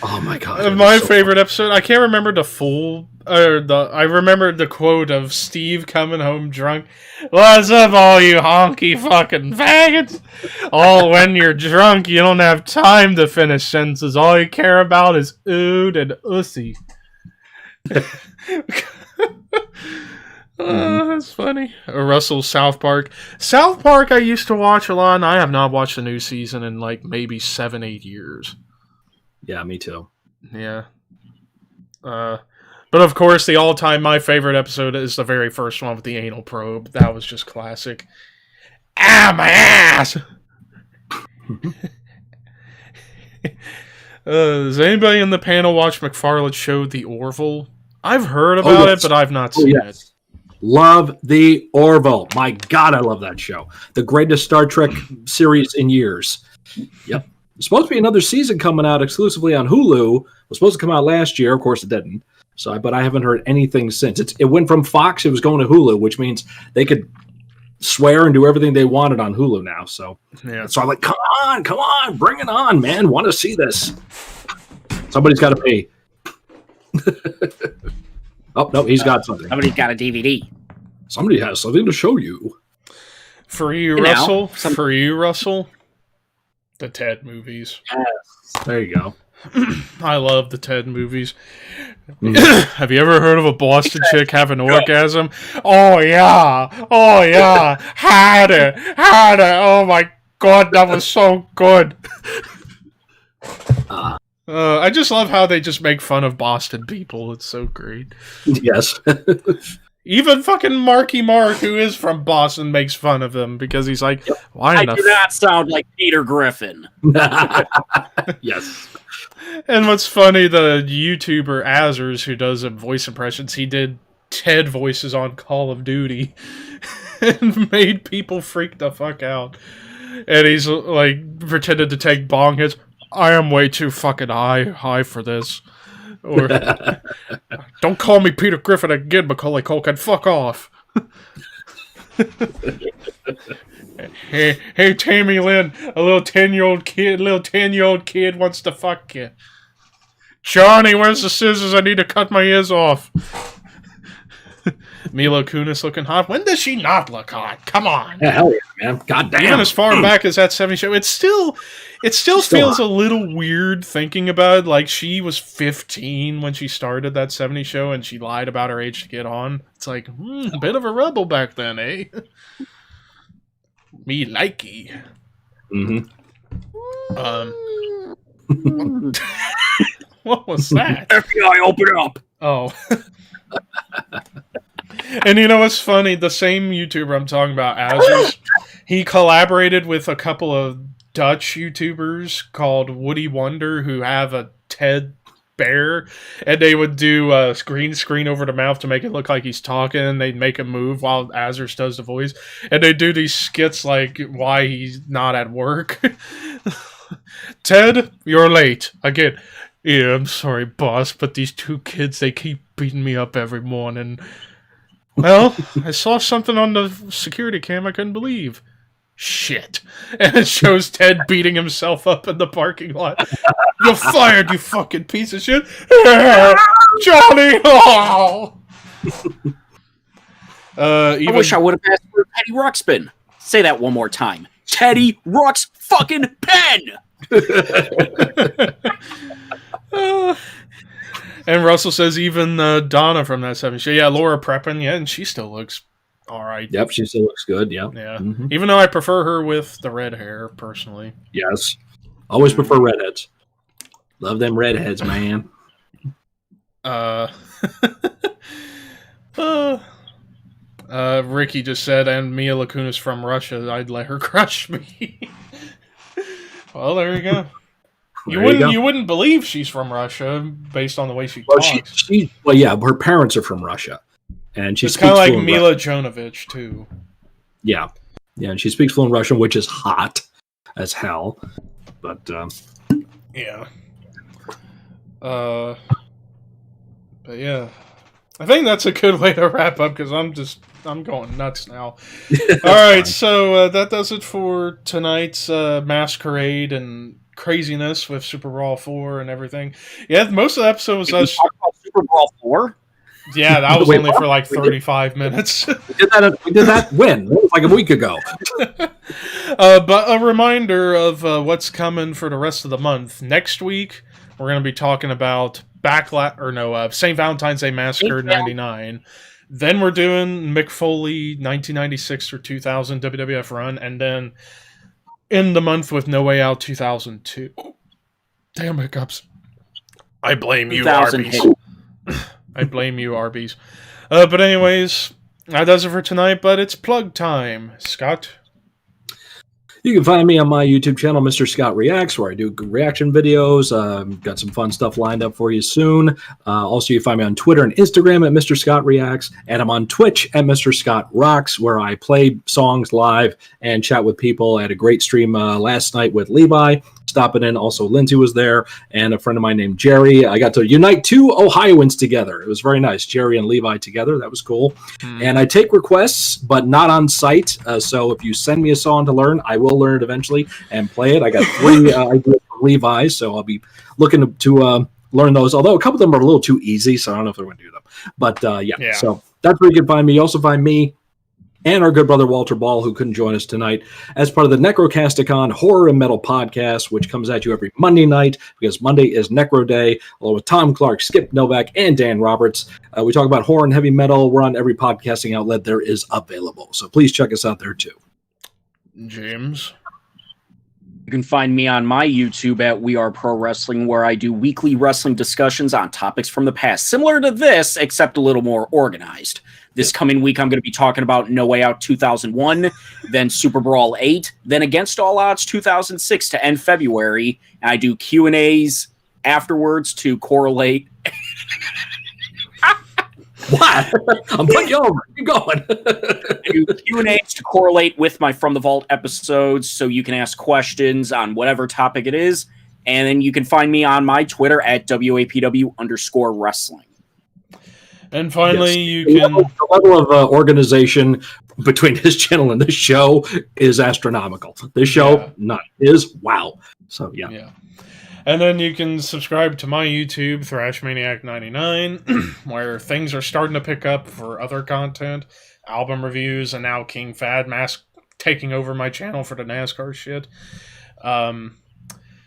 Speaker 2: Oh my god!
Speaker 1: My favorite episode. I can't remember the full. I remember the quote of Steve coming home drunk. What's up, all you honky fucking faggots? Oh, when you're drunk, you don't have time to finish sentences. All you care about is ood and ussy. That's funny. Russell's South Park. South Park I used to watch a lot, and I have not watched the new season in like maybe 7-8 years.
Speaker 2: Yeah, me too.
Speaker 1: Yeah. But of course, the all-time my favorite episode is the very first one with the anal probe. That was just classic. Ah, my ass! Does anybody in the panel watch McFarlane's show The Orville? I've heard about it, but I've not seen it.
Speaker 2: Love The Orville. My God, I love that show. The greatest Star Trek series in years. Yep. There's supposed to be another season coming out exclusively on Hulu. It was supposed to come out last year. Of course, it didn't. But I haven't heard anything since. It went from Fox. It was going to Hulu, which means they could swear and do everything they wanted on Hulu now. So I'm like, come on, bring it on, man. Want to see this. Somebody's got to pay. Oh, no, he's got something.
Speaker 3: Somebody's got a DVD.
Speaker 2: Somebody has something to show you.
Speaker 1: For you, Russell, the Ted movies.
Speaker 2: Yes. There you go.
Speaker 1: I love the Ted movies. Have you ever heard of a Boston chick have an orgasm? Oh yeah. Had it. Oh my God, that was so good. I just love how they just make fun of Boston people. It's so great.
Speaker 2: Yes.
Speaker 1: Even fucking Marky Mark, who is from Boston, makes fun of them because he's like, why
Speaker 3: I do not sound like Peter Griffin.
Speaker 2: Yes.
Speaker 1: And what's funny, the YouTuber Azers, who does voice impressions, he did Ted voices on Call of Duty and made people freak the fuck out. And he's like pretended to take bong hits. I am way too fucking high for this. Or don't call me Peter Griffin again, Macaulay Culkin. Fuck off. Hey, Tammy Lynn, a little 10-year-old kid wants to fuck you. Johnny, where's the scissors? I need to cut my ears off. Mila Kunis looking hot. When does she not look hot? Come on.
Speaker 2: Yeah, hell yeah, man. God damn.
Speaker 1: Even as far back as that 70s show, it still feels a little weird thinking about it. Like, she was 15 when she started that 70s show, and she lied about her age to get on. It's like, a bit of a rebel back then, eh? Me likey.
Speaker 2: Mm-hmm.
Speaker 1: What was that?
Speaker 3: FBI, open up!
Speaker 1: Oh. And you know what's funny? The same YouTuber I'm talking about, Azers, he collaborated with a couple of Dutch YouTubers called Woody Wonder, who have a TED bear, and they would do green screen over the mouth to make it look like he's talking, and they'd make him move while Azers does the voice, and they do these skits like why he's not at work. Ted, you're late. Again, yeah, I'm sorry, boss, but these two kids, they keep beating me up every morning. Well, I saw something on the security cam I couldn't believe. Shit. And it shows Ted beating himself up in the parking lot. You're fired, you fucking piece of shit. Johnny! Oh!
Speaker 3: I wish I would have asked for Teddy Ruxpin. Say that one more time. Teddy Rux fucking pen!
Speaker 1: And Russell says even Donna from that 70s show. Yeah, Laura Prepon, yeah, and she still looks all right.
Speaker 2: Yep, she still looks good, yeah.
Speaker 1: Yeah. Mm-hmm. Even though I prefer her with the red hair, personally.
Speaker 2: Yes. Always prefer redheads. Love them redheads, man.
Speaker 1: Ricky just said, and Mia Lakuna's from Russia, I'd let her crush me. Well, there you go. You wouldn't believe she's from Russia based on the way she talks.
Speaker 2: Well, yeah, her parents are from Russia, and she's
Speaker 1: kind of like Mila Jovovich too.
Speaker 2: Yeah, and she speaks fluent Russian, which is hot as hell. But
Speaker 1: yeah, but yeah, I think that's a good way to wrap up because I'm going nuts now. All right, so that does it for tonight's Masquerade and craziness with SuperBrawl 4 and everything. Yeah, most of the episode was us.
Speaker 3: SuperBrawl 4?
Speaker 1: Yeah, that was only for like 35 minutes.
Speaker 2: We did that when? It was like a week ago.
Speaker 1: But a reminder of what's coming for the rest of the month. Next week, we're going to be talking about St. Valentine's Day Massacre 99. Then we're doing Mick Foley 1996 or 2000 WWF run, and then in the month with No Way Out 2002. Damn hiccups. I blame you, Arby's. I blame you, Arby's. But anyways, that does it for tonight, but it's plug time. Scott?
Speaker 2: You can find me on my YouTube channel, Mr. Scott Reacts, where I do reaction videos. Got some fun stuff lined up for you soon. Also, you find me on Twitter and Instagram at Mr. Scott Reacts, and I'm on Twitch at Mr. Scott Rocks, where I play songs live and chat with people. I had a great stream last night with Levi, stopping in. Also, Lindsay was there, and a friend of mine named Jerry. I got to unite two Ohioans together. It was very nice, Jerry and Levi together. That was cool. And I take requests, but not on site. So if you send me a song to learn, I will learn it eventually and play it. I got 3 ideas from Levi, so I'll be looking to learn those. Although a couple of them are a little too easy, so I don't know if they're going to do them. But yeah, so that's where you can find me. You also find me and our good brother Walter Ball, who couldn't join us tonight, as part of the Necrocasticon Horror and Metal podcast, which comes at you every Monday night, because Monday is Necro Day, along with Tom Clark, Skip Novak, and Dan Roberts. We talk about horror and heavy metal. We're on every podcasting outlet there is available, so please check us out there too.
Speaker 1: James?
Speaker 3: You can find me on my YouTube at We Are Pro Wrestling, where I do weekly wrestling discussions on topics from the past, similar to this, except a little more organized. This coming week, I'm going to be talking about No Way Out 2001, then SuperBrawl 8, then Against All Odds 2006 to end February. And I do Q&As afterwards to correlate.
Speaker 2: What? I'm putting you over. Keep going.
Speaker 3: I do Q&As to correlate with my From the Vault episodes, so you can ask questions on whatever topic it is. And then you can find me on my Twitter at WAPW_wrestling.
Speaker 1: And finally, you
Speaker 2: the
Speaker 1: can...
Speaker 2: The level of organization between his channel and this show is astronomical. This show, not his. Wow. So, yeah.
Speaker 1: And then you can subscribe to my YouTube, ThrashManiac99, where things are starting to pick up for other content, album reviews, and now King Fad Mask taking over my channel for the NASCAR shit.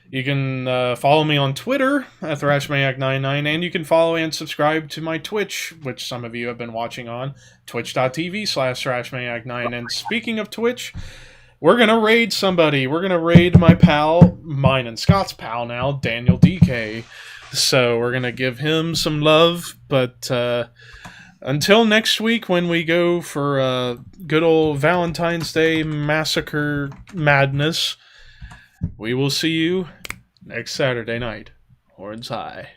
Speaker 1: You can follow me on Twitter at ThrashManiac99, and you can follow and subscribe to my Twitch, which some of you have been watching on, twitch.tv/ThrashManiac9. And speaking of Twitch, we're going to raid somebody. We're going to raid my pal, mine and Scott's pal now, Daniel DK. So we're going to give him some love, but until next week when we go for good old Valentine's Day Massacre madness, we will see you next Saturday night. Horns high.